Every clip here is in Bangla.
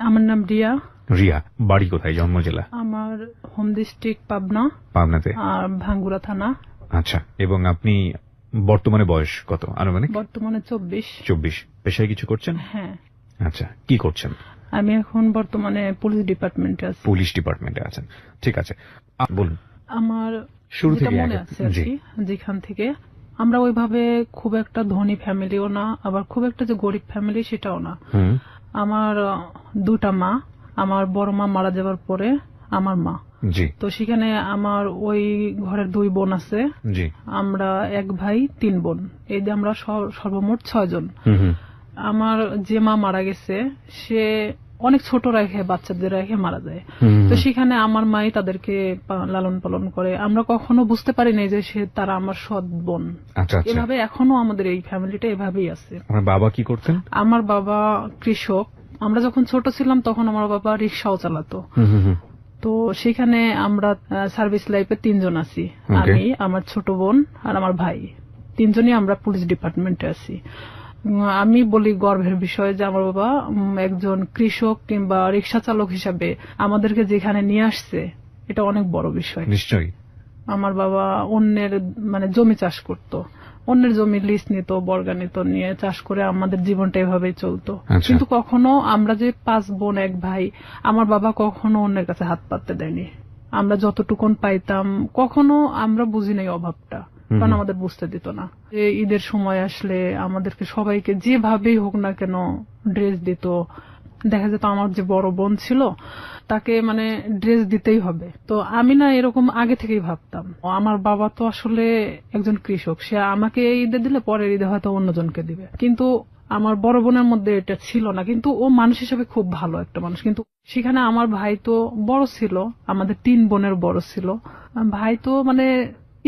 আমার নাম রিয়া। রিয়া, বাড়ি কোথায়, জন্ম জেলা? আমার হোম ডিস্ট্রিক্ট পাবনা। পাবনাতে। আর ভাঙ্গুরা থানা। আচ্ছা, এবং আপনি বর্তমানে বয়স কত আনুমানিক? বর্তমানে 24। 24। পেশায় কিছু করছেন? হ্যাঁ। আচ্ছা, কি করছেন? আমি এখন বর্তমানে পুলিশ ডিপার্টমেন্টে আছি। পুলিশ ডিপার্টমেন্টে আছেন, ঠিক আছে, বলুন। আমার শুরু থেকে মনে আছে যেখান থেকে আমরা ওইভাবে খুব একটা ধনী ফ্যামিলিও না, আবার খুব একটা যে গরিব ফ্যামিলি সেটাও না। আমার দুটা মা, আমার বড় মা মারা যাবার পরে আমার মা। জি। তো সেখানে আমার ওই ঘরের 2 বোন আছে। জি। আমরা 1 ভাই 3 বোন, এই যে আমরা সর্বমোট 6 জন। আমার যে মা মারা গেছে সে অনেক ছোট রেখে বাচ্চাদের রেখে মারা যায়। তো সেখানে আমার মাই তাদেরকে লালন পালন করে। আমরা কখনো বুঝতে পারি না যে তারা আমার সৎ বোন। এভাবে এখনো আমাদের এই ফ্যামিলিটা এভাবেই আছে। আমার বাবা কি করতেন? আমার বাবা কৃষক। আমরা যখন ছোট ছিলাম তখন আমার বাবা রিক্সাও চালাতো। তো সেখানে আমরা সার্ভিস লাইফে 3 জন আছি, আমি, আমার ছোট বোন আর আমার ভাই। 3 জনই আমরা পুলিশ ডিপার্টমেন্টে আছি। আমি বলি গর্বের বিষয় যে আমার বাবা একজন কৃষক কিংবা রিক্সা চালক হিসাবে আমাদেরকে যেখানে নিয়ে আসছে, এটা অনেক বড় বিষয়। নিশ্চয়ই। আমার বাবা অন্যের জমি চাষ করত, অন্যের জমি লিজ নিত, বর্গা নিত, নিয়ে চাষ করে আমাদের জীবনটা এভাবেই চলতো। কিন্তু কখনো আমরা যে 5 বোন 1 ভাই, আমার বাবা কখনো অন্যের কাছে হাত পাততে দেয়নি। আমরা যতটুকুন পাইতাম কখনো আমরা বুঝি নাই অভাবটা, কারণ আমাদের বুঝতে দিত না। ঈদের সময় আসলে আমাদেরকে সবাইকে যেভাবেই হোক না কেন ড্রেস দিত। দেখা যেত আমার যে বড় বোন ছিল তাকে ড্রেস দিতেই হবে। তো আমি না এরকম আগে থেকেই ভাবতাম, আমার বাবা তো আসলে একজন কৃষক, সে আমাকে ঈদে দিলে পরের ঈদে হয়তো অন্যজনকে দিবে। কিন্তু আমার বড় বোনের মধ্যে এটা ছিল না। কিন্তু ও মানুষ হিসেবে খুব ভালো একটা মানুষ। কিন্তু সেখানে আমার ভাই তো বড় ছিল, আমাদের 3 বোনের বড় ছিল। ভাই তো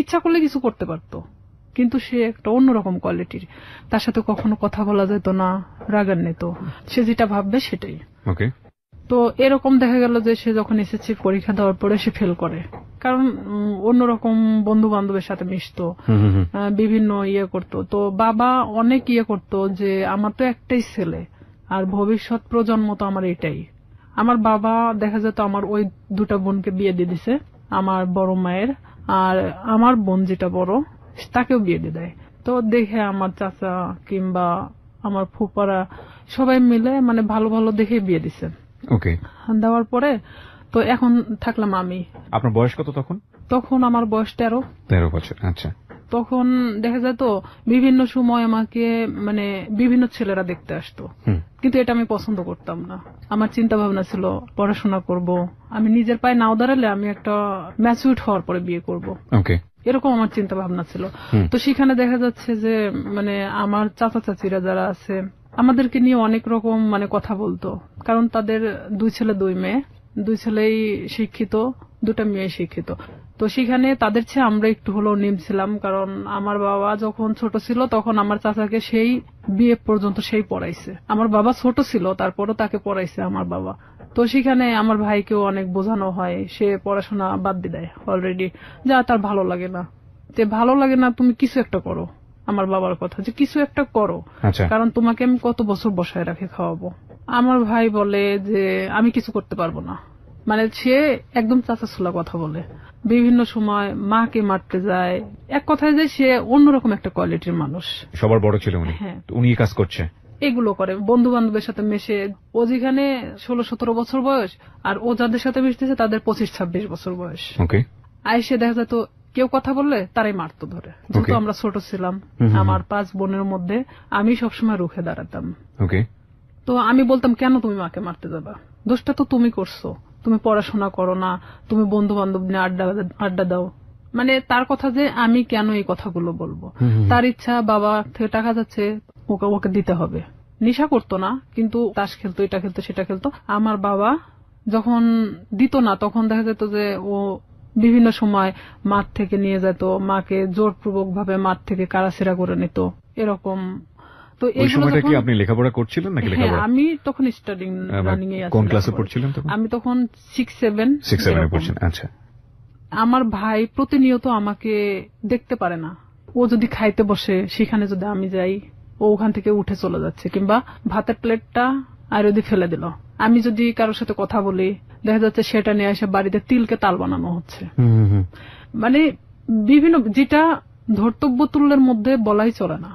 ইচ্ছা করলে কিছু করতে পারতো, কিন্তু সে একটা অন্যরকম কোয়ালিটির। তার সাথে কখনো কথা বলা যেত না, রাগান্বিত, সে যেটা ভাববে সেটাই। তো এরকম দেখা গেল যে সে যখন এসএসসি পরীক্ষা দেওয়ার পরে সে ফেল করে, কারণ অন্যরকম বন্ধু বান্ধবের সাথে মিশতো, বিভিন্ন করতো। তো বাবা অনেক করতো যে আমার তো একটাই ছেলে আর ভবিষ্যৎ প্রজন্ম তো আমার এটাই। আমার বাবা দেখা যেত আমার ওই 2টা বোনকে বিয়ে দিয়ে দিছে, আমার বড় মায়ের, আর আমার বোন যেটা বড় তাকেও বিয়ে দিয়ে দেয়। তো দেখে আমার চাচা কিংবা আমার ফুপারা সবাই মিলে ভালো ভালো দেখে বিয়ে দিছে। দেওয়ার পরে তো এখন থাকলাম আমি। আপনার বয়স কত তখন? তখন আমার বয়স 13 বছর। আচ্ছা। তখন দেখা যায় তো বিভিন্ন সময় আমাকে বিভিন্ন ছেলেরা দেখতে আসতো, কিন্তু এটা আমি পছন্দ করতাম না। আমার চিন্তা ভাবনা ছিল পড়াশোনা করব, আমি নিজের পায়ে নাও দাঁড়ালে আমি একটা ম্যাচিউরড হওয়ার পরে বিয়ে করব, এরকম আমার চিন্তা ভাবনা ছিল। তো সেখানে দেখা যাচ্ছে যে আমার চাচা চাচিরা যারা আছে আমাদেরকে নিয়ে অনেক রকম কথা বলতো, কারণ তাদের 2 ছেলে 2 মেয়ে, 2 ছেলেই শিক্ষিত, 2টা মেয়ে শিক্ষিত। তো সেখানে তাদের চেয়ে আমরা একটু হলেও নিম ছিলাম, কারণ আমার বাবা যখন ছোট ছিল তখন আমার চাচাকে সেই বিয়ে পর্যন্ত সেই পড়াইছে। আমার বাবা ছোট ছিল তারপরও তাকে পড়াইছে আমার বাবা। তো সেখানে আমার ভাইকেও অনেক বোঝানো হয়, সে পড়াশোনা বাদ দিয়ে দেয় অলরেডি, যা তার ভালো লাগে না। ভালো লাগে না, তুমি কিছু একটা করো। আমার বাবার কথা যে কিছু একটা করো, কারণ তোমাকে আমি কত বছর বসায় রাখে খাওয়াবো। আমার ভাই বলে যে আমি কিছু করতে পারবো না, সে একদম চাচাছোলা কথা বলে, বিভিন্ন সময় মাকে মারতে যায়। এক কথায় যে সে অন্যরকম একটা কোয়ালিটির মানুষ। সবার বড় ছিল উনি। হ্যাঁ, উনি কাজ করছে, এগুলো করে, বন্ধু বান্ধবের সাথে মেশে। ও যেখানে 16-17 বছর বয়স, আর ও যাদের সাথে মিশতেছে তাদের 25-26 বছর বয়স। আইসে দেখা যেত কেউ কথা বললে তারাই মারতো ধরে। যেহেতু আমরা ছোট ছিলাম, আমার 5 বোনের মধ্যে আমি সবসময় রুখে দাঁড়াতাম। তো আমি বলতাম, কেন তুমি মাকে মারতে যাবা, দোষটা তো তুমি করছো, তুমি পড়াশোনা করো না, তুমি বন্ধু বান্ধব নিয়ে আড্ডা দাও। তার কথা যে আমি কেন এই কথাগুলো বলবো। তার ইচ্ছা, বাবা থেকে টাকা যাচ্ছে, ওকে দিতে হবে। নেশা করতো না, কিন্তু তাস খেলতো, এটা খেলতো, সেটা খেলতো। আমার বাবা যখন দিত না তখন দেখা যেত যে ও বিভিন্ন সময় মাঠ থেকে নিয়ে যেত, মাকে জোরপূর্বক ভাবে মাঠ থেকে কারাছেড়া করে নিত, এরকম। তো এই সময়টা কি আপনি লেখাপড়া করছিলেন নাকি? লেখাপড়া আমি তখন স্টাডিং রানিং এ আছি। কোন ক্লাসে পড়ছিলেন তখন? আমি তখন 6-7 এ পড়ছেন। আচ্ছা। আমার ভাই প্রতিনিয়ত আমাকে দেখতে পারে না। ও যদি খাইতে বসে সেখানে যদি আমি যাই, ও ওখান থেকে উঠে চলে যাচ্ছে, কিংবা ভাতের প্লেটটা আর যদি ফেলে দিল। আমি যদি কারোর সাথে কথা বলি, দেখা যাচ্ছে সেটা নিয়ে এসে বাড়িতে তিলকে তাল বানানো হচ্ছে। মানে বিভিন্ন, যেটা ধর্তব্য তুল্যের মধ্যে বলাই চলে না।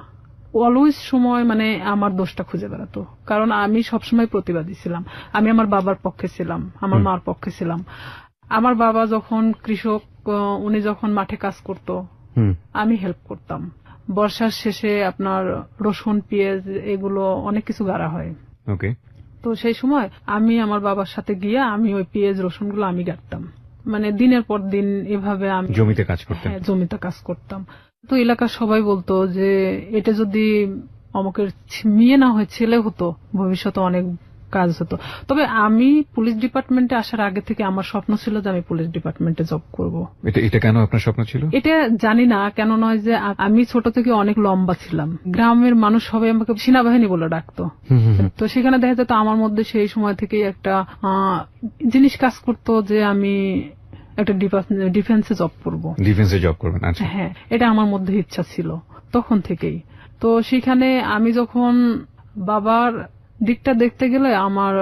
অলওয়েজ সময় মানে আমার দোষটা খুঁজে বেড়াতো, কারণ আমি সবসময় প্রতিবাদী ছিলাম। আমি আমার বাবার পক্ষে ছিলাম, আমার মার পক্ষে ছিলাম। আমার বাবা যখন কৃষক, উনি যখন মাঠে কাজ করত, আমি হেল্প করতাম। বর্ষার শেষে আপনার রসুন, পেঁয়াজ এগুলো অনেক কিছু গাড়া হয়। ওকে। তো সেই সময় আমি আমার বাবার সাথে গিয়ে আমি ওই পেঁয়াজ রসুনগুলো আমি গাড়তাম। মানে দিনের পর দিন এভাবে আমি জমিতে কাজ করতাম। হ্যাঁ, জমিতে কাজ করতাম। তো এলাকার সবাই বলতো যে এটা যদি অমুকের মেয়ে না হয় ছেলে হতো, ভবিষ্যতে অনেক কাজ হতো। তবে আমি পুলিশ ডিপার্টমেন্টে আসার আগে থেকে আমার স্বপ্ন ছিল যে আমি পুলিশ ডিপার্টমেন্টে জব করব। এটা কেন আপনার স্বপ্ন ছিল? এটা জানি না কেন, নয় যে আমি ছোট থেকে অনেক লম্বা ছিলাম। গ্রামের মানুষ সবাই আমাকে সেনাবাহিনী বলে ডাকতো। তো সেখানে দেখা যেত আমার মধ্যে সেই সময় থেকে একটা জিনিস কাজ করতো যে আমি একটা ডিফেন্সে জব করব। ডিফেন্সে জব করবেন? আচ্ছা। হ্যাঁ, এটা আমার মধ্যে ইচ্ছা ছিল তখন থেকেই। তো সেখানে আমি যখন বাবার দিকটা দেখতে গেলে আমার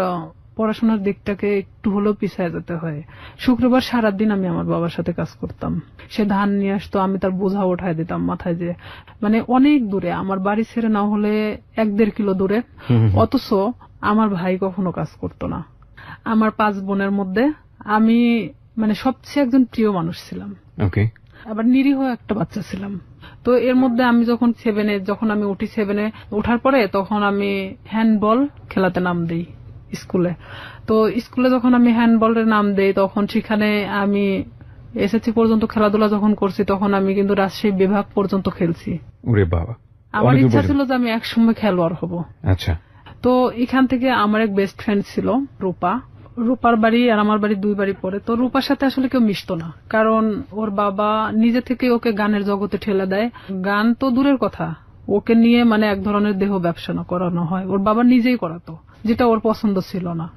পড়াশোনার দিকটাকে একটু হলেও পিছিয়ে যেতে হয়। শুক্রবার সারাদিন আমি আমার বাবার সাথে কাজ করতাম। সে ধান নিয়ে আসতো, আমি তার বোঝা উঠায় দিতাম মাথায়, যে মানে অনেক দূরে, আমার বাড়ি ছেড়ে না হলে 1-1.5 কিলো দূরে। অথচ আমার ভাই কখনো কাজ করতো না। আমার 5 বোনের মধ্যে আমি মানে সবচেয়ে একজন প্রিয় মানুষ ছিলাম। ওকে। আবার নিরীহ একটা বাচ্চা ছিলাম। তো এর মধ্যে আমি যখন 7-এ, যখন আমি উঠি 7-এ ওঠার পরে, তখন আমি হ্যান্ডবল খেলাতে নাম দেই স্কুলে। তো স্কুলে যখন আমি হ্যান্ডবলের নাম দেই, তখন সেখানে আমি এসএসসি পর্যন্ত খেলাধুলা যখন করছি, তখন আমি কিন্তু রাজশাহী বিভাগ পর্যন্ত খেলছি। ওরে বাবা! আমার ইচ্ছা ছিল যে আমি একসময় খেলোয়াড় হব। আচ্ছা। তো এখান থেকে আমার এক বেস্ট ফ্রেন্ড ছিল রূপা। রূপার বাড়ি আর আমার বাড়ি 2 বাড়ি পরে। তো রূপার সাথে আসলে কেউ মিশতো না, কারণ ওর বাবা নিজে থেকে ওকে গানের জগতে ঠেলে দেয়। গান তো দূরের কথা, ওকে নিয়ে মানে এক ধরনের দেহ ব্যবসা করানো হয়। ওর বাবা নিজেই করাতো, যেটা ওর পছন্দ ছিল না।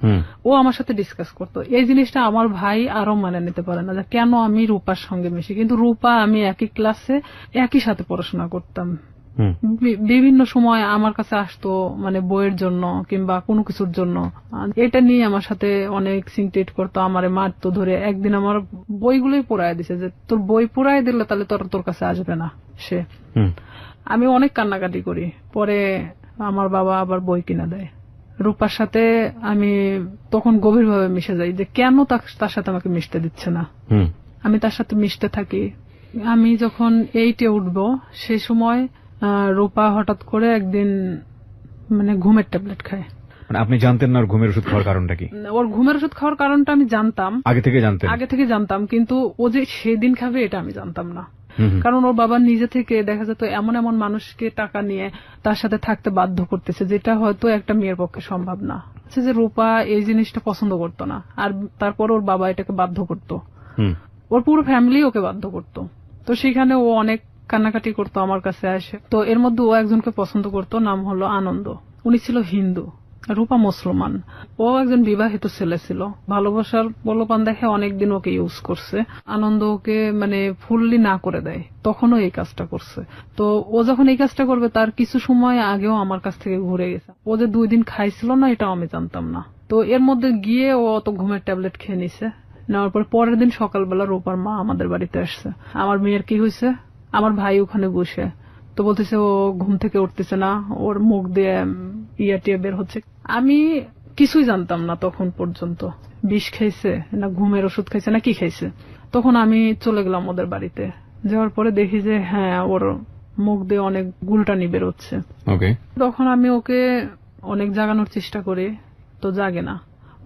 ও আমার সাথে ডিসকাস করতো। এই জিনিসটা আমার ভাই আরো মানে নিতে পারে না, যে কেন আমি রূপার সঙ্গে মিশি। কিন্তু রূপা আমি একই ক্লাসে একই সাথে পড়াশোনা করতাম। বিভিন্ন সময় আমার কাছে আসতো, মানে বইয়ের জন্য কিংবা কোনো কিছুর জন্য। এটা নিয়ে আমার সাথে অনেক সিনক্রেট করতো, আমারে মারতো ধরে। একদিন আমার বইগুলোই পোড়ায় দিছে, যে তোর বই পোড়ায় দিলে তাহলে তোর কাছে আসবে না সে। আমি অনেক কান্নাকাটি করি। পরে আমার বাবা আবার বই কিনা দেয়। রূপার সাথে আমি তখন গভীরভাবে মিশে যাই, যে কেন তার সাথে আমাকে মিশতে দিচ্ছে না। আমি তার সাথে মিশতে থাকি। আমি যখন 8-এ উঠবো, সেই সময় রূপা হঠাৎ করে একদিন মানে ঘুমের ট্যাবলেট খায়। মানে আপনি জানতেন না ওর ঘুমের ওষুধ খাওয়ার কারণটা কি? ওর ঘুমের ওষুধ খাওয়ার কারণটা আমি জানতাম, আগে থেকে জানতাম, কিন্তু ও যে সেদিন খাবে এটা আমি জানতাম না। কারণ ওর বাবা নিজে থেকে দেখা যেত এমন এমন মানুষকে টাকা নিয়ে তার সাথে থাকতে বাধ্য করতেছে, যেটা হয়তো একটা মেয়ের পক্ষে সম্ভব না। যে রূপা এই জিনিসটা পছন্দ করতো না, আর তারপর ওর বাবা এটাকে বাধ্য করতো। ওর পুরো ফ্যামিলি ওকে বাধ্য করতো। তো সেখানে ও অনেক কান্নাকাটি করতো আমার কাছে আসে। তো এর মধ্যে ও একজনকে পছন্দ করতো, নাম হলো আনন্দ। উনি ছিল হিন্দু, রূপা মুসলমান। ও একজন বিবাহিত ছেলে ছিল। ভালোবাসার প্রলোভন দেখে অনেকদিন ওকে ইউজ করছে। আনন্দ ওকে মানে ফুললি না করে দেয়, তখনও এই কাজটা করছে। তো ও যখন এই কাজটা করবে, তার কিছু সময় আগেও আমার কাছ থেকে ঘুরে গেছে। ও যে 2 দিন খাইছিল না, এটাও আমি জানতাম না। তো এর মধ্যে গিয়ে ও অত ঘুমের ট্যাবলেট খেয়ে নিছে। নেওয়ার পর পরের দিন সকালবেলা রূপার মা আমাদের বাড়িতে আসছে। আমার মেয়ের কি হয়েছে, আমার ভাই ওখানে বসে। তো বলতেছে ও ঘুম থেকে উঠতেছে না, ওর মুখ দিয়ে টিয়া বের হচ্ছে। আমি কিছুই জানতাম না তখন পর্যন্ত, বিষ খাইছে না ঘুমের ওষুধ খাইছে না কি খাইছে। তখন আমি চলে গেলাম ওদের বাড়িতে। যাওয়ার পরে দেখি যে হ্যাঁ, ওর মুখ দিয়ে অনেক গুলটানি বেরোচ্ছে। তখন আমি ওকে অনেক জাগানোর চেষ্টা করি, তো জাগে না।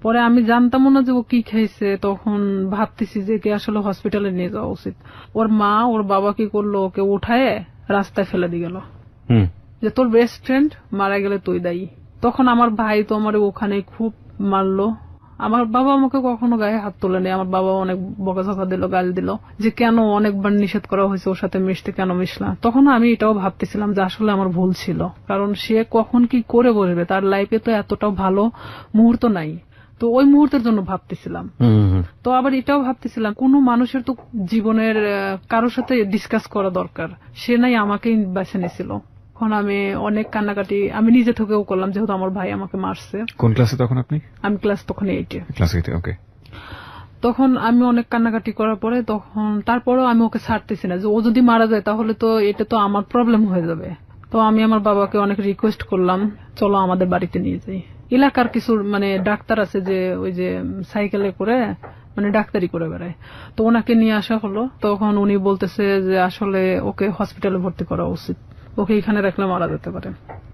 পরে আমি জানতামও না যে ও কি খাইছে। তখন ভাবতেছি যে কে আসলে হসপিটালে নিয়ে যাওয়া উচিত। ওর মা ওর বাবা কি করলো, ওকে উঠায় রাস্তায় ফেলে দিয়ে গেল, যে তোর বেস্ট ফ্রেন্ড মারা গেলে তুই দায়ী। তখন আমার ভাই তো আমার ওখানে খুব মারলো। আমার বাবা আমাকে কখনো গায়ে হাত তোলেনি। আমার বাবা অনেক বকাঝকা দিল, গাল দিল, যে কেন অনেকবার নিষেধ করা হয়েছে ওর সাথে মিশতে, কেন মিশলা। তখন আমি এটাও ভাবতেছিলাম যে আসলে আমার ভুল ছিল, কারণ সে কখন কি করে বসবে, তার লাইফে তো এতটাও ভালো মুহূর্ত নাই। তো ওই মুহূর্তের জন্য ভাবতেছিলাম। তো আবার এটাও ভাবতেছিলাম, কোন মানুষের তো জীবনের কারোর সাথে ডিসকাস করা দরকার, সে নাই আমাকেই বেছে নিয়েছিল। এখন আমি অনেক কান্নাকাটি আমি নিজে থেকেও করলাম, যেহেতু আমার ভাই আমাকে মারছে। কোন ক্লাসে তখন আপনি? আমি ক্লাস তখন 8-এ। ক্লাস 8-এ, ওকে। তখন আমি অনেক কান্নাকাটি করার পরে তখন তারপরেও আমি ওকে ছাড়তেছি না, যে ও যদি মারা যায় তাহলে তো এটা তো আমার প্রবলেম হয়ে যাবে। তো আমি আমার বাবাকে অনেক রিকোয়েস্ট করলাম, চলো আমাদের বাড়িতে নিয়ে যাই। এলাকার কিছু ডাক্তার আছে যে ওই যে সাইকেলে করে ডাক্তারি করে বেড়ায়, তো ওনাকে নিয়ে আসা হলো। তখন উনি বলতেছে যে আসলে ওকে হসপিটালে ভর্তি করা উচিত, ওকে এখানে রাখলে মারা যেতে পারে।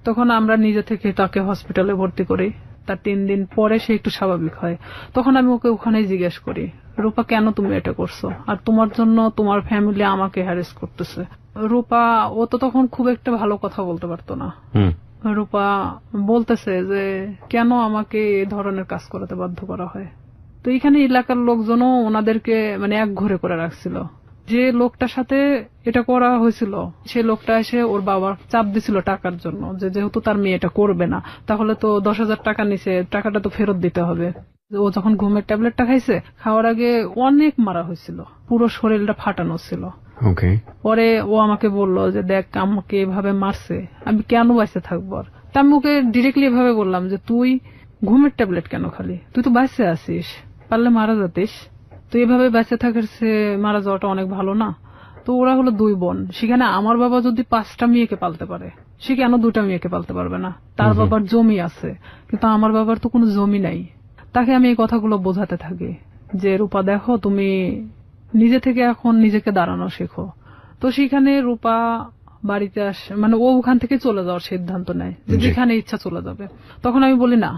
তখন আমরা নিজে থেকে তাকে হসপিটালে ভর্তি করি। তার 3 দিন পরে সে একটু স্বাভাবিক হয়। তখন আমি ওকে ওখানেই জিজ্ঞেস করি, রূপা কেন তুমি এটা করছো, আর তোমার জন্য তোমার ফ্যামিলি আমাকে হ্যারেস করতেছে। রূপা ও তো তখন খুব একটা ভালো কথা বলতে পারতো না। রূপা বলতেছে যে কেন আমাকে এই ধরনের কাজ করাতে বাধ্য করা হয়। তো এখানে এলাকার লোকজনও ওনাদেরকে এক ঘরে করে রাখছিল। যে লোকটার সাথে এটা করা হয়েছিল সে লোকটা এসে ওর বাবার চাপ দিছিল টাকার জন্য, যে যেহেতু তার মেয়ে এটা করবে না তাহলে তো 10,000 টাকা নিছে, টাকাটা তো ফেরত দিতে হবে। ও যখন ঘুমের ট্যাবলেটটা খাইছে, খাওয়ার আগে অনেক মারা হয়েছিল, পুরো শরীরটা ফাটানো ছিল। পরে ও আমাকে বলল যে দেখ আমাকে এভাবে মারছে, আমি কেন বাইসে থাকবো। আর তা আমি ওকে ডিরেক্টলি এভাবে বললাম যে তুই ঘুমের ট্যাবলেট কেন খালি, তুই তো বাইসে আছিস, পারলে মারা যাতিস, তো এভাবে বেঁচে থাকার সে মারা যাওয়াটা অনেক ভালো না। তো ওরা হলো 2 বোন, সেখানে আমার বাবা যদি 5টা মেয়েকে পালতে পারে, সে কেন 2টা মেয়েকে পালতে পারবে না? তার বাবার জমি আছে, কিন্তু আমার বাবার তো কোনো জমি নাই। তাকে আমি এই কথাগুলো বোঝাতে থাকি যে রূপা দেখো, তুমি নিজে থেকে এখন নিজেকে দাঁড়ানো শেখো। তো সেখানে রূপা বাড়িতে আসে, ও ওখান থেকে চলে যাওয়ার সিদ্ধান্ত নেয়, যে যেখানে ইচ্ছা চলে যাবে। তখন আমি বলি না,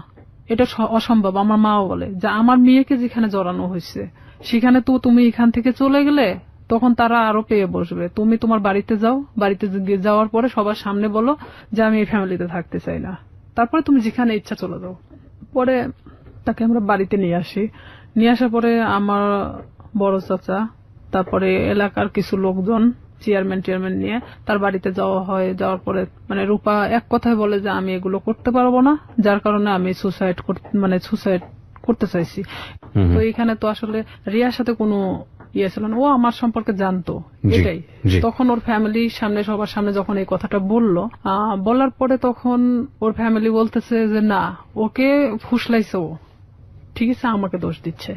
এটা অসম্ভব। আমার মাও বলে যে আমার মেয়েকে যেখানে জড়ানো হয়েছে সেখানে তো তুমি এখান থেকে চলে গেলে তখন তারা আরো পেয়ে বসবে। তুমি তোমার বাড়িতে যাও, বাড়িতে যাওয়ার পরে সবার সামনে বলো যে আমি এই ফ্যামিলিতে থাকতে চাই না, তারপরে তুমি যেখানে ইচ্ছা চলে যাও। পরে তাকে আমরা বাড়িতে নিয়ে আসি। নিয়ে আসার পরে আমার বড় চাচা, তারপরে এলাকার কিছু লোকজন, চেয়ারম্যান নিয়ে তার বাড়িতে যাওয়া হয়। যাওয়ার পরে রূপা এক কথায় বলে যে আমি এগুলো করতে পারবো না, যার কারণে আমি সুসাইড করতে চাইছি। তো এখানে তো আসলে রিয়ার সাথে কোনো ইয়ে ছিল না, ও আমার সম্পর্কে জানতো এটাই। তখন ওর ফ্যামিলির সামনে, সবার সামনে যখন এই কথাটা বলার পরে তখন ওর ফ্যামিলি বলতেছে যে না, ওকে ফুসলাইছে, ও ঠিক আছে আমাকে দোষ দিচ্ছে।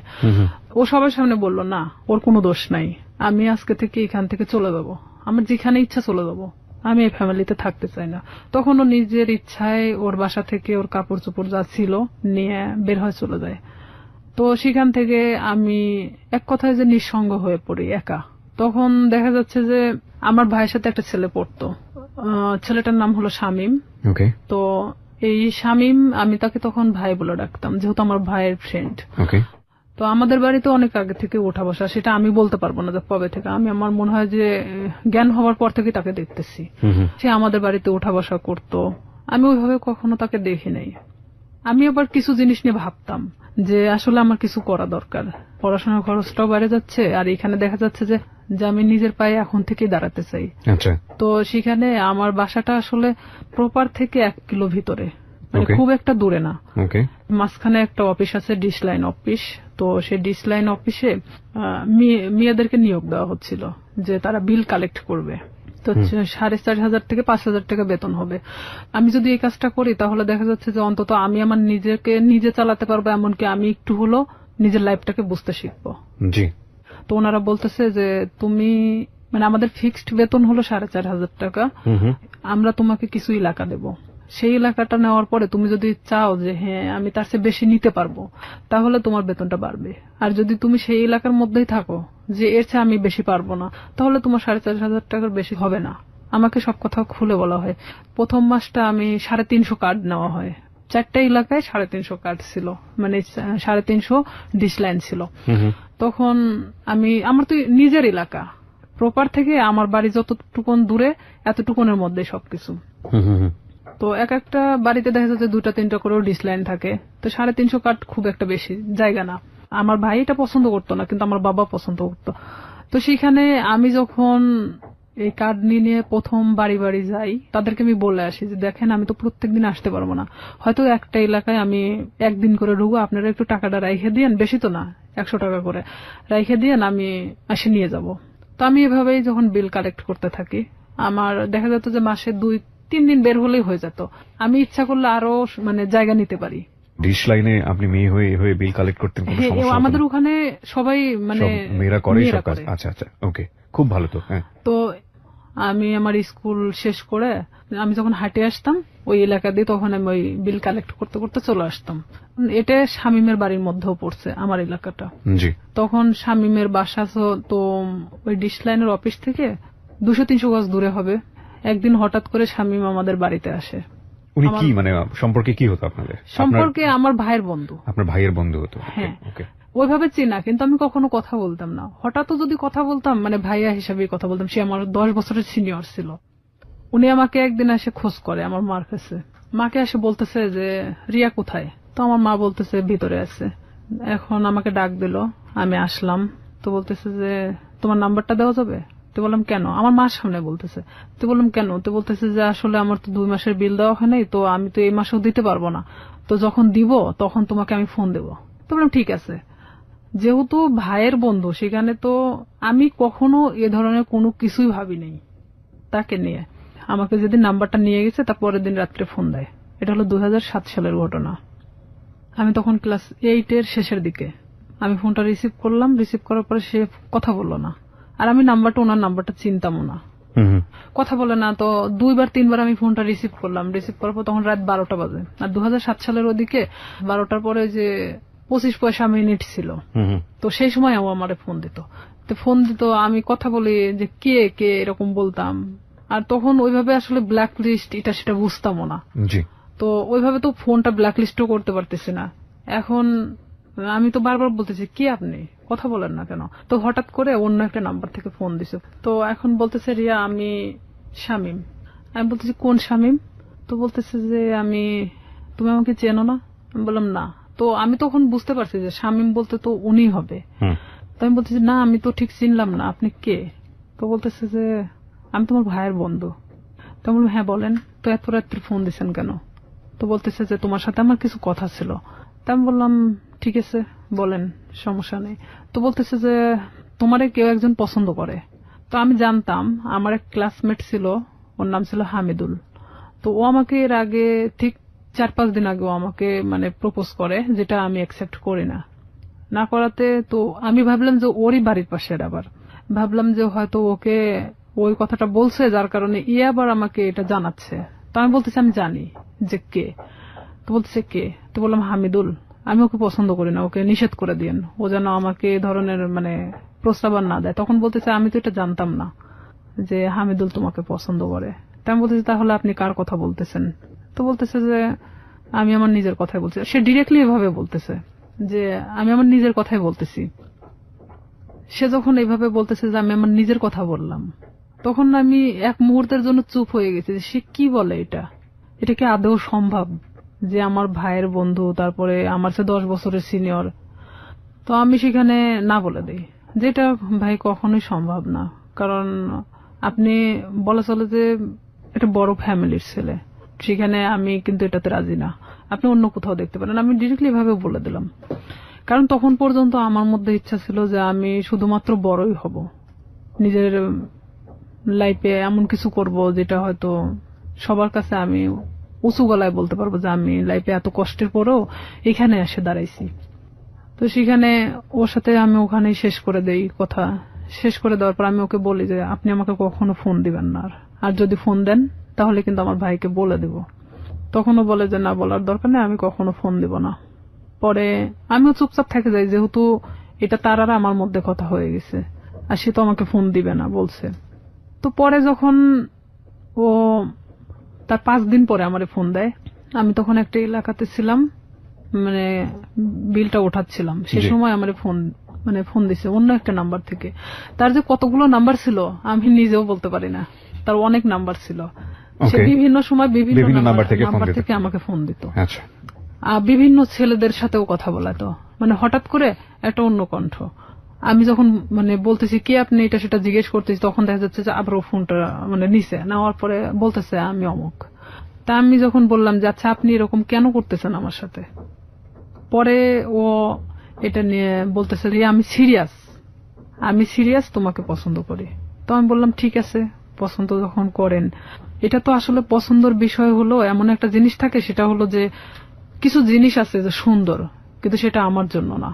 ও সবার সামনে বলল না, ওর কোনো দোষ নাই, আমি আজকে থেকে এখান থেকে চলে যাবো, আমার যেখানে ইচ্ছা চলে যাবো, আমি এই ফ্যামিলিতে থাকতে চাই না। তখন ও নিজের ইচ্ছায় ওর বাসা থেকে ওর কাপড় চোপড় যা ছিল নিয়ে বের হয়ে চলে যায়। তো সেখান থেকে আমি এক কথায় যে নিঃসঙ্গ হয়ে পড়ি, একা। তখন দেখা যাচ্ছে যে আমার ভাইয়ের সাথে একটা ছেলে পড়তো, ছেলেটার নাম হলো শামীম। তো এই শামীম, আমি তাকে তখন ভাই বলে ডাকতাম, যেহেতু আমার ভাইয়ের ফ্রেন্ড। তো আমাদের বাড়িতে অনেক আগে থেকে ওঠা বসা, সেটা আমি বলতে পারবো না যে কবে থেকে। আমার মনে হয় যে জ্ঞান হওয়ার পর থেকে তাকে দেখতেছি। সে আমাদের বাড়িতে ওঠা বসা করতো, আমি ওইভাবে কখনো তাকে দেখি নাই। আমি আবার কিছু জিনিস নিয়ে ভাবতাম যে আসলে আমার কিছু করা দরকার, পড়াশোনার খরচটাও বেড়ে যাচ্ছে, আর এখানে দেখা যাচ্ছে যে আমি নিজের পায়ে এখন থেকেই দাঁড়াতে চাই। তো সেখানে আমার বাসাটা আসলে প্রপার থেকে 1 কিলো ভিতরে, খুব একটা দূরে না। মাঝখানে একটা অফিস আছে, ডিশ লাইন অফিস। তো সেই ডিশ লাইন অফিসে মেয়েদেরকে নিয়োগ দেওয়া হচ্ছিল যে তারা বিল কালেক্ট করবে। তো 4,500 থেকে 5,000 টাকা বেতন হবে। আমি যদি এই কাজটা করি তাহলে দেখা যাচ্ছে যে অন্তত আমি আমার নিজেকে নিজে চালাতে পারবো, এমনকি আমি একটু হলো নিজের লাইফটাকে বুঝতে শিখবো। তো ওনারা বলতেছে যে তুমি আমাদের ফিক্সড বেতন হলো 4,500 টাকা, আমরা তোমাকে কিছু এলাকা দেবো, সেই এলাকাটা নেওয়ার পরে তুমি যদি চাও যে হ্যাঁ আমি তার চেয়ে বেশি নিতে পারবো, তাহলে তোমার বেতনটা বাড়বে। আর যদি তুমি সেই এলাকার মধ্যেই থাকো যে এর চেয়ে আমি বেশি পারবো না, তাহলে তোমার 4,500 টাকার বেশি হবে না। আমাকে সব কথা খুলে বলা হয়। প্রথম মাসটা আমি 350 কার্ড নেওয়া হয়, 4টা এলাকায় 350 কার্ড ছিল, 350 ডিশ লাইন ছিল। তখন আমার তো নিজের এলাকা, প্রপার থেকে আমার বাড়ি যতটুকুন দূরে এতটুকুনের মধ্যে সবকিছু। তো একটা বাড়িতে দেখা যাচ্ছে 2টা-3টা করেও ডিশ লাইন থাকে। তো 350 কার্ড খুব একটা বেশি জায়গা না। আমার ভাই এটা পছন্দ করতো না, কিন্তু আমার বাবা পছন্দ করতো। তো সেখানে আমি যখন এই কার্ড নিয়ে প্রথম বাড়ি বাড়ি যাই, তাদেরকে আমি বলে আসি যে দেখেন আমি তো প্রত্যেকদিন আসতে পারবো না, হয়তো একটা এলাকায় আমি 1 দিন করে ঢুকবো, আপনারা একটু টাকাটা রাইখে দিয়েন, বেশি তো না 100 টাকা করে রাইখে দিয়েন, আমি এসে নিয়ে যাব। তো আমি এভাবেই যখন বিল কালেক্ট করতে থাকি, আমার দেখা যেত যে মাসে 3 দিন বের হলেই হয়ে যেত। আমি ইচ্ছা করলে আরো মানে জায়গা নিতে পারি। ডিশ লাইনে আপনি মেয়ে হয়ে হয়ে বিল কালেক্ট করতেন, কোনো হ্যাঁ, সমস্যা হতো না? আমাদের ওখানে সবাই মানে সব মেয়েরা করে মেয়েরা সব কাজ। করে। আচ্ছা আচ্ছা, ওকে, খুব ভালো তো। হ্যাঁ, তো আমি আমার স্কুল শেষ করে আমি যখন হাঁটে আসতাম ওই এলাকা দিয়ে, তখন আমি ওই বিল কালেক্ট করতে করতে চলে আসতাম। এটা শামীমের বাড়ির মধ্যেও পড়ছে আমার এলাকাটা। জি। তখন শামীমের বাসা তো ওই ডিশ লাইনের অফিস থেকে 200-300 গজ দূরে হবে। একদিন হঠাৎ করে শামীম আমাদের বাড়িতে আসে। উনি কি মানে সম্পর্কে কি হতো আপনাদের? সম্পর্কে আমার ভাইয়ের বন্ধু। আপনার ভাইয়ের বন্ধু হতো? হ্যাঁ, ওকে। ওইভাবে চিনা, কিন্তু আমি কখনো কথা বলতাম না। হঠাৎ যদি কথা বলতাম মানে ভাইয়া হিসাবে কথা বলতাম। সে আমার 10 বছরের সিনিয়র ছিল। উনি আমাকে একদিন এসে খোঁজ করে আমার মার কাছে। মাকে এসে বলতেছে যে রিয়া কোথায়? তো আমার মা বলতেছে ভিতরে আছে। এখন আমাকে ডাক দিল, আমি আসলাম। তো বলতেছে যে তোমার নাম্বারটা দেওয়া যাবে? তো বললাম কেন? আমার মার সামনে বলতেছে। তো বললাম কেন? তো বলতেছে যে আসলে আমার তো 2 মাসের বিল দেওয়া হয় নাই, তো আমি তো এই মাসেও দিতে পারবো না, তো যখন দিব তখন তোমাকে আমি ফোন দেবো। তো বললাম ঠিক আছে। যেহেতু ভাইয়ের বন্ধু, সেখানে তো আমি কখনো এ ধরনের কোনো কিছুই ভাবি নাই তাকে নিয়ে। আমাকে যেদিন নাম্বারটা নিয়ে গেছে তার পরের দিন রাত্রে ফোন দেয়। এটা হলো 2007 সালের ঘটনা। আমি তখন ক্লাস 8 এর শেষের দিকে। আমি ফোনটা রিসিভ করলাম। রিসিভ করার পরে সে কথা বললো না। আর আমি ওনার নাম্বারটা চিনতামও না। কথা বলে না। তো 2-3 বার আমি ফোনটা রিসিভ করলাম। রিসিভ করার পর তখন রাত 12টা বাজে। আর 2007 সালের ওদিকে 12টার পরে যে 25 পয়সা মিনিট ছিল, তো সেই সময় ও আমারে ফোন দিত। তো ফোন দিত, আমি কথা বলি যে কে কে এরকম বলতাম। আর তখন ওইভাবে আসলে ব্ল্যাক লিস্ট এটা সেটা বুঝতামও না। জি। তো ওইভাবে তো ফোনটা ব্ল্যাক লিস্টও করতে পারতেছি না। এখন আমি তো বারবার বলতেছি কি আপনি কথা বলেন না কেন? তো হঠাৎ করে অন্য একটা নাম্বার থেকে ফোন দিছে। তো এখন বলতেছে রিয়া আমি শামীম। আমি বলতেছি কোন শামীম? তো বলতেছে যে তুমি আমাকে চেনো না? আমি বললাম না। তো আমি তখন বুঝতে পারছি যে শামীম বলতে তো উনি হবে। তো আমি বলতেছি না, আমি তো ঠিক চিনলাম না, আপনি কে? তো বলতেছে যে আমি তোমার ভাইয়ের বন্ধু। তো আমি বললাম হ্যাঁ বলেন। তো এত রাত্রে ফোন দিচ্ছেন কেন? তো বলতেছে যে তোমার সাথে আমার কিছু কথা ছিল। তা আমি বললাম ঠিক আছে বলেন, সমস্যা নেই। তো বলতেছে যে তোমারে কেউ একজন পছন্দ করে। তো আমি জানতাম, আমার এক ক্লাসমেট ছিল, ওর নাম ছিল হামিদুল। তো ও আমাকে এর আগে ঠিক 4-5 দিন আগে ও আমাকে মানে প্রপোজ করে, যেটা আমি অ্যাকসেপ্ট করি না। না করাতে তো আমি ভাবলাম যে ওরই বাড়ির পাশের, আবার ভাবলাম যে হয়তো ওকে ওই কথাটা বলছে যার কারণে আবার আমাকে এটা জানাচ্ছে। তো আমি বলতেছি আমি জানি যে কে। তো বলতেছে কে? তো বললাম হামিদুল। আমি ওকে পছন্দ করি না, ওকে নিষেধ করে দিয়েন, ও যেন আমাকে এই ধরনের মানে প্রস্তাব না দেয়। তখন বলতেছে আমি তো এটা জানতাম না যে হামিদুল তোমাকে পছন্দ করে। তাই আমি বলতেছি তাহলে আপনি কার কথা বলতেছেন? তো বলতেছে যে আমি আমার নিজের কথাই বলছি। সে ডিরেক্টলি এভাবে বলতেছে যে আমি আমার নিজের কথাই বলতেছি। সে যখন এইভাবে বলতেছে যে আমি আমার নিজের কথা বললাম, তখন আমি এক মুহূর্তের জন্য চুপ হয়ে গেছি যে সে কি বলে, এটা কি আদৌ সম্ভব যে আমার ভাইয়ের বন্ধু, তারপরে আমার চেয়ে 10 বছরের সিনিয়র। তো আমি সেখানে না বলে দিই যেটা ভাই কখনোই সম্ভব না। কারণ আপনি বলা চলে যে এটা বড় ফ্যামিলির ছেলে, সেখানে আমি কিন্তু এটাতে রাজি না, আপনি অন্য কোথাও দেখতে পারেন। আমি ডিরেক্টলি ভাবে বলে দিলাম। কারণ তখন পর্যন্ত আমার মধ্যে ইচ্ছা ছিল যে আমি শুধুমাত্র বড়ই হব, নিজের লাইফে এমন কিছু করব যেটা হয়তো সবার কাছে আমি উঁচু গলায় বলতে পারবো যে আমি লাইফে এত কষ্টের পরেও এখানে এসে দাঁড়াইছি। তো সেখানে ওর সাথে আমি ওখানেই শেষ করে দেই কথা। শেষ করে দেওয়ার পর আমি ওকে বলি যে আপনি আমাকে কখনো ফোন দিবেন না, আর যদি ফোন দেন তাহলে কিন্তু আমার ভাইকে বলে দেব। তখনও বলে যে না, বলার দরকার নেই, আমি কখনো ফোন দিব না। পরে আমিও চুপচাপ থেকে যাই, যেহেতু এটা তার আর আমার মধ্যে কথা হয়ে গেছে, আর সে তো আমাকে ফোন দিবে না বলছে। তো পরে যখন ও তার 5 দিন পরে আমারে ফোন দেয়, আমি তখন একটা এলাকাতে ছিলাম, মানে বিলটা ওঠাচ্ছিলাম, সে সময় আমারে ফোন দিছে অন্য একটা নাম্বার থেকে। তার যে কতগুলো নাম্বার ছিল আমি নিজেও বলতে পারি না, তার অনেক নাম্বার ছিল। সে বিভিন্ন সময় বিভিন্ন নাম্বার থেকে আমাকে ফোন দিত। বিভিন্ন ছেলেদের সাথেও কথা বলাতো, মানে হঠাৎ করে একটা অন্য কণ্ঠ। আমি যখন মানে বলতেছি কি আপনি, এটা সেটা জিজ্ঞেস করতেছি, তখন দেখা যাচ্ছে যে আবার ফোনটা মানে নিচে নেওয়ার পরে বলতেছে আমি অমুক। তা আমি যখন বললাম যে আচ্ছা আপনি এরকম কেন করতেছেন আমার সাথে, পরে ও এটা নিয়ে বলতেছে যে আমি সিরিয়াস তোমাকে পছন্দ করি। তো আমি বললাম ঠিক আছে, পছন্দ যখন করেন, এটা তো আসলে পছন্দের বিষয় হলো এমন একটা জিনিস থাকে, সেটা হলো যে কিছু জিনিস আছে যে সুন্দর, কিন্তু সেটা আমার জন্য না।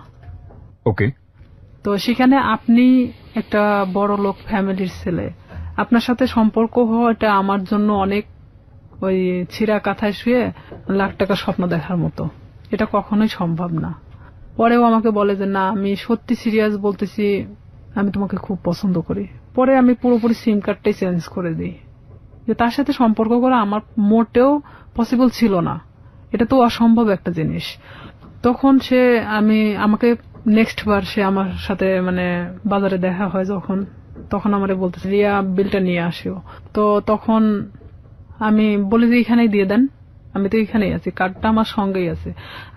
ওকে। তো সেখানে আপনি একটা বড় লোক ফ্যামিলির ছেলে, আপনার সাথে সম্পর্ক হওয়া এটা আমার জন্য অনেক ওই ছিঁড়া কাঁথায় শুয়ে লাখ টাকার স্বপ্ন দেখার মতো, এটা কখনোই সম্ভব না। পরেও আমাকে বলে যে না, আমি সত্যি সিরিয়াস বলতেছি, আমি তোমাকে খুব পছন্দ করি। পরে আমি পুরোপুরি সিম কার্ডটাই চেঞ্জ করে দিই, যে তার সাথে সম্পর্ক করা আমার মোটেও পসিবল ছিল না, এটা তো অসম্ভব একটা জিনিস। তখন সে আমাকে নেক্সট বার সে আমার সাথে মানে বাজারে দেখা হয় যখন, তখন আমারে বলতেছে রিয়া বিলটা নিয়ে আসিও। তো তখন আমি বলি যে এখানেই দিয়ে দেন, আমি তো এখানেই আছি, কার্ডটা আমার সঙ্গেই আছে,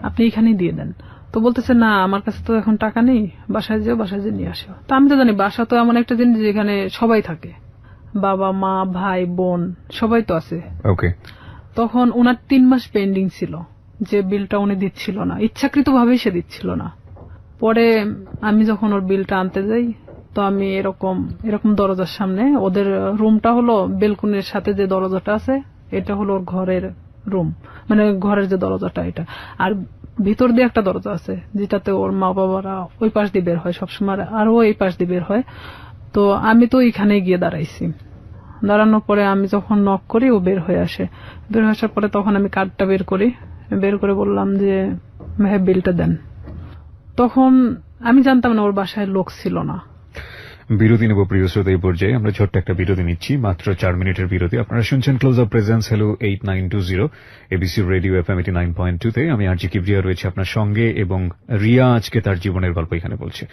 আপনি এখানেই দিয়ে দেন। তো বলতেছে না, আমার কাছে তো এখন টাকা নেই, বাসায় যেও, বাসায় যে নিয়ে আসো। তো আমি তো জানি বাসা তো এমন একটা জিনিস যেখানে সবাই থাকে, বাবা মা ভাই বোন সবাই তো আছে। ওকে। তখন ওনার 3 মাস পেন্ডিং ছিল, যে বিলটা উনি দিচ্ছিল না, ইচ্ছাকৃত ভাবেই সে দিচ্ছিল না। পরে আমি যখন ওর বিলটা আনতে যাই, তো আমি এরকম দরজার সামনে, ওদের রুমটা হলো বেলকুনির সাথে যে দরজাটা আছে, এটা হলো ওর ঘরের রুম, মানে ঘরের যে দরজাটা এটা, আর ভিতর দিয়ে একটা দরজা আছে যেটাতে ওর মা বাবারা ওই পাশ দিয়ে বের হয় সবসময়, আর ও এই পাশ দিয়ে বের হয়। তো আমি তো এখানে গিয়ে দাঁড়াইছি, দাঁড়ানোর পরে আমি যখন নক করি ও বের হয়ে আসে। বের হয়ে আসার পরে তখন আমি কার্ডটা বের করে বললাম যে ভাই বিলটা দেন। তখন আমি জানতাম না ওর বাসায় লোক ছিল না। বিরতি নেব প্রিয় শ্রোতা। এই পর্যায়ে আমরা ছোট্ট একটা বিরতি নিচ্ছি, মাত্র 4 মিনিটের বিরতি। আপনারা শুনছেন close up presence hello 8920 ABC radio FM 89.2 তে। আমি আরজি কিবরিয়া রয়েছে আপনার সঙ্গে, এবং রিয়া আজকে তার জীবনের গল্প এখানে বলছে।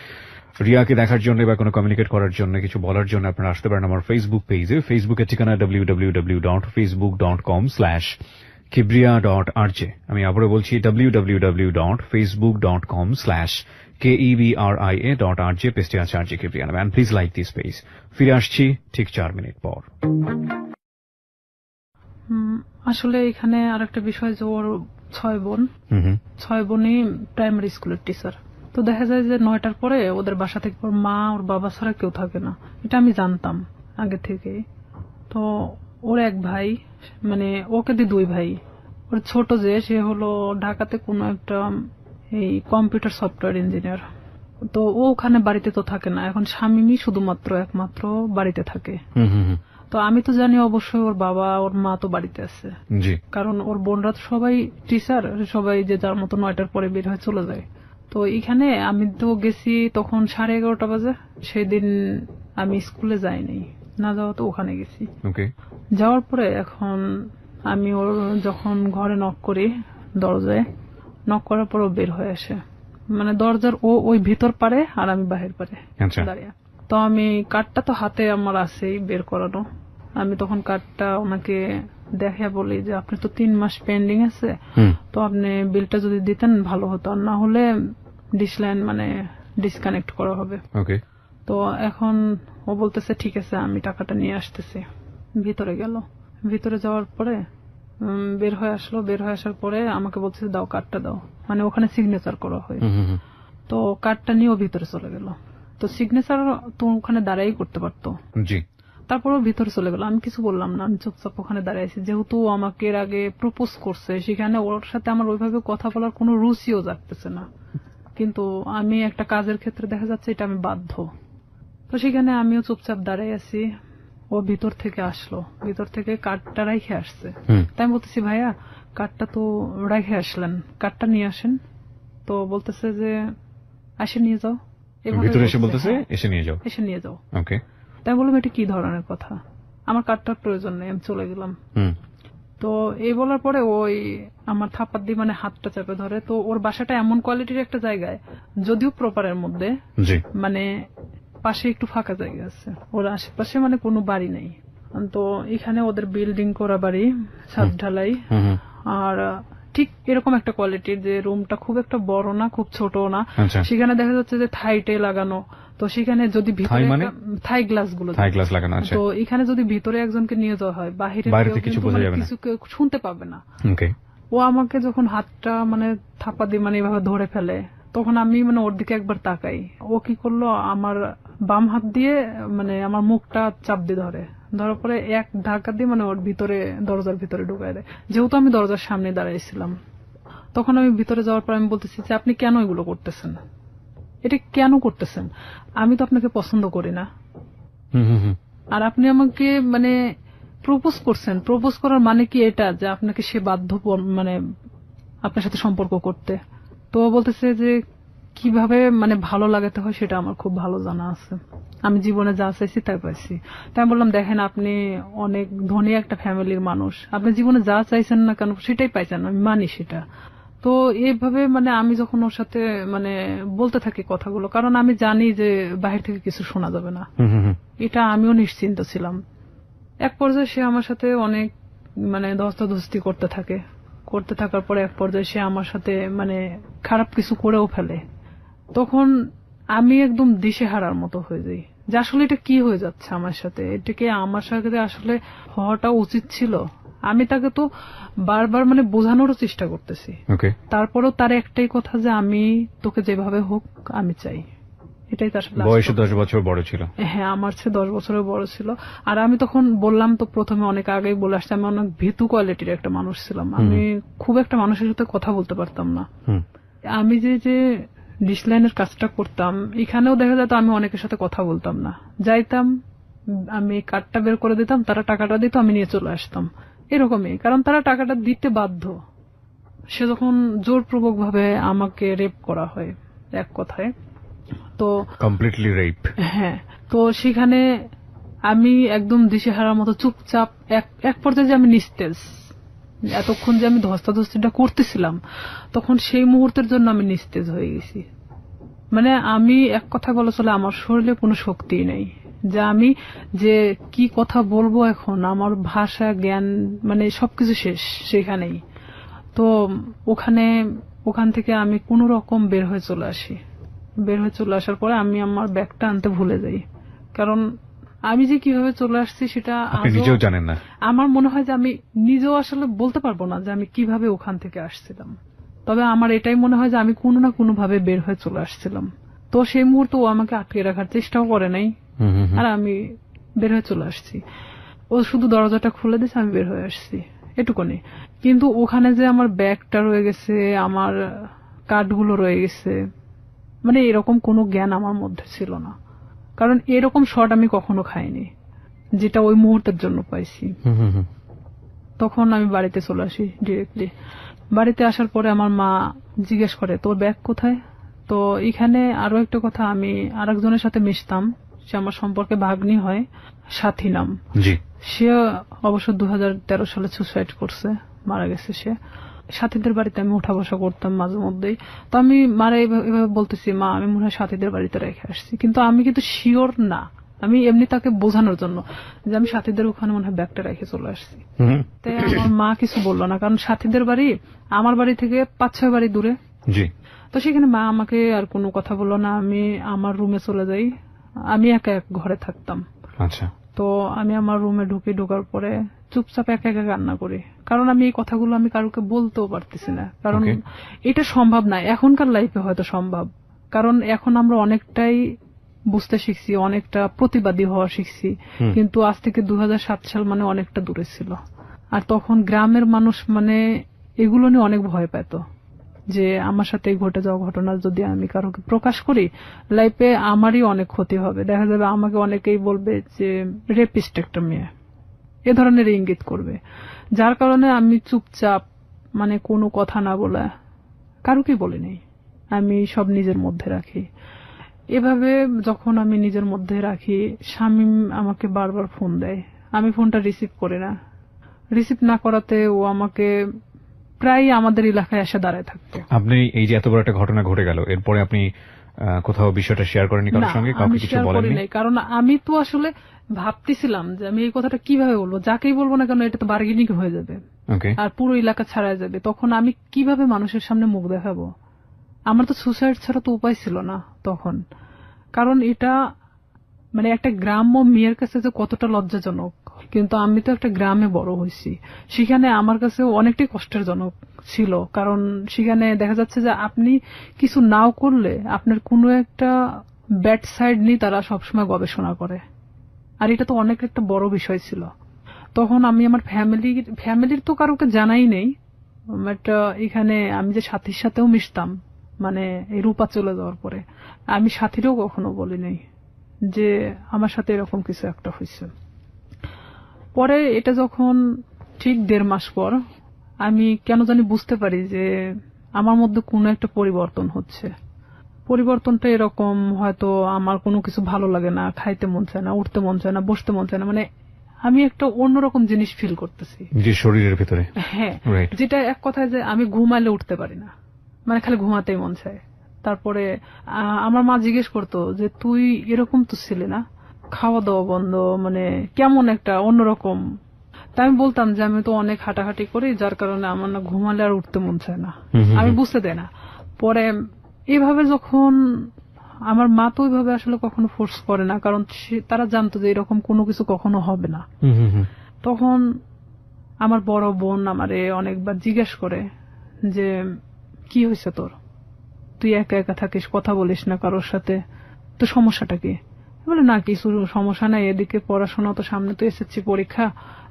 রিয়াকে দেখার জন্য বা কোনো কমিউনিকেট করার জন্য, কিছু বলার জন্য আপনারা আসতে পারেন আমার ফেসবুক পেজে। ফেসবুকের ঠিকানা www.facebook.com/kibria.rj। আমি আবারও বলছি www.facebook.com/KEBRIA.RJ। পেজটি আছে আরজে কিবরিয়া নামে। Please like this page. ফিরে আসছি ঠিক 4 মিনিট পর। আসলে এখানে আরেকটা বিষয় যে ওর 6 বোন, 6 বোনই প্রাইমারি স্কুলের টিচার। তো দেখা যায় যে 9টার পরে ওদের বাসা থেকে ওর মা ওর বাবা ছাড়া কেউ থাকে না, এটা আমি জানতাম আগে থেকে। তো ওর এক ভাই, মানে ওকে দিয়ে 2 ভাই, ওর ছোট যে সে হলো ঢাকাতে কোনো একটা এই কম্পিউটার সফটওয়্যার ইঞ্জিনিয়ার। তো ও ওখানে বাড়িতে তো থাকে না, এখন স্বামী শুধুমাত্র একমাত্র বাড়িতে থাকে। তো আমি তো জানি অবশ্যই ওর বাবা ওর মা তো বাড়িতে আছে, কারণ ওর বোনরা তো সবাই টিচার, সবাই যে যার মতো 9টার পরে বের হয়ে চলে যায়। তো এখানে আমি তো গেছি তখন 11:30 বাজে, সেদিন আমি স্কুলে যাইনি, না যাওয়া তো ওখানে গেছি। যাওয়ার পরে এখন আমি ওর যখন ঘরে নক করি, দরজায় নক করার পর ও বের হয়ে আসে, মানে দরজার ওই ভিতর পারে আর আমি বাহির পারে দাঁড়িয়ে। তো আমি কার্ডটা তো হাতে আমার আছেই বের করানো, আমি তখন কার্ডটা ওনাকে দেখে বলি যে আপনি তো 3 মাস পেন্ডিং আছে, তো আপনি বিলটা যদি দিতেন ভালো হতো, আর না হলে ডিসলাইন মানে ডিসকানেক্ট করা হবে। তো এখন ও বলতেছে ঠিক আছে আমি টাকাটা নিয়ে আসতেছি। ভিতরে গেল, ভিতরে যাওয়ার পরে বের হয়ে আসলো, বের হয়ে আসার পরে আমাকে বলছে দাও কার্ডটা দাও, মানে ওখানে সিগনেচার করা হয়। তো কার্ডটা নিয়ে ও ভিতরে চলে গেল। তো সিগনেচার তো ওখানে দাঁড়াই করতে পারতো, তারপরও ভিতরে চলে গেল। আমি কিছু বললাম না, আমি চুপচাপ ওখানে দাঁড়াইছি। যেহেতু আমাকে এর আগে প্রপোজ করছে, সেখানে ওর সাথে আমার ওইভাবে কথা বলার কোনো রুচিও জাগতেছে না, কিন্তু আমি একটা কাজের ক্ষেত্রে দেখা যাচ্ছে এটা আমি বাধ্য। তো সেখানে আমিও চুপচাপ দাঁড়াই আছি। ও ভিতর থেকে আসলো, ভিতর থেকে কার্ডটা রেখে আসছে। তাই আমি বলতেছি ভাইয়া কার্ডটা তো রেখে আসলেন, কার্ডটা নিয়ে আসেন। তো বলতেছে যে এসে নিয়ে যাও, এসে নিয়ে যাও। তাই বললাম এটা কি ধরনের কথা, আমার কার্ডটার প্রয়োজন নেই, আমি চলে গেলাম। তো এই বলার পরে ওই আমার থাপ্পড় দিয়ে মানে হাতটা চেপে ধরে। তো ওর বাসাটা এমন কোয়ালিটির একটা জায়গায়, যদিও প্রপারের মধ্যে, মানে পাশে একটু ফাঁকা জায়গা আছে, ওর আশেপাশে মানে কোনো বাড়ি নেই। তো এখানে ওদের বিল্ডিং করা বাড়ি, ছাদ ঢালাই, আর ঠিক এরকম একটা কোয়ালিটির যে রুমটা খুব একটা বড় না খুব ছোট না। সেখানে দেখা যাচ্ছে যে থাইটে লাগানো। তো সেখানে যদি থাই গ্লাস গুলো লাগানো, তো এখানে যদি ভিতরে একজনকে নিয়ে যাওয়া হয় বাইরে কিছু শুনতে পাবে না। ও আমাকে যখন হাতটা মানে থাপ্পা দিয়ে মানে এভাবে ধরে ফেলে, তখন আমি মানে ওর দিকে একবার তাকাই। ও কি করলো, আমার বাম হাত দিয়ে মানে আমার মুখটা চাপ দিয়ে ধরার পরে এক ধাক্কা দিয়ে মানে ওর ভিতরে, দরজার ভিতরে ঢুকাই দেয়। যেহেতু আমি দরজার সামনে দাঁড়াইছিলাম, তখন আমি ভিতরে যাওয়ার পর আমি বলতেছি যে আপনি কেন এগুলো করতেছেন, এটা কেন করতেছেন? আমি তো আপনাকে পছন্দ করি না, আর আপনি আমাকে মানে প্রপোজ করছেন, প্রপোজ করার মানে কি এটা যে আপনাকে সে বাধ্য মানে আপনার সাথে সম্পর্ক করতে? তো বলতেছে যে কিভাবে মানে ভালো লাগাতে হয় সেটা আমার খুব ভালো জানা আছে, আমি জীবনে যা চাইছি তাই পাইছি। তাই আমি বললাম, দেখেন আপনি অনেক ধনী একটা ফ্যামিলির মানুষ, আপনি জীবনে যা চাইছেন না কেন সেটাই পাইছেন, আমি মানি সেটা। তো এইভাবে মানে আমি যখন ওর সাথে মানে বলতে থাকি কথাগুলো, কারণ আমি জানি যে বাহির থেকে কিছু শোনা যাবে না, এটা আমিও নিশ্চিন্ত ছিলাম। এক পর্যায়ে সে আমার সাথে অনেক মানে ধস্তাধস্তি করতে থাকে, করতে থাকার পরে এক পর্যায়ে সে আমার সাথে মানে খারাপ কিছু করেও ফেলে। তখন আমি একদম দিশেহারার মতো হয়ে যাই যে আসলে এটা কি হয়ে যাচ্ছে আমার সাথে, এটাকে আমার সাথে আসলে হওয়াটা উচিত ছিল। আমি তাকে তো বারবার মানে বোঝানোরও চেষ্টা করতেছি, তারপরেও তার একটাই কথা যে আমি তোকে যেভাবে হোক আমি চাই, এটাই তার সাথে। বয়সে 10 বছর বড় ছিল। হ্যাঁ, আমার চেয়ে 10 বছরের বড় ছিল। আর আমি তখন বললাম তো প্রথমে অনেক আগেই বলে আসছি, আমি অনেক ভীতু কোয়ালিটির একটা মানুষ ছিলাম, আমি খুব একটা মানুষের সাথে কথা বলতে পারতাম না। আমি যে ডিসলাইনের কাজটা করতাম, এখানেও দেখা যেত আমি অনেকের সাথে কথা বলতাম না, যাইতাম আমি কার্ডটা বের করে দিতাম, তারা টাকাটা দিত, আমি নিয়ে চলে আসতাম, এরকমই। কারণ তারা টাকাটা দিতে বাধ্য। সে যখন জোরপূর্বক ভাবে আমাকে রেপ করা হয় এক কথায়, তো কমপ্লিটলি রেপ। হ্যাঁ, তো সেখানে আমি একদম দিশেহারার মতো চুপচাপ, এক পর্যায়ে যে আমি নিস্তেজ, এতক্ষণ যে আমি ধস্তাধস্তিটা করতেছিলাম তখন সেই মুহূর্তের জন্য আমি নিস্তেজ হয়ে গেছি। মানে আমি এক কথা বলা চলে আমার শরীরে কোনো শক্তি নেই, যে আমি যে কি কথা বলবো এখন, আমার ভাষা জ্ঞান মানে সবকিছু শেষ সেখানেই। তো ওখান থেকে আমি কোনো রকম বের হয়ে চলে আসি। বের হয়ে চলে আসার পরে আমি আমার ব্যাগটা আনতে ভুলে যাই, কারণ আমি যে কিভাবে চলে আসছি সেটা নিজেও জানেন না। আমার মনে হয় যে আমি নিজেও আসলে বলতে পারবো না যে আমি কিভাবে ওখান থেকে আসছিলাম, তবে আমার এটাই মনে হয় যে আমি কোনো না কোনো ভাবে বের হয়ে চলে আসছিলাম। তো সেই মুহূর্তে ও আমাকে আটকে রাখার চেষ্টাও করে নাই, আর আমি বের হয়ে চলে আসছি। ও শুধু দরজাটা খুলে দিয়েছে, আমি বের হয়ে আসছি, এটুকুনি। কিন্তু ওখানে যে আমার ব্যাগটা রয়ে গেছে, আমার কার্ডগুলো রয়ে গেছে, মানে এরকম কোনো জ্ঞান আমার মধ্যে ছিল না, কারণ এরকম শট আমি কখনো খাইনি যেটা ওই মুহূর্তের জন্য পাইছি। তখন আমি বাড়িতে চলে আসি ডিরেক্টলি। বাড়িতে আসার পরে আমার মা জিজ্ঞেস করে তোর ব্যাগ কোথায়। তো এখানে আরো একটা কথা, আমি আরেকজনের সাথে মিশতাম, সে আমার সম্পর্কে ভাগ্নি হয়, সাথী নাম। সে অবশ্য 2013 সালে সুসাইড করছে, মারা গেছে সে। সাথীদের বাড়িতে আমি উঠা বসা করতাম মাঝে মধ্যেই। তো আমি মারা এভাবে বলতেছি, মা আমি মনে হয় সাথীদের বাড়িতে রেখে আসছি, কিন্তু আমি কিন্তু শিওর না, আমি এমনি তাকে বোঝানোর জন্য যে আমি সাথীদের ওখানে মনে হয় ব্যাগটা রেখে চলে আসছি। তাই আমার মা কিছু বললো না, কারণ সাথীদের বাড়ি আমার বাড়ি থেকে 5-6 বাড়ি দূরে। তো সেখানে মা আমাকে আর কোনো কথা বললো না, আমি আমার রুমে চলে যাই, আমি একা এক ঘরে থাকতাম। আচ্ছা। তো আমি আমার রুমে ঢোকার পরে চুপচাপ একা একা কান্না করি, কারণ আমি এই কথাগুলো আমি কারোকে বলতেও পারতেছি না, কারণ এটা সম্ভব না। এখনকার লাইফে হয়তো সম্ভব, কারণ এখন আমরা অনেকটাই বুঝতে শিখছি, অনেকটা প্রতিবাদী হওয়া শিখছি, কিন্তু আজ থেকে 2007 সাল মানে অনেকটা দূরে ছিল। আর তখন গ্রামের মানুষ মানে এগুলো নিয়ে অনেক ভয় পেত, যে আমার সাথে ঘটে যাওয়া ঘটনা যদি আমি কারোকে প্রকাশ করি, লাইফে আমারই অনেক ক্ষতি হবে, দেখা যাবে আমাকে অনেকেই বলবে যে রেপিস্ট একটা মেয়ে, এ ধরনের ইঙ্গিত করবে। যার কারণে আমি চুপচাপ মানে কোনো কথা না বলে কারোকেই বলিনি, আমি সব নিজের মধ্যে রাখি। এভাবে যখন আমি নিজের মধ্যে রাখি, শামীম আমাকে বারবার ফোন দেয়, আমি ফোনটা রিসিভ করি না। রিসিভ না করাতে ও আমাকে প্রায় আমাদের এলাকায় এসে দাঁড়ায় থাকতো। আপনি এই যে এত বড় একটা ঘটনা ঘটে গেল, এরপরে আপনি কোথাও বিষয়টা শেয়ার করেননি কারোর সঙ্গে? কাউকে কিছু বলেননি? কারণ আমি তো আসলে ভাবতেছিলাম যে আমি এই কথাটা কিভাবে বলবো, যাকেই বলবো না কেন এটা তো বার্গেনিং হয়ে যাবে আর পুরো এলাকা ছাড়া যাবে, তখন আমি কিভাবে মানুষের সামনে মুখ দেখাবো? আমার তো সুসাইড ছাড়া তো উপায় ছিল না তখন, কারণ এটা মানে একটা গ্রাম্য মেয়ের কাছে যে কতটা লজ্জাজনক। কিন্তু আমি তো একটা গ্রামে বড় হয়েছি, সেখানে আমার কাছে অনেকটাই কষ্টের জনক ছিল, কারণ সেখানে দেখা যাচ্ছে যে আপনি কিছু নাও করলে আপনার কোনো একটা ব্যাড সাইড নিয়ে তারা সবসময় গবেষণা করে। আর এটা তো অনেক একটা বড় বিষয় ছিল। তখন আমি আমার ফ্যামিলির তো কারোকে জানাই নেই, বাট এখানে আমি যে সাথীর সাথেও মিশতাম, মানে এই রূপা চলে যাওয়ার পরে আমি সাথীরও কখনো বলি নাই যে আমার সাথে এরকম কিছু একটা হয়েছে। পরে এটা যখন ঠিক 1.5 মাস পর আমি কেন জানি বুঝতে পারি যে আমার মধ্যে কোনো একটা পরিবর্তন হচ্ছে। পরিবর্তনটা এরকম, হয়তো আমার কোনো কিছু ভালো লাগে না, খাইতে মন চায় না, উঠতে মন চায় না, বসতে মন চায় না, মানে আমি একটা অন্যরকম জিনিস ফিল করতেছি যে শরীরের ভিতরে। হ্যাঁ, যেটা এক কথায় যে আমি ঘুমাইলে উঠতে পারি না, মানে খালি ঘুমাতেই মন চায়। তারপরে আমার মা জিজ্ঞেস করতো যে তুই এরকম তো ছিলি না, খাওয়া দাওয়া বন্ধ, মানে কেমন একটা অন্যরকম। তাই আমি বলতাম যে আমি তো অনেক হাঁটাহাঁটি করি, যার কারণে আমার না ঘুমালে আর উঠতে মন চায় না, আমি বুঝতে দেয় না। পরে এইভাবে যখন আমার মা তো ওইভাবে আসলে কখনো ফোর্স করে না, কারণ তারা জানতো যে এরকম কোনো কিছু কখনো হবে না। তখন আমার বড় বোন আমারে অনেকবার জিজ্ঞেস করে যে কি হয়েছে তোর, তুই একা একা থাকিস, কথা বলিস না কারোর সাথে, তো সমস্যাটা কি? বলে না কিছু সমস্যা নাই, এদিকে পড়াশোনা তো সামনে, তো এসএসসি পরীক্ষা,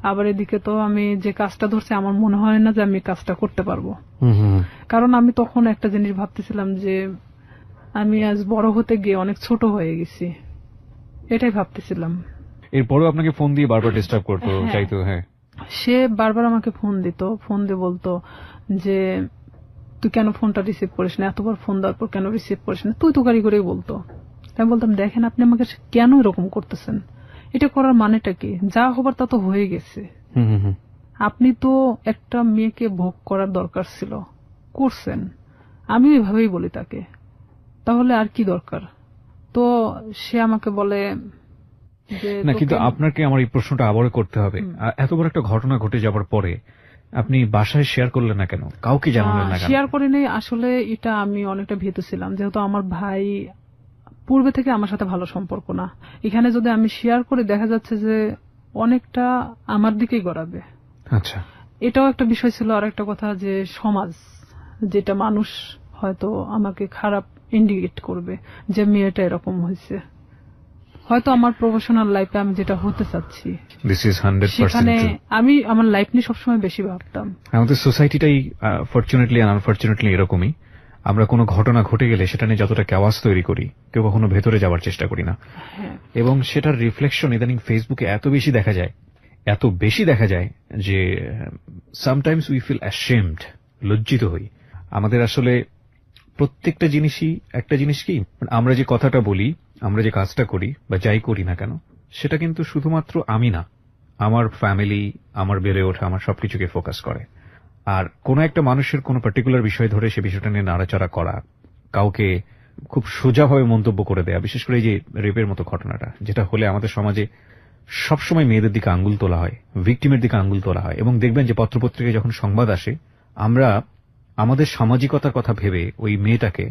আবার এদিকে তো আমি যে কাজটা ধরছি আমার মনে হয় না যে আমি কাজটা করতে পারবো। কারণ আমি তখন একটা জিনিস ভাবতেছিলাম যে আমি আজ বড় হতে গিয়ে অনেক ছোট হয়ে গেছি, এটাই ভাবতেছিলাম। এরপরেও আপনাকে ফোন দিয়ে বারবার ডিস্টার্ব করতো, চাইতো? হ্যাঁ, সে বারবার আমাকে ফোন দিত, ফোন দিয়ে বলতো যে তুই কেন ফোনটা রিসিভ করিস না, এতবার ফোন দেওয়ার পর কেন রিসিভ করিস না, তুই তো গাড়ি করেই বলতো। তাই বলতাম দেখেন আপনি আমাকে কেন এরকম করতেছেন, এটা করার মানেটা কি, যা হবার তা তো হয়ে গেছে, আপনি তো একটা মেয়েকে ভোগ করার দরকার ছিল, করছেন। আমি ওইভাবেই বলি তাকে, তাহলে আর কি দরকার? তো সে আমাকে বলে না, কিন্তু আপনাকে আমার এই প্রশ্নটা আবারও করতে হবে। এত বড় একটা ঘটনা ঘটে যাবার পরে আপনি বাসায় শেয়ার করলেন না কেন, কাউকে জানালেন না কেন? শেয়ার করিনি আসলে, এটা আমি অনেকটা ভীত ছিলাম, যেহেতু আমার ভাই পূর্বে থেকে আমার সাথে ভালো সম্পর্ক না। এখানে যদি আমি শেয়ার করি দেখা যাচ্ছে যে অনেকটা আমার দিকেই গড়াবে। আচ্ছা, এটাও একটা বিষয় ছিল। আর একটা কথা যে সমাজ, যেটা মানুষ হয়তো আমাকে খারাপ ইন্ডিকেট করবে যে মেয়েটা এরকম হয়েছে, হয়তো আমার প্রফেশনাল লাইফে আমি যেটা হতে চাচ্ছি সেখানে আমি আমার লাইফ নিয়ে সবসময় বেশি ভাবতাম। আমাদের সোসাইটিটাই ফরচুনেটলি আর আনফরচুনেটলি এরকমই। আমরা কোনো ঘটনা ঘটে গেলে সেটা নিয়ে যতটা কেওয়াস তৈরি করি, কেউ কখনো ভেতরে যাওয়ার চেষ্টা করি না। এবং সেটার রিফ্লেকশন ইদানিং ফেসবুকে এত বেশি দেখা যায় যে সামটাইমস উই ফিল অ্যাশেমড, লজ্জিত হই। আমাদের আসলে প্রত্যেকটা জিনিসই একটা জিনিস কি, আমরা যে কথাটা বলি, আমরা যে কাজটা করি বা যাই করি না কেন, সেটা কিন্তু শুধুমাত্র আমি না, আমার ফ্যামিলি, আমার বেড়ে ওঠা, আমার সবকিছুকে ফোকাস করে। আর কোন একটা মানুষের কোন পার্টিকুলার বিষয় ধরে সে বিষয়টা নিয়ে নাড়াচাড়া করা, কাউকে খুব সোজাভাবে মন্তব্য করে দেয়া, বিশেষ করে এই যে রেপের মতো ঘটনাটা, যেটা হলে আমাদের সমাজে সবসময় মেয়েদের দিকে আঙ্গুল তোলা হয়, ভিকটিমের দিকে আঙ্গুল তোলা হয়। এবং দেখবেন যে পত্রপত্রিকায় যখন সংবাদ আসে, আমরা আমাদের সামাজিকতার কথা ভেবে ওই মেয়েটাকে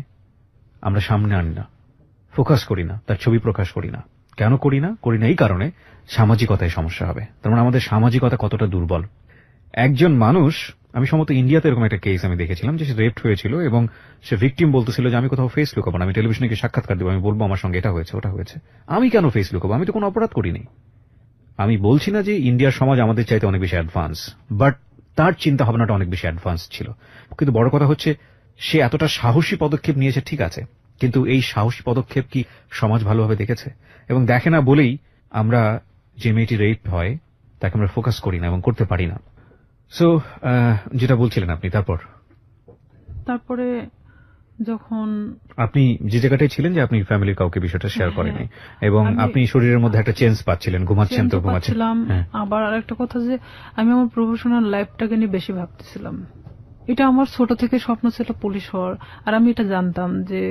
আমরা সামনে আনি না, ফোকাস করি না, তার ছবি প্রকাশ করি না। কেন করি না এই কারণে সামাজিকতায় সমস্যা হবে। তার মানে আমাদের সামাজিকতা কতটা দুর্বল। একজন মানুষ, আমি সম্ভবত ইন্ডিয়াতে এরকম একটা কেস আমি দেখেছিলাম যে সে রেপড হয়েছিল এবং সে ভিকটিম বলতেছিল যে আমি কোথাও ফেস লুকাবো না, আমি টেলিভিশনে গিয়ে সাক্ষাৎকার দেবো, আমি বলবো আমার সঙ্গে এটা হয়েছে ওটা হয়েছে। আমি কেন ফেস লুকাবো, আমি তো কোনো অপরাধ করিনি। আমি বলছি না যে ইন্ডিয়ার সমাজ আমাদের চাইতে অনেক বেশি অ্যাডভান্স, বাট তার চিন্তা ভাবনাটা অনেক বেশি অ্যাডভান্স ছিল। কিন্তু বড় কথা হচ্ছে সে এতটা সাহসী পদক্ষেপ নিয়েছে, ঠিক আছে, কিন্তু এই সাহসী পদক্ষেপ কি সমাজ ভালোভাবে দেখেছে? এবং দেখে না বলেই আমরা যে মেয়েটি রেপ হয় তাকে আমরা ফোকাস করি না এবং করতে পারি না। সো যেটা বলছিলেন আপনি, তারপরে যখন আপনি যে জায়গাটায় ছিলেন যে আপনি ফ্যামিলির কাউকে বিষয়টা শেয়ার করেনি এবং আপনি শরীরের মধ্যে একটা চেঞ্জ পাচ্ছিলেন, ঘুমাচ্ছেন তো ঘুমাচ্ছিলাম। আবার আরেকটা কথা যে আমি আমার প্রফেশনাল লাইফটাকে নিয়ে বেশি ভাবতেছিলাম। এটা আমার ছোট থেকে স্বপ্ন ছিল পুলিশ হওয়ার। আর আমি এটা জানতাম যে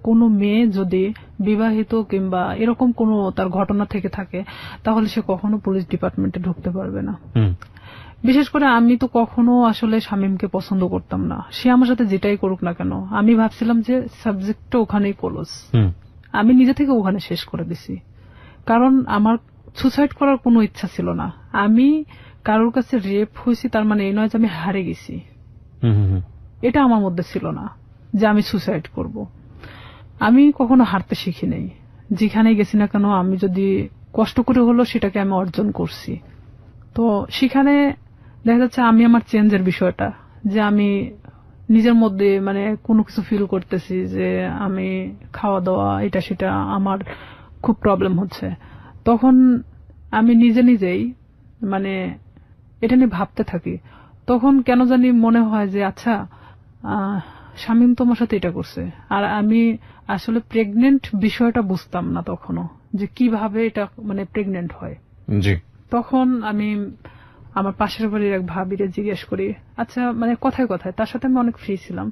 কোনো মেয়ে যদি বিবাহিত কিংবা এরকম কোনো তার ঘটনা থেকে থাকে তাহলে সে কখনো পুলিশ ডিপার্টমেন্টে ঢুকতে পারবে না। বিশেষ করে আমি তো কখনো আসলে শামীমকে পছন্দ করতাম না, সে আমার সাথে যেটাই করুক না কেন। আমি ভাবছিলাম যে সাবজেক্টটা ওখানেই ক্লোজ, আমি নিজে থেকে ওখানে শেষ করে দিছি। কারণ আমার সুসাইড করার কোনো ইচ্ছা ছিল না। আমি কারোর কাছে রেপ হয়েছি তার মানে এই নয় যে আমি হারে গেছি, এটা আমার মধ্যে ছিল না যে আমি সুসাইড করব। আমি কখনো হারতে শিখি নাই, যেখানে গেছি না কেন আমি যদি কষ্ট করে হলো সেটাকে আমি অর্জন করছি। তো সেখানে দেখা যাচ্ছে আমি আমার চেঞ্জের বিষয়টা, যে আমি নিজের মধ্যে মানে কোনো কিছু ফিল করতেছি যে আমি খাওয়া দাওয়া এটা সেটা আমার খুব প্রবলেম হচ্ছে, তখন আমি নিজে নিজেই মানে এটা নিয়ে ভাবতে থাকি। তখন কেন জানি মনে হয় যে আচ্ছা শামীম তোমার সাথে এটা করছে, আর আমি আসলে প্রেগনেন্ট বিষয়টা বুঝতাম না তখনও, যে কিভাবে এটা মানে প্রেগনেন্ট হয়। জি। তখন আমি আমার পাশের বাড়ির এক ভাবিরে জিজ্ঞেস করি, আচ্ছা মানে কথায় কথায়, তার সাথে আমি অনেক ফ্রি ছিলাম,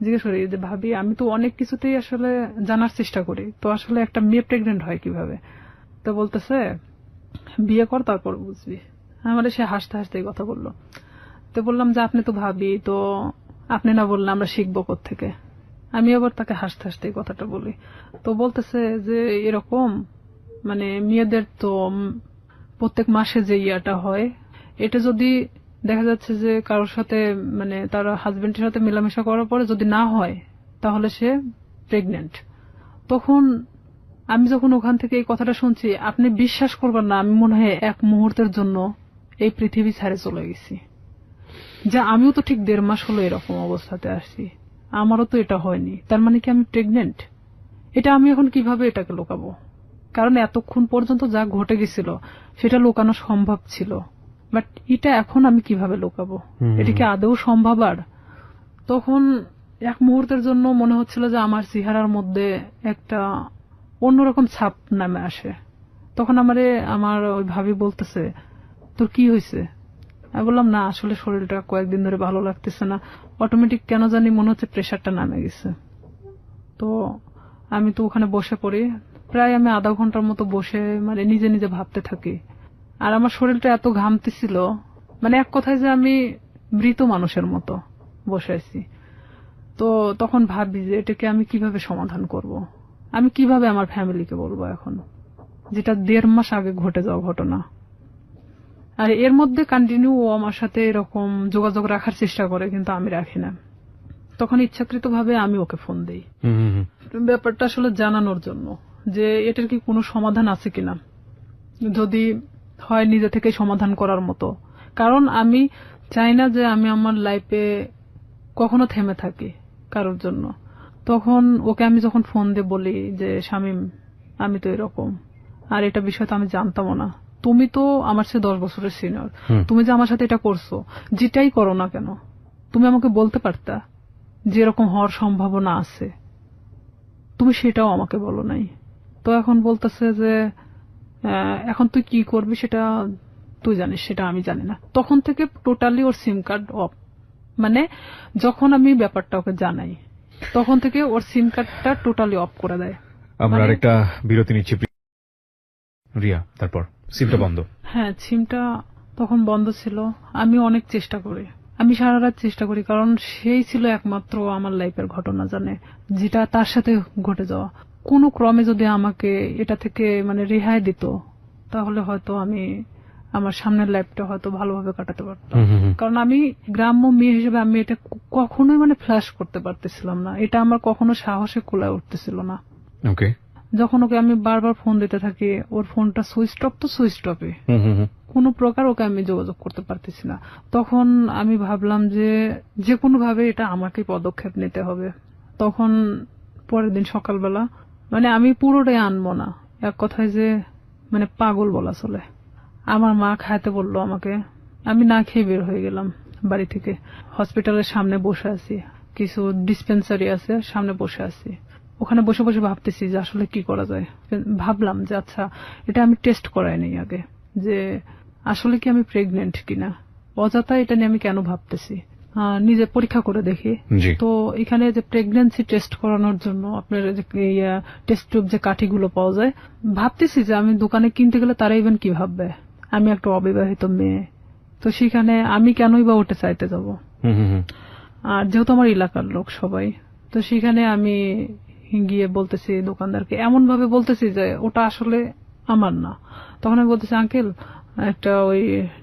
জিজ্ঞেস করি যে ভাবি আমি তো অনেক কিছুতেই আসলে জানার চেষ্টা করি, তো আসলে একটা মেয়ে প্রেগনেন্ট হয় কিভাবে? তো বলতেছে বিয়ে কর তারপর বুঝবি। আমাদের সে হাসতে হাসতে এই কথা বললো। তো বললাম যে আপনি তো ভাবি, তো আপনি না বললে আমরা শিখবো কোত্থেকে? আমি আবার তাকে হাসতে হাসতে এই কথাটা বলি। তো বলতেছে যে এরকম মানে মেয়েদের তো প্রত্যেক মাসে যে ইয়াটা হয়, এটা যদি দেখা যাচ্ছে যে কারোর সাথে মানে তার হাজবেন্ডের সাথে মেলামেশা করার পরে যদি না হয় তাহলে সে প্রেগনেন্ট। তখন আমি যখন ওখান থেকে এই কথাটা শুনছি, আপনি বিশ্বাস করবেন না, আমি মনে হয় এক মুহূর্তের জন্য এই পৃথিবী ছেড়ে চলে গেছি। যা আমিও তো ঠিক 1.5 মাস হলো এরকম অবস্থাতে আসছি, আমারও তো এটা হয়নি, তার মানে কি আমি প্রেগনেন্ট? এটা আমি এখন কিভাবে এটাকে লুকাবো? কারণ এতক্ষণ পর্যন্ত যা ঘটে গেছিল সেটা লুকানো সম্ভব ছিল, বাট এটা এখন আমি কিভাবে লুকাবো? এটা কি আদৌ সম্ভব? আর তখন এক মুহূর্তের জন্য মনে হচ্ছিল যে আমার চেহারার মধ্যে একটা অন্যরকম ছাপ নামে আসে। তখন আমার ওই ভাবি বলতেছে তোর কি হয়েছে? আমি বললাম না আসলে শরীরটা কয়েকদিন ধরে ভালো লাগতেছে না, অটোমেটিক কেন জানি মনে হচ্ছে প্রেশারটা নামে গেছে। তো আমি তো ওখানে বসে পড়ি, প্রায় আমি আধা ঘন্টার মতো বসে মানে নিজে নিজে ভাবতে থাকি। আর আমার শরীরটা এত ঘামতেছিল, মানে এক কথায় যে আমি মৃত মানুষের মতো বসে আছি। তো তখন ভাবি যে এটাকে আমি কিভাবে সমাধান করব, আমি কিভাবে আমার ফ্যামিলিকে বলবো এখন, যেটা 1.5 মাস আগে ঘটে যাওয়া ঘটনা। আর এর মধ্যে কন্টিনিউ ও আমার সাথে এরকম যোগাযোগ রাখার চেষ্টা করে, কিন্তু আমি রাখি না। তখন ইচ্ছাকৃতভাবে আমি ওকে ফোন দেই ব্যাপারটা আসলে জানানোর জন্য যে এটার কি কোনো সমাধান আছে কিনা, যদি হয় নিজে থেকে সমাধান করার মতো। কারণ আমি চাই না যে আমি আমার লাইফে কখনো থেমে থাকি কারোর জন্য। তখন ওকে আমি যখন ফোন দিয়ে বলি যে শামীম আমি তো এরকম, আর এটা বিষয় তো আমি জানতামও না, তুমি তো আমার চেয়ে 10 বছরের সিনিয়র, তুমি যে আমার সাথে এটা করছো, যেটাই করো না কেন তুমি আমাকে বলতে পারতা যে এরকম হওয়ার সম্ভাবনা আছে, তুমি সেটাও আমাকে বলো নাই। তো এখন বলতেছে যে এখন তুই কি করবি সেটা তুই জানিস, সেটা আমি জানি না। তখন থেকে totally or SIM card of, মানে যখন আমি ব্যাপারটা ওকে জানাই তখন থেকে ওর সিম কার্ডটা টোটালি অফ করে দেয়। আমরা আরেকটা বিরতি নিচ্ছি রিয়া, তারপর সিমটা বন্ধ। হ্যাঁ, সিমটা তখন বন্ধ ছিল। আমি অনেক চেষ্টা করি, আমি সারা রাত চেষ্টা করি, কারণ সেই ছিল একমাত্র আমার লাইফের ঘটনা জানে, যেটা তার সাথে ঘটে যাওয়া। কোনো ক্রমে যদি আমাকে এটা থেকে মানে রেহাই দিত তাহলে হয়তো আমি আমার সামনের লাইফটা হয়তো ভালোভাবে কাটাতে পারতাম। কারণ আমি গ্রাম্য মেয়ে হিসেবে আমি এটা কখনোই মানে ফ্ল্যাশ করতে পারতেছিলাম না, এটা আমার কখনো সাহসে কুলায় উঠতেছিল না। ওকে, যখন ওকে আমি বারবার ফোন দিতে থাকি, ওর ফোনটা সুইচ অফ তো সুইচ অফে, কোন প্রকার ওকে আমি যোগাযোগ করতে পারতেছি না। তখন আমি ভাবলাম যে কোনো ভাবে এটা আমাকে পদক্ষেপ নিতে হবে। তখন পরের দিন সকালবেলা মানে আমি পুরোটাই আনবো না, এক কথায় যে মানে পাগল বলা চলে, আমার মা খাইতে বললো আমাকে, আমি না খেয়ে বের হয়ে গেলাম বাড়ি থেকে। হসপিটালের সামনে বসে আছি, কিছু ডিসপেন্সারি আছে সামনে বসে আছি, ওখানে বসে বসে ভাবতেছি যে আসলে কি করা যায়। ভাবলাম যে আচ্ছা এটা আমি টেস্ট করাই নাই আগে, যে আসলে কি আমি প্রেগনেন্ট কিনা, অযথা এটা নিয়ে আমি কেন ভাবতেছি, নিজে পরীক্ষা করে দেখি। তো এখানে যে প্রেগন্যান্সি টেস্ট করানোর জন্য আপনার টেস্ট টিউব যে কাঠিগুলো পাওয়া যায়, ভাবতেছি যে আমি দোকানে কিনতে গেলে তারা ইভেন কি ভাববে আমি একটা অবিবাহিত মেয়ে, তো সেখানে আমি কেনই বা ওটা চাইতে যাব। আর যেহেতু আমার এলাকার লোক সবাই, তো সেখানে আমি গিয়ে বলতেছি দোকানদারকে, এমন ভাবে বলতেছি যে ওটা আসলে আমার না। তখন আমি বলতেছি আঙ্কেল একটা ওই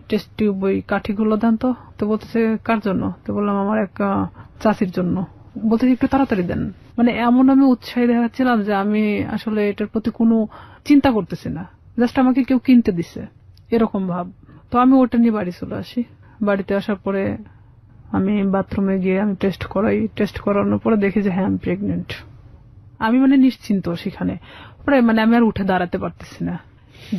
টেস্ট টিউব ওই কাঠিগুলো দেন তো। তো বলতেছে কার জন্য? তো বললাম আমার এক চাচির জন্য। বলতেছি একটু তাড়াতাড়ি দেন। মানে এমন আমি উৎসাহী দেখাচ্ছিলাম যে আমি আসলে এটার প্রতি কোনো চিন্তা করতেছি না, জাস্ট আমাকে কেউ কিনতে দিছে এরকম ভাব। তো আমি ওটা নিয়ে বাড়ি চলে আসি। বাড়িতে আসার পরে আমি বাথরুমে গিয়ে আমি টেস্ট করাই। টেস্ট করানোর পরে দেখি যে হ্যাঁ আমি প্রেগনেন্ট। আমি মানে নিশ্চিন্ত সেখানে, পরে মানে আমি আর উঠে দাঁড়াতে পারতেছি না।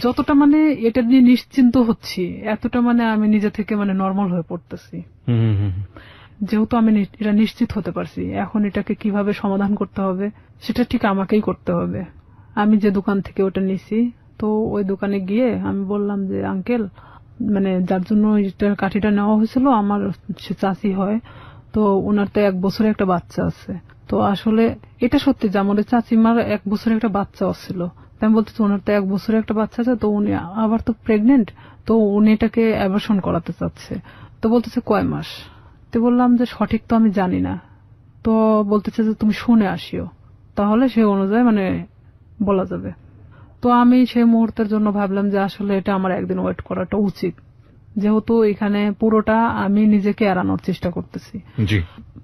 যতটা মানে এটা নিয়ে নিশ্চিন্ত হচ্ছি, এতটা মানে আমি নিজে থেকে মানে নর্মাল হয়ে পড়তেছি। যেহেতু আমি এটা নিশ্চিত হতে পারছি, এখন এটাকে কিভাবে সমাধান করতে হবে সেটা ঠিক আমাকেই করতে হবে। আমি যে দোকান থেকে ওটা নিছি, তো ওই দোকানে গিয়ে আমি বললাম যে আঙ্কেল, মানে যার জন্য কাঠিটা নেওয়া হয়েছিল আমার সে চাচি হয়, তো ওনার তো 1 বছরে একটা বাচ্চা আছে। তো আসলে এটা সত্যি যে আমাদের চাচিমার 1 বছরে একটা বাচ্চা ছিল। আমি বলতেছি ওনার তো 1 বছরে একটা বাচ্চা আছে, তো উনি আবার তো প্রেগনেন্ট, তো উনি এটাকে অ্যাবর্শন করাতে চাচ্ছে। তো বলতেছে কয় মাস? তো বললাম যে সঠিক তো আমি জানি না। তো বলতেছে যে তুমি শুনে আসিও, তাহলে সে অনুযায়ী মানে বলা যাবে। তো আমি সেই মুহূর্তের জন্য ভাবলাম যে আসলে এটা আমার একদিন ওয়েট করাটা উচিত, যেহেতু এখানে পুরোটা আমি নিজেকে এড়ানোর চেষ্টা করতেছি।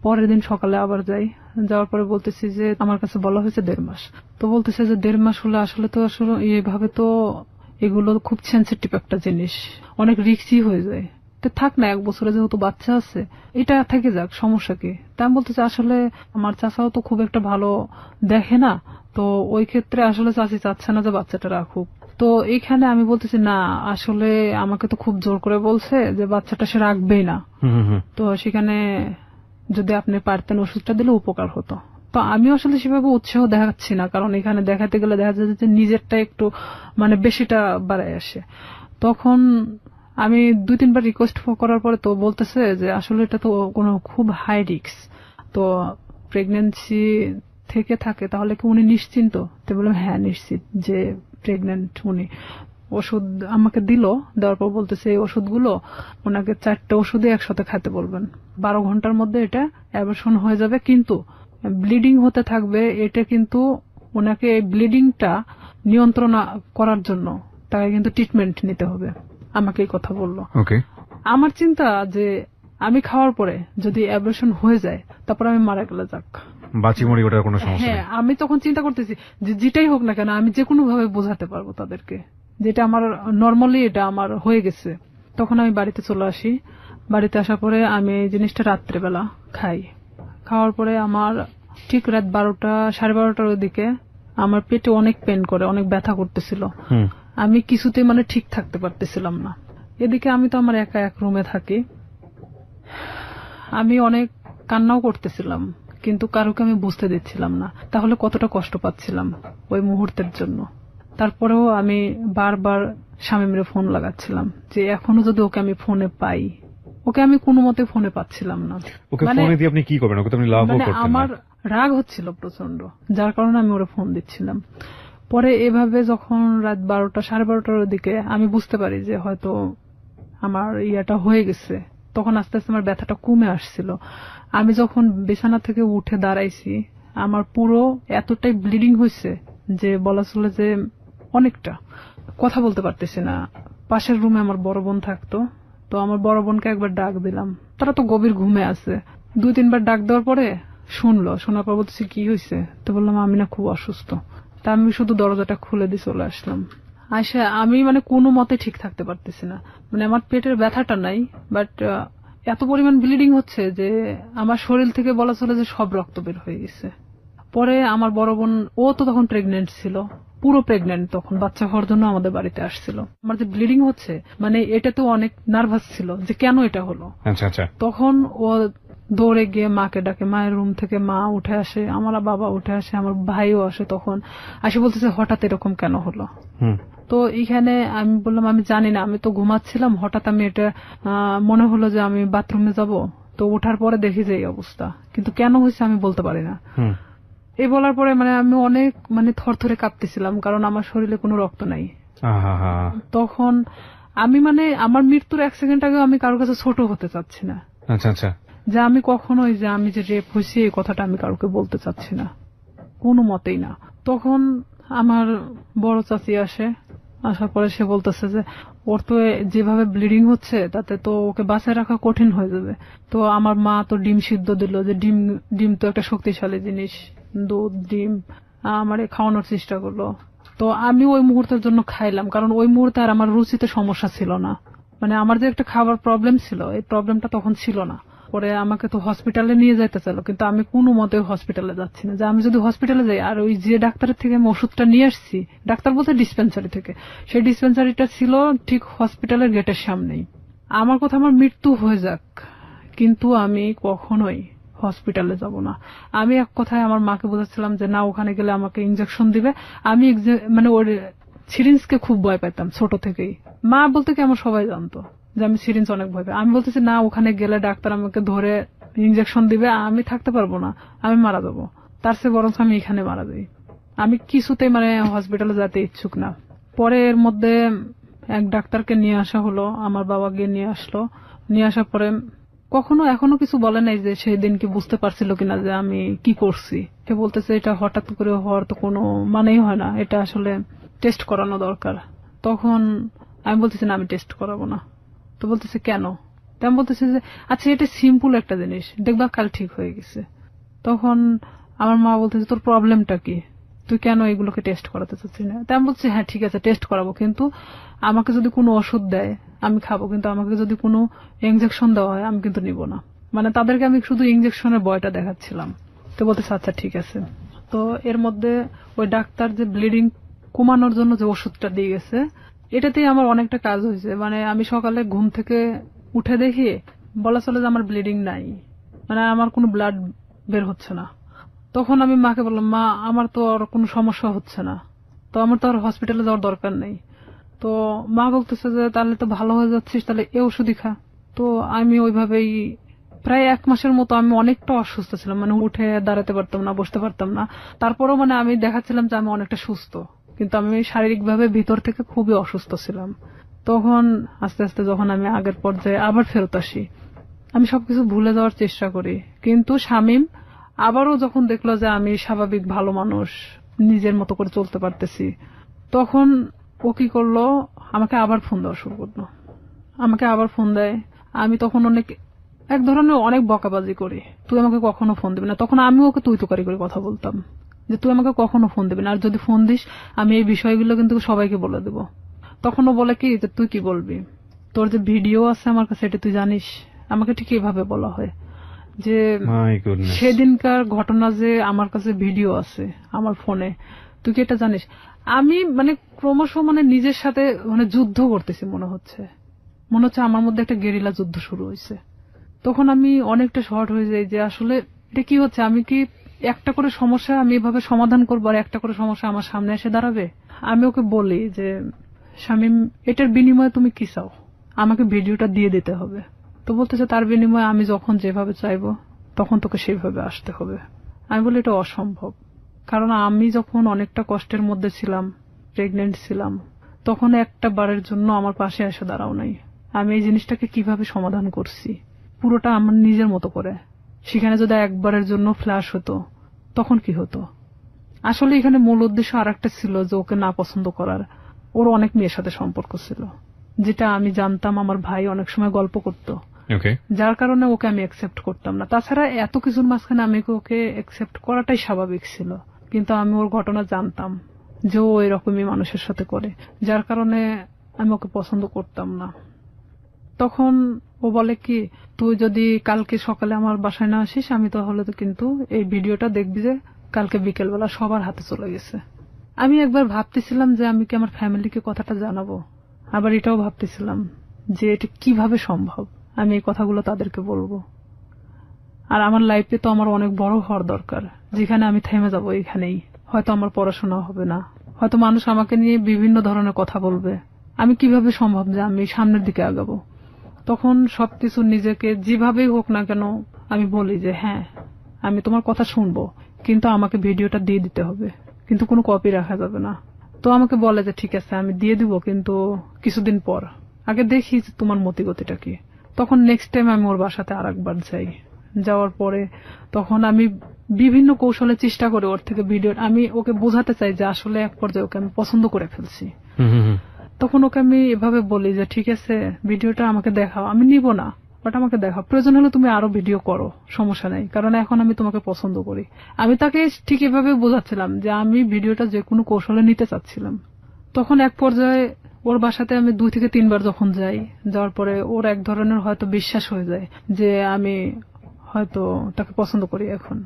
পরের দিন সকালে আবার যাই, যাওয়ার পরে বলতেছি যে আমার কাছে বলা হয়েছে 1.5 মাস। তো বলতেছে যে 1.5 মাস হলে আসলে তো আসলে এইভাবে তো এগুলো খুব সেন্সিটিভ একটা জিনিস, অনেক রিস্কি হয়ে যায়। তো থাক না, 1 বছরে যেহেতু বাচ্চা আছে এটা থেকে যাক, সমস্যা কি? তা আমি বলতেছি আসলে আমার চাচাও তো খুব একটা ভালো দেখে না, তো ওই ক্ষেত্রে আসলে চাচি চাচ্ছে না যে বাচ্চাটা রাখুক। তো এইখানে আমি বলতেছি না, আসলে আমাকে তো খুব জোর করে বলছে যে বাচ্চাটা সে রাখবেই না। তো সেখানে যদি আপনি পারতেন ওষুধটা দিলে উপকার হতো। তো আমি আসলে সেভাবে উৎসাহ দেখাচ্ছি না, কারণ এখানে দেখাতে গেলে দেখা যায় যে নিজেরটা একটু মানে বেশিটা বাড়ায় আসে। তখন আমি 2-3 বার রিকোয়েস্ট করার পরে তো বলতেছে যে আসলে এটা তো কোনো খুব হাই রিস্ক, তো প্রেগন্যান্সি থেকে থাকে তাহলে কি উনি নিশ্চিন্ত? তো বললাম হ্যাঁ নিশ্চিত যে প্রেগন্যান্ট উনি। ওষুধ আমাকে দিল, দেওয়ার পর বলতেছে এই ওষুধগুলো ওনাকে 4টা ওষুধই একসাথে খেতে বলবেন, 12 ঘন্টার মধ্যে এটা অ্যাবর্শন হয়ে যাবে, কিন্তু ব্লিডিং হতে থাকবে। এটা কিন্তু ওনাকে এই ব্লিডিংটা নিয়ন্ত্রণ করার জন্য তাকে কিন্তু ট্রিটমেন্ট নিতে হবে, আমাকে এই কথা বললো। আমার চিন্তা যে আমি খাওয়ার পরে যদি অ্যাবর্শন হয়ে যায় তারপর আমি মারা গেলে যাক, বাঁচি মরি ওটার কোনো সমস্যা নেই। হ্যাঁ, আমি তখন চিন্তা করতেছি যে যেটাই হোক না কেন আমি যে কোনো ভাবে বোঝাতে পারবো তাদেরকে যেটা আমার নর্মালি এটা আমার হয়ে গেছে। তখন আমি বাড়িতে চলে আসি। বাড়িতে আসার পরে আমি এই জিনিসটা রাত্রেবেলা খাই। খাওয়ার পরে আমার ঠিক রাত 12টা 12:30টার দিকে আমার পেটে অনেক পেন করে, অনেক ব্যথা করতেছিল। আমি কিছুতে মানে ঠিক থাকতে পারতেছিলাম না। এদিকে আমি তো আমার একা এক রুমে থাকি, আমি অনেক কান্নাও করতেছিলাম, কিন্তু কারোকে আমি বুঝতে দিচ্ছিলাম না তাহলে কতটা কষ্ট পাচ্ছিলাম ওই মুহূর্তের জন্য। তারপরেও আমি বারবার শামীমের ফোন লাগাচ্ছিলাম যে এখনো যদি ওকে আমি ফোনে পাই। ওকে আমি কোনো মতে ফোনে পাচ্ছিলাম না। ওকে ফোনে দিয়ে আপনি কি করবেন? ওকে তো আপনি লাভও করতেন না। আমার রাগ হচ্ছিল প্রচন্ড, যার কারণে আমি ওরে ফোন দিচ্ছিলাম। পরে এভাবে যখন রাত 12টা 12:30টার দিকে আমি বুঝতে পারি যে হয়তো আমার ইয়াটা হয়ে গেছে, তখন আস্তে আস্তে আমার ব্যথাটা কমে আসছিল। আমি যখন বিছানা থেকে উঠে দাঁড়াইছি আমার পুরো এতটাই ব্লিডিং হয়েছে যে বলা চলে যে অনেকটা, কথা বলতে পারতেছি না। পাশের রুমে আমার বড় বোন থাকতো, তো আমার বড় বোনকে একবার ডাক দিলাম, তারা তো গভীর ঘুমে আছে। 2-3 বার ডাক দেওয়ার পরে শোনার পর বলতেছি কি হয়েছে? তো বললাম আমি না খুব অসুস্থ। তা আমি শুধু দরজাটা খুলে দিয়ে চলে আসলাম। আসে আমি মানে কোনো মতে ঠিক থাকতে পারতেছি না, মানে আমার পেটের ব্যথাটা নাই, বাট এত পরিমাণ ব্লিডিং হচ্ছে যে আমার শরীর থেকে বলা চলে যে সব রক্ত বের হয়ে গেছে। পরে আমার বড় বোন, ও তো তখন প্রেগনেন্ট ছিল, পুরো প্রেগনেন্ট, তখন বাচ্চা হওয়ার জন্য আমাদের বাড়িতে আসছিল। আমার যে ব্লিডিং হচ্ছে মানে এটা তো অনেক নার্ভাস ছিল যে কেন এটা হলো। তখন ও দৌড়ে গিয়ে মাকে ডাকে, মায়ের রুম থেকে মা উঠে আসে, আমার বাবা উঠে আসে, আমার ভাইও আসে। তখন আসে বলতেছে হঠাৎ এরকম কেন হলো। তো এইখানে আমি বললাম আমি জানি না, আমি তো ঘুমাচ্ছিলাম, হঠাৎ আমি এটা মনে হলো যে আমি বাথরুমে যাব, তো ওঠার পরে দেখি যে এই অবস্থা, কিন্তু কেন হয়েছে আমি বলতে পারি না। এই বলার পরে মানে আমি অনেক মানে থরথরে কাঁপতেছিলাম, কারণ আমার শরীরে কোনো রক্ত নাই। তখন আমি মানে আমার মৃত্যুর 1 সেকেন্ড আগে আমি কারোর কাছে ছোট হতে চাচ্ছি না, যে আমি কখনোই যে আমি যে রেপ হয়েছি এই কথাটা আমি কারোকে বলতে চাচ্ছি না, কোনো মতেই না। তখন আমার বড় চাচি আসে, আসার পরে সে বলতেছে যে ওর তো যেভাবে ব্লিডিং হচ্ছে তাতে তো ওকে বাঁচায় রাখা কঠিন হয়ে যাবে। তো আমার মা তো ডিম সিদ্ধ দিল, যে ডিম তো একটা শক্তিশালী জিনিস, দুধ ডিম আমারে খাওয়ানোর চেষ্টা করলো। তো আমি ওই মুহূর্তের জন্য খাইলাম, কারণ ওই মুহূর্তে আর আমার রুচিতে সমস্যা ছিল না। মানে আমার যে একটা খাবার প্রবলেম ছিল, এই প্রবলেমটা তখন ছিল না। পরে আমাকে তো হসপিটালে নিয়ে যেতে চাইলো, কিন্তু আমি কোনো মতে হসপিটালে যাচ্ছি না। যে আমি যদি হসপিটালে যাই, আর ওই যে ডাক্তারের থেকে আমি ওষুধটা নিয়ে আসছি, ডাক্তার বলতে ডিসপেন্সারি থেকে, সেই ডিসপেন্সারিটা ছিল ঠিক হসপিটালের গেটের সামনেই। আমার কথা আমার মৃত্যু হয়ে যাক, কিন্তু আমি কখনোই হসপিটালে যাব না। আমি এক কথায় আমার মাকে বোঝাচ্ছিলাম যে না, ওখানে গেলে আমাকে ইনজেকশন দিবে। আমি মানে ওর সিরিঞ্জকে খুব ভয় পেতাম ছোট থেকেই। মা বলতে কি আমার সবাই জানতো যে আমি সিরিঞ্জ অনেক ভয় পাই। আমি বলতেছি না, ওখানে গেলে ডাক্তার আমাকে ধরে ইনজেকশন দিবে, আমি থাকতে পারবো না, আমি মারা যাবো। তার চেয়ে বরঞ্চ আমি এখানে মারা যাই। আমি কিছুতেই মানে হসপিটালে যেতে ইচ্ছুক না। পরে এর মধ্যে এক ডাক্তারকে নিয়ে আসা হলো, আমার বাবা গিয়ে নিয়ে আসলো। নিয়ে আসার পরে এখনো কিছু বলে নাই যে সেই দিন কি বুঝতে পারছিল কিনা যে আমি কি করছি। সে বলতেছে এটা হঠাৎ করে হওয়ার তো কোনো মানেই হয় না, এটা আসলে টেস্ট করানো দরকার। তখন আমি বলতেছি না, আমি টেস্ট করাবো না। তো বলতেছে কেন? আমি বলতেছি যে আচ্ছা, এটা সিম্পল একটা জিনিস, দেখবা কাল ঠিক হয়ে গেছে। তখন আমার মা বলতেছে তোর প্রবলেমটা কি, তুই কেন এগুলোকে টেস্ট করাতে চাচ্ছিস না? তাই আমি বলছি হ্যাঁ ঠিক আছে, টেস্ট করাবো, কিন্তু আমাকে যদি কোনো ওষুধ দেয় আমি খাবো, কিন্তু আমাকে যদি কোনো ইনজেকশন দেওয়া হয় আমি কিন্তু নিব না। মানে তাদেরকে আমি শুধু ইনজেকশনের ভয়টা দেখাচ্ছিলাম। তো বলতেছে আচ্ছা ঠিক আছে। তো এর মধ্যে ওই ডাক্তার যে ব্লিডিং কমানোর জন্য যে ওষুধটা দিয়ে গেছে, এটাতেই আমার অনেকটা কাজ হয়েছে। মানে আমি সকালে ঘুম থেকে উঠে দেখি বলা চলে যে আমার ব্লিডিং নাই, মানে আমার কোনো ব্লাড বের হচ্ছে না। তখন আমি মাকে বললাম, মা আমার তো আর কোনো সমস্যা হচ্ছে না, তো আমার তো আর হসপিটালে যাওয়ার দরকার নেই। তো মা বলতেছে যে তাহলে তো ভালো হয়ে যাচ্ছিস, তাহলে এ ওষুধই খা। তো আমি ওইভাবেই প্রায় 1 মাসের মতো আমি অনেকটা অসুস্থ ছিলাম, মানে উঠে দাঁড়াতে পারতাম না, বসতে পারতাম না। তারপরেও মানে আমি দেখাচ্ছিলাম যে আমি অনেকটা সুস্থ, কিন্তু আমি শারীরিকভাবে ভিতর থেকে খুবই অসুস্থ ছিলাম। তখন আস্তে আস্তে যখন আমি আগের পর্যায়ে আবার ফেরত আসি, আমি সবকিছু ভুলে যাওয়ার চেষ্টা করি। কিন্তু শামীম আবারও যখন দেখলো যে আমি স্বাভাবিক ভালো মানুষ, নিজের মতো করে চলতে পারতেছি, তখন ও কি করলো, আমাকে আবার ফোন দেওয়া শুরু করলো। আমাকে আবার ফোন দেয়। আমি তখন এক ধরনের অনেক বকাবাজি করি, তুই আমাকে কখনো ফোন দিবি না। তখন আমি ওকে তুই তুকারি করে কথা বলতাম যে তুই আমাকে কখনো ফোন দিবি না, আর যদি ফোন দিস আমি এই বিষয়গুলো কিন্তু সবাইকে বলে দেবো। তখন ও বলে কি যে তুই কি বলবি, তোর যে ভিডিও আছে আমার কাছে এটা তুই জানিস। আমাকে ঠিক এইভাবে বলা হয় যে সেদিনকার ঘটনা যে আমার কাছে ভিডিও আছে আমার ফোনে, তুই কি এটা জানিস? আমি মানে ক্রমশ মানে নিজের সাথে মানে যুদ্ধ করতেছি মনে হচ্ছে আমার মধ্যে একটা গেরিলা যুদ্ধ শুরু হয়েছে। তখন আমি অনেকটা শর্ট হয়ে যাই যে আসলে এটা কি হচ্ছে, আমি কি একটা করে সমস্যা আমি এভাবে সমাধান করবো আর একটা করে সমস্যা আমার সামনে এসে দাঁড়াবে? আমি ওকে বলি যে শামীম, এটার বিনিময়ে তুমি কি চাও? আমাকে ভিডিওটা দিয়ে দিতে হবে। তো বলতেছে তার বিনিময়ে আমি যখন যেভাবে চাইবো তখন তোকে সেইভাবে আসতে হবে। আমি বলি এটা অসম্ভব, কারণ আমি যখন অনেকটা কষ্টের মধ্যে ছিলাম, প্রেগনেন্ট ছিলাম, তখন একটা বারের জন্য আমার পাশে এসে দাঁড়াও নাই। আমি এই জিনিসটাকে কিভাবে সমাধান করছি পুরোটা আমার নিজের মতো করে। সেখানে যদি একবারের জন্য ফ্ল্যাশ হতো তখন কি হতো? আসলে এখানে মূল উদ্দেশ্য আরেকটা ছিল যে ওকে না পছন্দ করার। ওর অনেক মেয়ের সাথে সম্পর্ক ছিল, যেটা আমি জানতাম, আমার ভাই অনেক সময় গল্প করত, যার কারণে ওকে আমি অ্যাকসেপ্ট করতাম না। তাছাড়া এত কিছুর মাঝখানে আমি ওকে অ্যাকসেপ্ট করাটাই স্বাভাবিক ছিল, কিন্তু আমি ওর ঘটনা জানতাম যে ও এরকমই মানুষের সাথে করে, যার কারণে আমি ওকে পছন্দ করতাম না। তখন ও বলে কি, তুই যদি কালকে সকালে আমার বাসায় না আসিস আমি তাহলে তো কিন্তু এই ভিডিওটা দেখবি যে কালকে বিকেলবেলা সবার হাতে চলে গেছে। আমি একবার ভাবতেছিলাম যে আমি কি আমার ফ্যামিলিকে কথাটা জানাবো, আবার এটাও ভাবতেছিলাম যে এটা কিভাবে সম্ভব আমি এই কথাগুলো তাদেরকে বলবো। আর আমার লাইফে তো আমার অনেক বড় হওয়ার দরকার, যেখানে আমি থেমে যাবো এখানেই। হয়তো আমার পড়াশোনা হবে না, হয়তো মানুষ আমাকে নিয়ে বিভিন্ন ধরনের কথা বলবে। আমি কিভাবে সম্ভব যে আমি সামনের দিকে আগাবো? তখন সবকিছু নিজেকে যেভাবেই হোক না কেন আমি বলি যে হ্যাঁ আমি তোমার কথা শুনবো, কিন্তু আমাকে ভিডিওটা দিয়ে দিতে হবে, কিন্তু কোনো কপি রাখা যাবে না। তো আমাকে বলে যে ঠিক আছে আমি দিয়ে দিব, কিন্তু কিছুদিন পর, আগে দেখি তোমার মতিগতিটা কি। তখন নেক্সট টাইম আমি ওর বাসাতে আরেকবার যাই। যাওয়ার পরে তখন আমি বিভিন্ন কৌশলে চেষ্টা করি ওর থেকে ভিডিও, আমি ওকে বোঝাতে চাই যে আসলে এক পর্যায়ে ওকে আমি পছন্দ করে ফেলছি। তখন ওকে আমি এভাবে বলি যে ঠিক আছে ভিডিওটা আমাকে দেখাও, আমি নিব না, বাট আমাকে দেখাও, প্রয়োজন হলে তুমি আরো ভিডিও করো, সমস্যা নেই, কারণ এখন আমি তোমাকে পছন্দ করি। আমি তাকে ঠিক এভাবে বোঝাচ্ছিলাম যে আমি ভিডিওটা যে কোনো কৌশলে নিতে চাচ্ছিলাম। তখন এক পর্যায়ে ওর বাসাতে আমি 2 থেকে 3 বার যখন যাই, যাওয়ার পরে ওর এক ধরনের হয়তো বিশ্বাস হয়ে যায় যে আমি হয়তো তাকে পছন্দ করি এখন।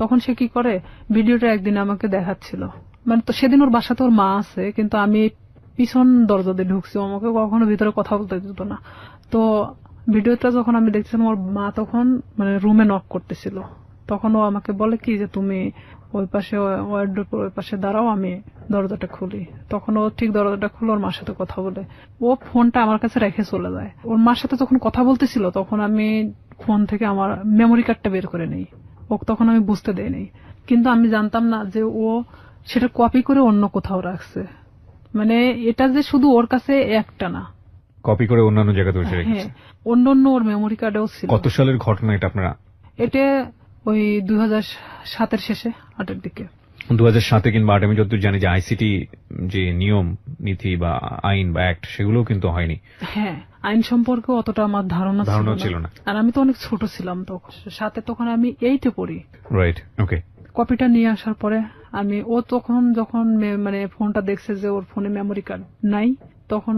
তখন সে কি করে, ভিডিওটা একদিন আমাকে দেখাচ্ছিল, মানে তো সেদিন ওর বাসাতে ওর মা আছে, কিন্তু আমি পিছন দরজা দিয়ে ঢুকছি, আমাকে কখনো ভিতরে কথা বলতে দিত না। তো ভিডিওটা যখন আমি দেখছিলাম, ওর মা তখন মানে রুমে নক করতেছিল, তখন ও আমাকে বলে কি যে তুমি ওই পাশে ওয়ার্ডরোবের ওই পাশে দাঁড়াও, আমি দরজাটা খুলি। তখন ও ঠিক দরজাটা খুলে ওর মার সাথে কথা বলে, ও ফোনটা আমার কাছে রেখে চলে যায়। ওর মার সাথে যখন কথা বলতেছিল তখন আমি ফোন থেকে আমার মেমোরি কার্ডটা বের করে নেই, ও তখন আমি বুঝতে দেইনি, কিন্তু আমি জানতাম না যে ও সেটা কপি করে অন্য কোথাও রাখছে। মানে এটা যে শুধু ওর কাছে একটা না, কপি করে অন্যান্য জায়গাতে বসে হ্যাঁ, রেখেছে। অন্য অন্য ওর মেমোরি কার্ডেও ছিল। কত সালের ঘটনা এটা আপনারা? এটা ওই 2007-এর শেষে, 8-এর দিকে। 2007 কিংবা 8 আমি যতদূর জানি যে আইসিটি যে নিয়ম নীতি বা আইন বা অ্যাক্ট সেগুলো কিন্তু হয়নি। হ্যাঁ, আইন সম্পর্কে অতটা আমার ধারণা ছিল না। আর আমি তো অনেক ছোট ছিলাম তখন, সাথে তখন আমি 8-এ পড়ি। রাইট, ওকে। কপিটা নিয়ে আসার পরে ও তখন যখন মানে ফোনটা দেখছে যে ওর ফোনে মেমোরি কার্ড নাই, তখন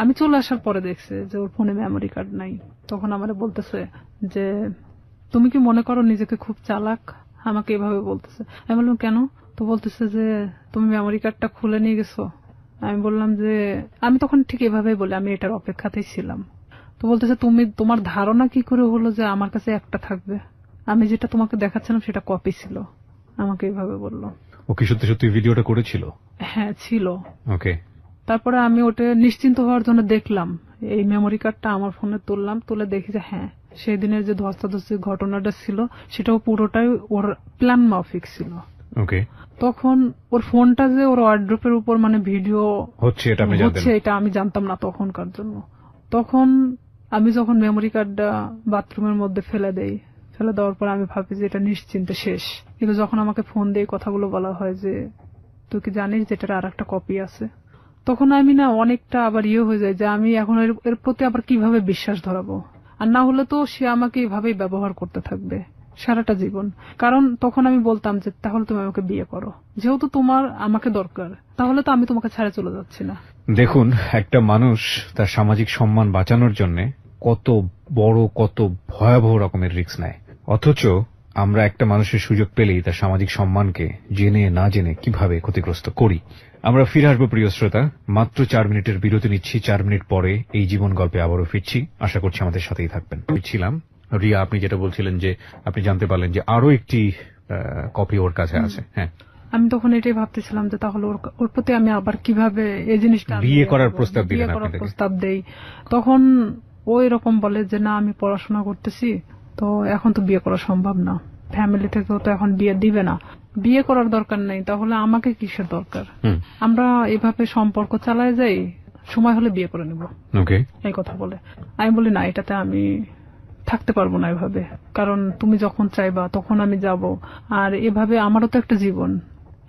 আমি চলে আসার পরে দেখছে যে ওর ফোনে মেমোরি কার্ড নাই, তখন আমারে বলতেছে যে তুমি কি মনে করো নিজেকে খুব চালাক, আমাকে এভাবে বলতেছে। আমি বললাম কেন? তো বলতেছে যে তুমি মেমোরি কার্ডটা খুলে নিয়ে গেছো। আমি বললাম যে আমি তখন ঠিক এভাবেই বলি, আমি এটার অপেক্ষাতেই ছিলাম। তো বলতেছে তুমি তোমার ধারণা কি করে হলো যে আমার কাছে একটা থাকবে, আমি যেটা তোমাকে দেখাচ্ছিলাম সেটা কপি ছিল, আমাকে এইভাবে বললো। ও কি সত্যি সত্যি ভিডিওটা করেছিল? হ্যাঁ, ছিল। ওকে। তারপরে আমি ওটা নিশ্চিন্ত হওয়ার জন্য দেখলাম, এই মেমোরি কার্ডটা আমার ফোনে তুললাম, তুলে দেখি যে হ্যাঁ, সেই দিনের যে ধস্তাধস্তি ঘটনাটা ছিল সেটাও পুরোটাই ওর প্ল্যান মাফিক ছিল। ওকে। তখন ওর ফোনটা যে ওর ওয়ার্ড্রোপের উপর মানে ভিডিও হচ্ছে এটা আমি জানতাম না তখনকার জন্য। তখন আমি যখন মেমোরি কার্ডটা বাথরুমের মধ্যে ফেলে দেওয়ার পর আমি ভাবি যে এটা নিশ্চিন্তে শেষ, কিন্তু যখন আমাকে ফোন দিয়ে কথাগুলো বলা হয় যে তুই কি জানিস যে এটার আর একটা কপি আছে, তখন আমি না অনেকটা আবার হয়ে যায় যে আমি এখন এর প্রতি আবার কিভাবে বিশ্বাস ধরাবো। আর না হলে তো সে আমাকে এইভাবেই ব্যবহার করতে থাকবে সারাটা জীবন। কারণ তখন আমি বলতাম যে তাহলে তুমি আমাকে বিয়ে করো, যেহেতু তোমার আমাকে দরকার, তাহলে তো আমি তোমাকে ছেড়ে চলে যাচ্ছি না। দেখুন, একটা মানুষ তার সামাজিক সম্মান বাঁচানোর জন্য কত বড় কত ভয়াবহ রকমের রিস্ক নেয়, অথচ আমরা একটা মানুষের সুযোগ পেলেই তার সামাজিক সম্মানকে জেনে না জেনে কিভাবে ক্ষতিগ্রস্ত করি। আমরা ফিরে আসবো প্রিয় শ্রোতা, মাত্র 4 মিনিটের বিরতি নিচ্ছি। 4 মিনিট পরে এই জীবন গল্পে আবারও ফিরছি, আশা করছি আমাদের সাথেই থাকবেন। ছিলাম রিয়া, আপনি যেটা বলছিলেন যে আপনি জানতে পারলেন যে আরো একটি কপি ওর কাছে আছে। হ্যাঁ, আমি তখন এটাই ভাবতেছিলাম যে তাহলে ওর প্রতি আমি আবার কিভাবে এই জিনিসটা বিয়ে করার প্রস্তাব দেই। তখন ও এরকম বলে যে না, আমি পড়াশোনা করতেছি, তো এখন তো বিয়ে করা সম্ভব না, ফ্যামিলি থেকেও তো এখন বিয়ে দিবে না, বিয়ে করার দরকার নেই, তাহলে আমাকে কিসের দরকার, আমরা এভাবে সম্পর্ক চালায় যাই, সময় হলে বিয়ে করে নেব, এই কথা বলে। আমি বলি না, এটাতে আমি থাকতে পারবো না এভাবে, কারণ তুমি যখন চাইবা তখন আমি যাব, আর এভাবে আমারও তো একটা জীবন,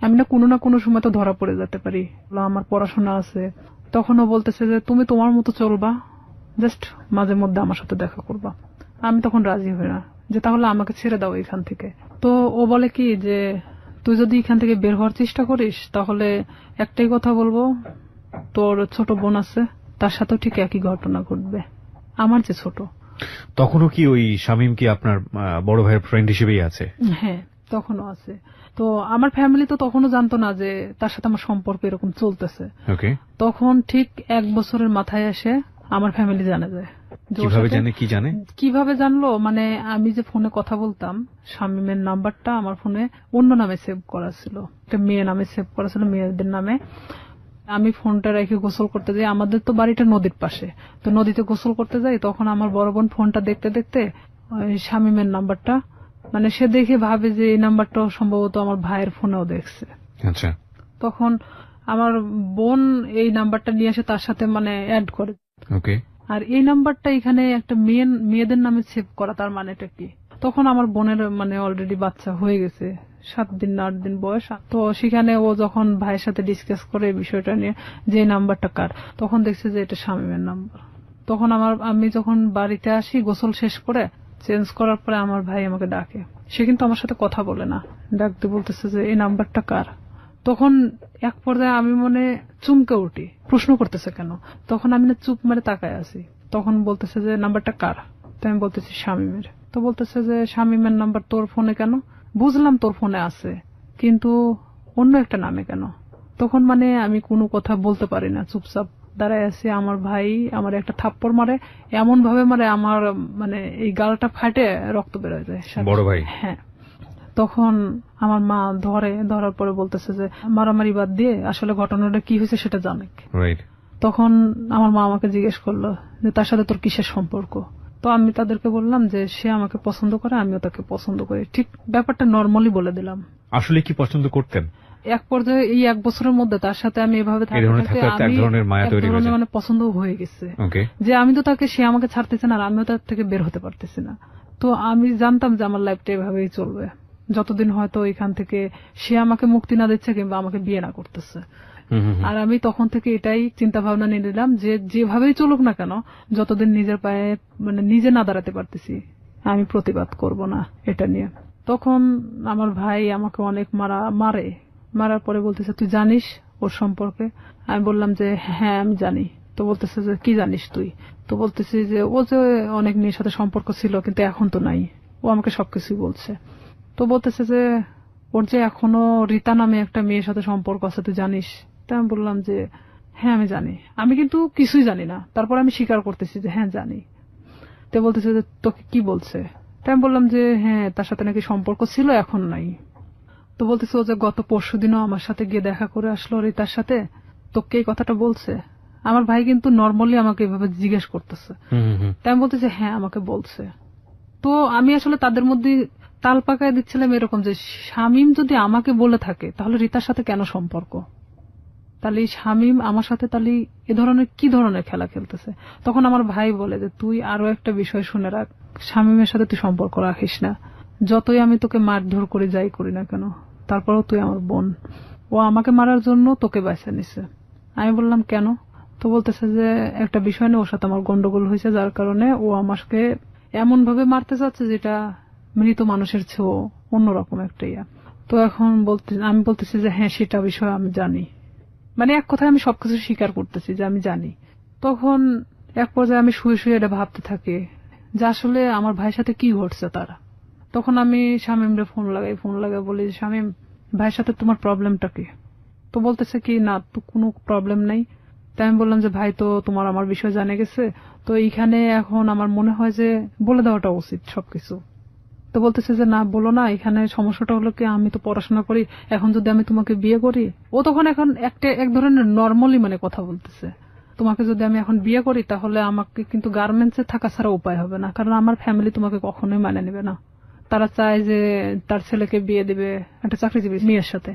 আমি না কোনো সময় তো ধরা পড়ে যেতে পারি, আমার পড়াশোনা আছে। তখনও বলতেছে যে তুমি তোমার মতো চলবা, জাস্ট মাঝে মধ্যে আমার সাথে দেখা করবা। আমি তখন রাজি হই না, যে তাহলে আমাকে ছেড়ে দাও এখান থেকে। তো ও বলে কি যে তুই যদি এখান থেকে বের হওয়ার চেষ্টা করিস তাহলে একটাই কথা বলবো, তোর ছোট বোন আছে, তার সাথেও ঠিক একই ঘটনা ঘটবে, আমার যে ছোট। তখনও কি ওই শামীম কি আপনার বড় ভাইয়ের ফ্রেন্ড হিসেবেই আছে? হ্যাঁ, তখনও আছে। তো আমার ফ্যামিলি তো তখনও জানতো না যে তার সাথে আমার সম্পর্ক এরকম চলতেছে। তখন ঠিক 1 বছরের মাথায় এসে আমার ফ্যামিলি জানা যায়। কিভাবে জানলো, মানে আমি যে ফোনে কথা বলতাম, শামীমের নাম্বারটা আমার ফোনে অন্য নামে সেভ করা ছিল, একটা মেয়ে নামে সেভ করা ছিল, মেয়েদের নামে। আমি ফোনটা রেখে গোসল করতে যাই, আমাদের তো বাড়িটা নদীর পাশে, তো নদীতে গোসল করতে যাই, তখন আমার বড় বোন ফোনটা দেখতে দেখতে শামীমের নাম্বারটা, মানে সে দেখে ভাবে যে এই নাম্বারটাও সম্ভবত আমার ভাইয়ের ফোনেও দেখছে। আচ্ছা। তখন আমার বোন এই নাম্বারটা নিয়ে এসে তার সাথে মানে অ্যাড করে। আর এই নাম্বারটা এখানে একটা মেয়েদের নামে সেভ করা, তার মানেটা কি? তখন আমার বোনের মানে অলরেডি বাচ্চা হয়ে গেছে, 7 দিন না 8 দিন বয়স। তো সেখানে ও যখন ভাইয়ের সাথে ডিসকাস করে বিষয়টা নিয়ে যে নাম্বারটা কার, তখন দেখছে যে এটা শামীমের নাম্বার। তখন আমি যখন বাড়িতে আসি গোসল শেষ করে চেঞ্জ করার পরে আমার ভাই আমাকে ডাকে। সে কিন্তু আমার সাথে কথা বলে না, ডাকতে বলতেছে যে এই নাম্বারটা কার। তখন এক পর্যায়ে আমি মনে চুমকে উঠি, প্রশ্ন করতেছে কেন। তখন আমি না চুপ মেরে তাকায় আছি। তখন বলতেছে যে নাম্বারটা কার। তো আমি বলতেছি শামীমের। তো বলতেছে যে শামীমের নাম্বার তোর ফোনে কেন? বুঝলাম তোর ফোনে আছে, কিন্তু অন্য একটা নামে কেন? তখন মানে আমি কোনো কথা বলতে পারি না, চুপচাপ দাঁড়ায় আছি। আমার ভাই আমার একটা থাপ্পড় মারে, এমন ভাবে মারে আমার মানে এই গালটা ফাটে রক্ত বেরোয় যায়। বড় ভাই? হ্যাঁ। তখন আমার মা ধরার পরে বলতেছে যে মারামারি বাদ দিয়ে আসলে ঘটনাটা কি হয়েছে সেটা জানে। তখন আমার মা আমাকে জিজ্ঞেস করলো যে তার সাথে তোর কিসের সম্পর্ক। তো আমি তাদেরকে বললাম যে সে আমাকে পছন্দ করে, আমিও তাকে পছন্দ করি। ঠিক ব্যাপারটা নর্মালি বলে দিলাম। আসলে কি পছন্দ করতেন? এক পর্যায়ে এই 1 বছরের মধ্যে তার সাথে আমি এভাবে মানে পছন্দ হয়ে গেছে যে আমি তো তাকে, সে আমাকে ছাড়তেছে না আর আমিও তার থেকে বের হতে পারতেছি না। তো আমি জানতাম যে আমার লাইফটা এভাবেই চলবে যতদিন হয়তো এখান থেকে সে আমাকে মুক্তি না দিচ্ছে কিংবা আমাকে বিয়ে না করতেছে। আর আমি তখন থেকে এটাই চিন্তা ভাবনা নিয়ে নিলাম যে যেভাবেই চলুক না কেন, যতদিন নিজের পায়ে মানে নিজে না দাঁড়াতে পারতেছি আমি প্রতিবাদ করব না এটা নিয়ে। তখন আমার ভাই আমাকে অনেক মারার পরে বলতেছে তুই জানিস ওর সম্পর্কে? আমি বললাম যে হ্যাঁ আমি জানি। তো বলতেছে যে কি জানিস তুই? তো বলতেছি যে ও যে অনেক মেয়ের সাথে সম্পর্ক ছিল কিন্তু এখন তো নাই, ও আমাকে সবকিছুই বলছে। তো বলতেছে যে ওর যে এখনো রীতা নামে একটা মেয়ের সাথে সম্পর্ক আছে তুই জানিস? তো আমি বললাম যে হ্যাঁ আমি জানি, আমি কিন্তু কিছুই জানি না। তারপর আমি স্বীকার করতেছি যে হ্যাঁ জানি। তো বলতেছে যে তোকে কি বলছে? তাই আমি বললাম যে হ্যাঁ তার সাথে নাকি সম্পর্ক ছিল এখন নাই। তো বলতেছে ও যে গত পরশুদিনও আমার সাথে গিয়ে দেখা করে আসলো রীতার সাথে, তোকে এই কথাটা বলছে? আমার ভাই কিন্তু নর্মালি আমাকে এভাবে জিজ্ঞেস করতেছে। তাই আমি বলতেছি হ্যাঁ আমাকে বলছে। তো আমি আসলে তাদের মধ্যে তাল পাকায় দিচ্ছিলাম এরকম যে শামীম যদি আমাকে বলে থাকে তাহলে রীতার সাথে কেন সম্পর্ক? তাহলে শামীম আমার সাথে তাহলে এ ধরনের কি ধরনের খেলা খেলতেছে? তখন আমার ভাই বলে যে তুই আরো একটা বিষয় শুনে রাখ, শামীমের সাথে তুই সম্পর্ক রাখিস না। যতই আমি তোকে মারধর করে যাই করি না কেন, তারপরেও তুই আমার বোন। ও আমাকে মারার জন্য তোকে বেছে নিছে। আমি বললাম কেন? তো বলতেছে যে একটা বিষয় নিয়ে ওর সাথে আমার গন্ডগোল হয়েছে, যার কারণে ও আমাকে এমন ভাবে মারতে চাচ্ছে যেটা মৃত মানুষের চেয়েও অন্যরকম একটা ইয়া। তো এখন আমি বলতেছি যে হ্যাঁ সেটা বিষয় আমি জানি, মানে এক কথায় আমি সবকিছু স্বীকার করতেছি যে আমি জানি। তখন এক পর্যায়ে আমি শুয়ে শুয়ে এটা ভাবতে থাকি যে আসলে আমার ভাইয়ের সাথে কি ঘটছে তারা। তখন আমি শামীমরে ফোন লাগাই বলি শামীম ভাইয়ের সাথে তোমার প্রবলেমটা কি? তো বলতেছে কি না তো কোনো প্রবলেম নাই। তাই আমি বললাম যে ভাই তো তোমার আমার বিষয় জানে গেছে, তো এইখানে এখন আমার মনে হয় যে বলে দেওয়াটা উচিত সবকিছু। তো বলতেছে যে না বলো না, এখানে সমস্যাটা হলো কি আমি তো পড়াশোনা করি, এখন যদি আমি তোমাকে বিয়ে করি, ও তখন এখন এক ধরনের নর্মালি মানে কথা বলতেছে, তোমাকে যদি আমি এখন বিয়ে করি তাহলে আমাকে কিন্তু গার্মেন্টসে থাকা ছাড়া উপায় হবে না, কারণ আমার ফ্যামিলি তোমাকে কখনোই মানে নেবে না। তারা চায় যে তার ছেলেকে বিয়ে দিবে একটা চাকরিজীবী মেয়ের সাথে।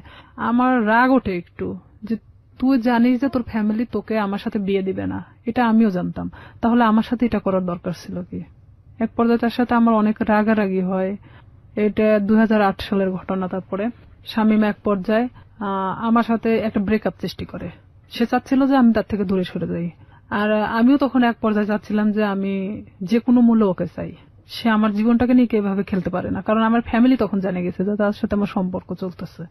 আমার রাগ ওঠে একটু যে তুই জানিস যে তোর ফ্যামিলি তোকে আমার সাথে বিয়ে দিবে না, এটা আমিও জানতাম, তাহলে আমার সাথে এটা করার দরকার ছিল কি? এক পর্যায়ে তার সাথে আমার অনেক রাগারাগি হয়। এটা 2008 সালের ঘটনা। তারপরে শামীম এক পর্যায়ে আমার সাথে একটা ব্রেকআপ সৃষ্টি করে। সে চাচ্ছিল যে আমি তার থেকে দূরে সরে যাই, আর আমিও তখন এক পর্যায়ে চাচ্ছিলাম যে আমি যে কোনো মূল্যে ওকে চাই। সে আমার জীবনটাকে নিয়ে এভাবে খেলতে পারে না, কারণ আমার ফ্যামিলি তখন জেনে গেছে যে তার সাথে আমার সম্পর্ক চলতেছে।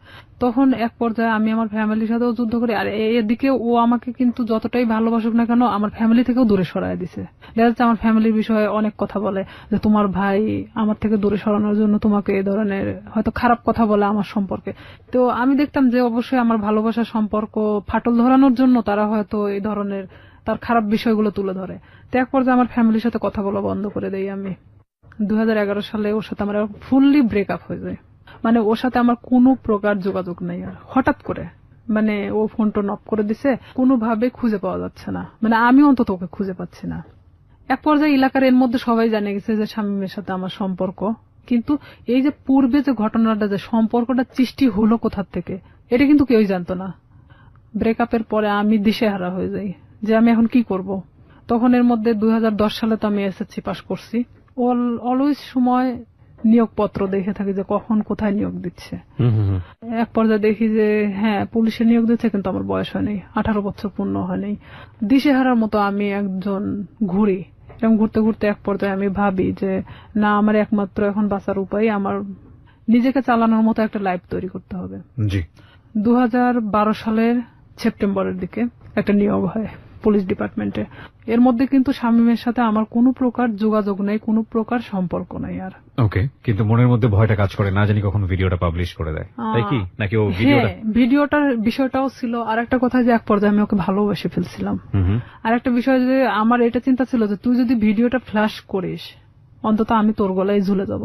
তখন এক পর্যায়ে আমি আমার ফ্যামিলির সাথেও যুদ্ধ করি, আর এদিকে ও আমাকে কিন্তু যতটাই ভালোবাসুক না কেন আমার ফ্যামিলি থেকেও দূরে সরায় দিছে। দেখা যাচ্ছে আমার ফ্যামিলির বিষয়ে অনেক কথা বলে যে তোমার ভাই আমার থেকে দূরে সরানোর জন্য তোমাকে এই ধরনের হয়তো খারাপ কথা বলে আমার সম্পর্কে। তো আমি দেখতাম যে অবশ্যই আমার ভালোবাসার সম্পর্ক ফাটল ধরানোর জন্য তারা হয়তো এই ধরনের তার খারাপ বিষয়গুলো তুলে ধরে। তো এক পর্যায়ে আমার ফ্যামিলির সাথে কথা বলা বন্ধ করে দেই আমি। 2011 সালে ওর সাথে আমার ফুললি ব্রেকআপ হয়ে যায়, মানে ওর সাথে আমার কোনো প্রকার যোগাযোগ নেই। আর হঠাৎ করে মানে ও ফোন টোন অফ করে দিছে, কোনোভাবে খুঁজে পাওয়া যাচ্ছে না, মানে আমি অন্তত ওকে খুঁজে পাচ্ছি না। এক পর্যায়ে এলাকার এর মধ্যে সবাই জানে গেছে যে শামীমের সাথে আমার সম্পর্ক, কিন্তু এই যে পূর্বে যে ঘটনাটা যে সম্পর্কটা সৃষ্টি হলো কোথার থেকে এটা কিন্তু কেউই জানতো না। ব্রেকআপের পরে আমি দিশেহারা হয়ে যাই যে আমি এখন কি করব। তখন এর মধ্যে 2010 সালে তো আমি এসএসসি পাস করছি। অলওয়েজ সময় নিয়োগপত্র দেখে থাকি যে কখন কোথায় নিয়োগ দিচ্ছে। হুম, হুম, হুম। এক পর্যায়ে দেখি যে হ্যাঁ পুলিশে নিয়োগ দিচ্ছে, কিন্তু আমার বয়স হয়নি, 18 বছর পূর্ণ হয়নি। দিশেহারার মতো আমি একজন ঘুরি, এবং ঘুরতে ঘুরতে এক পর্যায়ে আমি ভাবি যে না, আমার একমাত্র এখন বাঁচার উপায় আমার নিজেকে চালানোর মতো একটা লাইফ তৈরি করতে হবে। জি। 2012 সালের সেপ্টেম্বরের দিকে একটা নিয়োগ হয় পুলিশ ডিপার্টমেন্টে। এর মধ্যে কিন্তু শামীমের সাথে আমার কোনো প্রকার যোগাযোগ নেই, কোনো প্রকার সম্পর্ক নাই আর। ওকে, কিন্তু মনের মধ্যে ভয়টা কাজ করে, না জানি কখন ভিডিওটা পাবলিশ করে দেয়, তাই কি? নাকি ও ভিডিওটা? হ্যাঁ, ভিডিওটার বিষয়টাও ছিল। আর একটা কথা যে এক পর্যায়ে আমি ওকে ভালোবেসে ফেলছিলাম। হুম, হুম। আর একটা বিষয় যে আমার এটা চিন্তা ছিল যে তুই যদি ভিডিওটা ফ্ল্যাশ করিস, অন্তত আমি তোর গলায় ঝুলে যাব।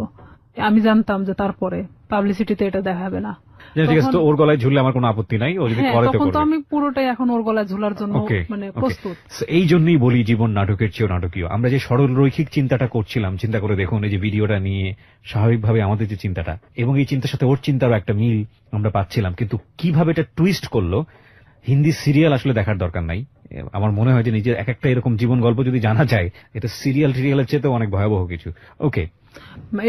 আমি জানতাম যে তারপরে পাবলিসিটিতে এটা দেখাবে না। ঠিক আছে, তো ওর গলায় ঝুললে আমার কোনো আপত্তি নাই, ও যদি হ্যাঁ, করে তো তখন তো করবে। আমি পুরোটাই এখন ওর গলায় ঝুলার জন্য মানে প্রস্তুত। এই জন্যই বলি জীবন নাটকের চেয়েও নাটকীয়। আমরা যে সরল রৈখিক চিন্তাটা করছিলাম, চিন্তা করে দেখুন এই যে ভিডিওটা নিয়ে স্বাভাবিকভাবে আমাদের যে চিন্তাটা, এবং এই চিন্তার সাথে ওর চিন্তারও একটা মিল আমরা পাচ্ছিলাম, কিন্তু কিভাবে এটা টুইস্ট করলো। হিন্দি সিরিয়াল আসলে দেখার দরকার নাই। আমার মনে হয় যে নিজের এক একটা এরকম জীবন গল্প যদি জানা যায়, এটা সিরিয়ালের চেয়েও অনেক ভয়াবহ কিছু। ওকে,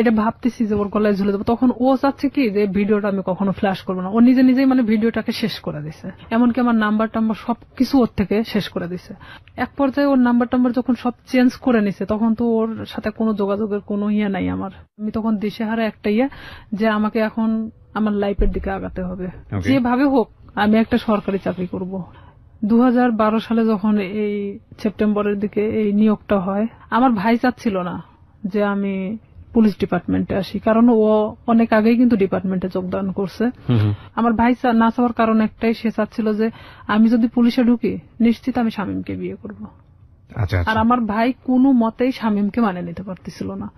এটা ভাবতেছি যে ওর গলায় ঝুলে দেবো, তখন ও চাচ্ছে কি যে ভিডিওটা আমি কখনো ফ্ল্যাশ করবো না। ও নিজেই মানে ভিডিওটাকে শেষ করে দিছে, এমনকি আমার নাম্বার টাম্বার সবকিছু ওর থেকে শেষ করে দিছে। এক পর্যায়ে ওর নাম্বার টাম্বার যখন সব চেঞ্জ করে নিছে, তখন তো ওর সাথে কোনো যোগাযোগের কোনো নাই আমার। আমি তখন দিশেহারা একটা যে আমাকে এখন আমার লাইফের দিকে আগাতে হবে, যেভাবে হোক আমি একটা সরকারি চাকরি করব। 2012 সালে যখন এই সেপ্টেম্বরের দিকে এই নিয়োগটা হয়, আমার ভাই চাচ্ছিল না যে আমি পুলিশ ডিপার্টমেন্টে আসি, কারণ ও অনেক আগেই কিন্তু ডিপার্টমেন্টে যোগদান করছে। আমার ভাই না চাওয়ার কারণ একটাই, সে চাচ্ছিল যে আমি যদি পুলিশে ঢুকি নিশ্চিত আমি শামীমকে বিয়ে করব। আর আমার ভাই কোনো মতেই শামীমকে মানে নিতে পারতেছিল না।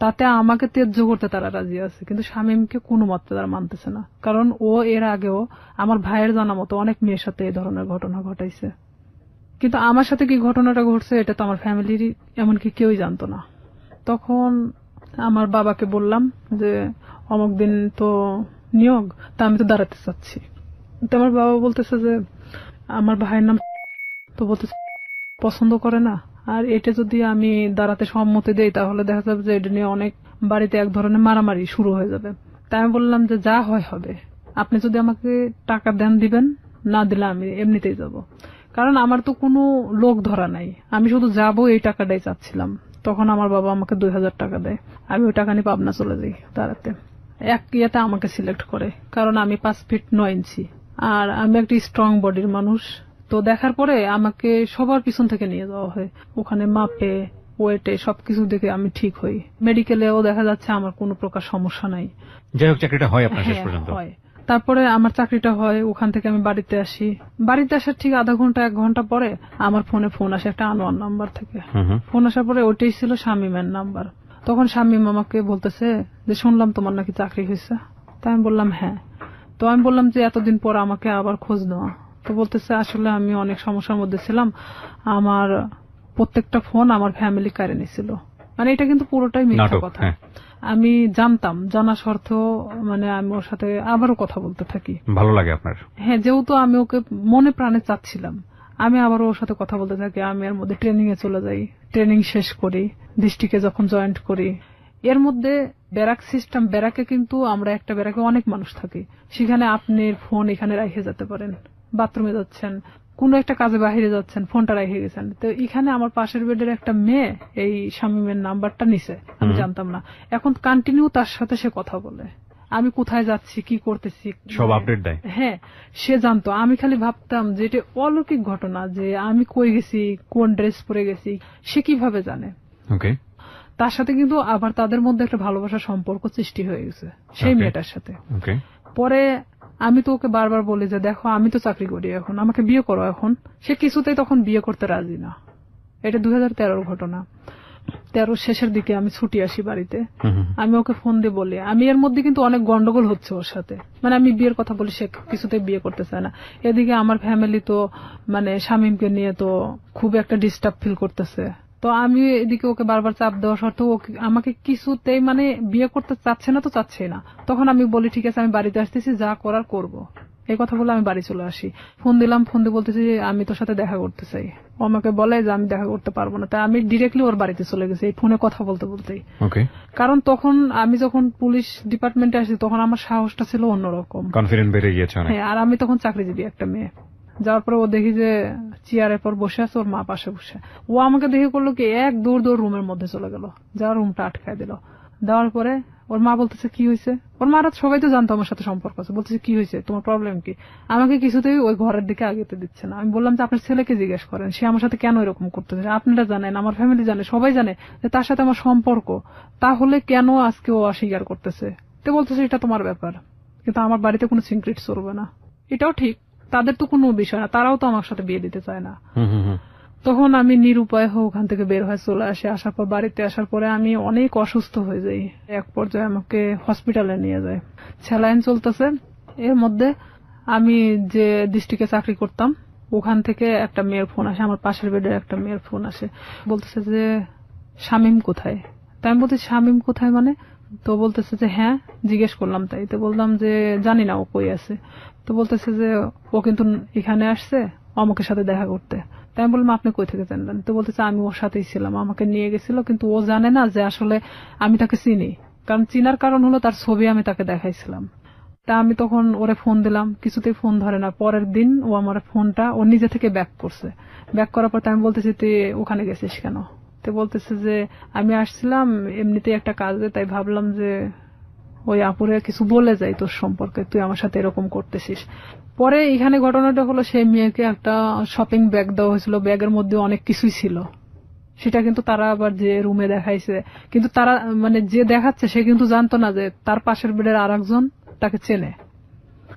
তাতে আমাকে ত্যায্য করতে তারা রাজি আছে, কিন্তু শামীমকে কোনো মতে তারা মানতেছে না, কারণ ও এর আগেও আমার ভাইয়ের জানা মতো অনেক মেয়ের সাথে এই ধরনের ঘটনা ঘটাইছে। কিন্তু আমার সাথে কি ঘটনাটা ঘটছে এটা তো আমার ফ্যামিলির এমনকি কেউই জানতো না। তখন আমার বাবাকে বললাম যে অমুক দিন তো নিয়োগ, তা আমি তো দাঁড়াতে চাচ্ছি। তো আমার বাবা বলতেছে যে আমার ভাইয়ের নাম, তো বলতেছে পছন্দ করে না, আর এটা যদি আমি দাঁড়াতে সম্মতি দেই তাহলে দেখা যাবে যে এটা নিয়ে অনেক বাড়িতে এক ধরনের মারামারি শুরু হয়ে যাবে। তাই আমি বললাম যে যা হয় হবে, আপনি যদি আমাকে টাকা দেন দিবেন, না দিলে আমি এমনিতেই যাব, কারণ আমার তো কোনো লোক ধরা নাই, আমি শুধু যাবো এই টাকাটাই চাচ্ছিলাম। তখন আমার বাবা আমাকে 2000 টাকা দেয়, আমি ওই টাকা নিয়ে পাবনা চলে যাই দাঁড়াতে। এক ইয়েতে আমাকে সিলেক্ট করে, কারণ আমি 5 ফিট 9 ইঞ্চি আর আমি একটা স্ট্রং বডির মানুষ। তো দেখার পরে আমাকে সবার পিছন থেকে নিয়ে যাওয়া হয়, ওখানে মাপে ওয়েটে সবকিছু দেখে আমি ঠিক হই। মেডিকেলেও দেখা যাচ্ছে আমার কোনো প্রকার সমস্যা নাই। যাই হোক, চাকরিটা হয় আপনার শেষ পর্যন্ত? হয়। তারপরে আমার চাকরিটা হয়, ওখান থেকে আমি বাড়িতে আসি। বাড়িতে আসার ঠিক আধা ঘন্টা 1 ঘন্টা পরে আমার ফোনে ফোন আসে একটা আনোয়ার নাম্বার থেকে। ফোন আসার পরে ওইটাই ছিল শামীমের নাম্বার। তখন শামীম আমাকে বলতেছে যে শুনলাম তোমার নাকি চাকরি হয়েছে। তাই আমি বললাম হ্যাঁ। তো আমি বললাম যে এতদিন পর আমাকে আবার খোঁজ নেওয়া। তো বলতেছে আসলে আমি অনেক সমস্যার মধ্যে ছিলাম, আমার প্রত্যেকটা ফোন আমার ফ্যামিলি কেড়ে নিয়েছিল। মানে এটা কিন্তু পুরোটাই মিথ্যা কথা। আমি জানতাম, জানা সত্ত্বেও মানে আমি ওর সাথে আবারও কথা বলতে থাকি। ভালো লাগে আপনার? হ্যাঁ, যেহেতু আমি ওকে মনে প্রাণে চাচ্ছিলাম, আমি আবারও ওর সাথে কথা বলতে থাকি। আমি এর মধ্যে ট্রেনিং এ চলে যাই, ট্রেনিং শেষ করি, ডিস্ট্রিক্টে যখন জয়েন্ট করি। এর মধ্যে ব্যারাক সিস্টেম, ব্যারাকে কিন্তু আমরা একটা ব্যারাকে অনেক মানুষ থাকি, সেখানে আপনি ফোন এখানে রেখে যেতে পারেন, বাথরুমে যাচ্ছেন, কোন একটা কাজে বাহিরে যাচ্ছেন, ফোনটা রেখে গেছেন। তো এখানে আমার পাশের বেডের একটা মেয়ে এই শামীমের নাম্বারটা নিছে, আমি জানতাম না। এখন কন্টিনিউ তার সাথে সে কথা বলে, আমি কোথায় যাচ্ছি, কি করতেছি, সব আপডেট দেয়। হ্যাঁ, সে জানতো। আমি খালি ভাবতাম যে এটা অলৌকিক ঘটনা, যে আমি কই গেছি, কোন ড্রেস পরে গেছি, সে কিভাবে জানে। ওকে। তার সাথে কিন্তু আবার তাদের মধ্যে একটা ভালোবাসার সম্পর্ক সৃষ্টি হয়ে গেছে সেই মেয়েটার সাথে। পরে আমি তো ওকে বারবার বলি যে দেখো আমি তো চাকরি করি, এখন আমাকে বিয়ে করো। এখন সে কিছুতেই তখন বিয়ে করতে রাজি না। এটা 2013 ঘটনা। 13 শেষের দিকে আমি ছুটি আসি বাড়িতে, আমি ওকে ফোন দিয়ে বলি, আমি এর মধ্যে কিন্তু অনেক গন্ডগোল হচ্ছে ওর সাথে, মানে আমি বিয়ের কথা বলি, সে কিছুতেই বিয়ে করতে চায় না। এদিকে আমার ফ্যামিলি তো মানে শামীমকে নিয়ে তো খুব একটা ডিস্টার্ব ফিল করতেছে। তো আমি এদিকে ওকে বারবার চাপ দেওয়া সত্ত্বেও আমাকে কিছুতেই মানে বিয়ে করতে চাচ্ছে না, তো চাচ্ছে না। তখন আমি বলি ঠিক আছে আমি বাড়িতে আসতেছি, যা করার করব। এই কথা বলে আমি বাড়ি চলে আসি। ফোন দিলাম, ফোন দিয়ে বলতেছি যে আমি তোর সাথে দেখা করতে চাই। ও আমাকে বলে যে আমি দেখা করতে পারবো না। তাই আমি ডিরেক্টলি ওর বাড়িতে চলে গেছি এই ফোনে কথা বলতে বলতেই। কারণ তখন আমি যখন পুলিশ ডিপার্টমেন্টে আসি তখন আমার সাহসটা ছিল অন্যরকম, কনফিডেন্স বেড়ে গিয়েছে। হ্যাঁ, আর আমি তখন চাকরিজীবী একটা মেয়ে। যাওয়ার পরে ও দেখি যে চেয়ারের পর বসে আছে, ওর মা পাশে বসে। ও আমাকে দেখে করলো কি, এক দৌড় রুমের মধ্যে চলে গেল, যাওয়ার রুমটা আটকায় দিল। দেওয়ার পরে ওর মা বলতেছে কি হয়েছে। ওর মারা সবাই তো জানতো আমার সাথে সম্পর্ক আছে। বলতেছে কি হয়েছে, তোমার প্রবলেম কি। আমাকে কিছুতেই ওই ঘরের দিকে আগেতে দিচ্ছে না। আমি বললাম যে আপনার ছেলেকে জিজ্ঞেস করেন, সে আমার সাথে কেন এরকম করতেছে। আপনারা জানেন, আমার ফ্যামিলি জানে, সবাই জানে যে তার সাথে আমার সম্পর্ক, তাহলে কেন আজকে ও অস্বীকার করতেছে। তো বলতেছে এটা তোমার ব্যাপার, কিন্তু আমার বাড়িতে কোনো সিক্রেট চলবে না। এটাও ঠিক, তাদের তো কোনো বিষয় না, তারাও তো আমার সাথে বিয়ে দিতে চায় না। তখন আমি নিরুপায় হয়ে ওখান থেকে বের হয়ে চলে আসি। আসার পর বাড়িতে আসার পরে আমি অনেক অসুস্থ হয়ে যাই। এক পর্যায়ে আমাকে হসপিটালে নিয়ে যায়, স্যালাইন চলতেছে। এর মধ্যে আমি যে ডিস্ট্রিক্টে চাকরি করতাম ওখান থেকে একটা মেয়ের ফোন আসে, আমার পাশের বেডের একটা মেয়ের ফোন আসে। বলতেছে যে শামীম কোথায়। তাই আমি বলছি শামীম কোথায় মানে। তো বলতেছে যে হ্যাঁ, জিজ্ঞেস করলাম। তাই তো বললাম যে জানি না ও কই আছে। তো বলতেছে যে ও কিন্তু এখানে আসছে অমুকের সাথে দেখা করতে। তাই আমি বললাম আপনি কই থেকে জানলেন। তো বলতেছে আমি ওর সাথেই ছিলাম, আমাকে নিয়ে গেছিল, কিন্তু ও জানে না যে আসলে আমি তাকে চিনি। কারণ চিনার কারণ হলো তার ছবি আমি তাকে দেখাইছিলাম। তা আমি তখন ওরে ফোন দিলাম, কিছুতেই ফোন ধরে না। পরের দিন ও আমার ফোনটা ও নিজে থেকে ব্যাক করছে। ব্যাক করার পর আমি বলতেছি তুই ওখানে গেছিস কেন। তো বলতেছে যে আমি আসছিলাম এমনিতেই একটা কাজে, তাই ভাবলাম যে ওই আপুরে কিছু বলে যাই তোর সম্পর্কে, তুই আমার সাথে এরকম করতেছিস। পরে এখানে ঘটনাটা হলো সেই মেয়েকে একটা শপিং ব্যাগ দেওয়া হয়েছিল, ব্যাগের মধ্যে অনেক কিছুই ছিল। সেটা কিন্তু তারা আবার যে রুমে দেখাইছে, কিন্তু তারা মানে যে দেখাচ্ছে সে কিন্তু জানতো না যে তার পাশের বেডের আর একজন তাকে চেনে।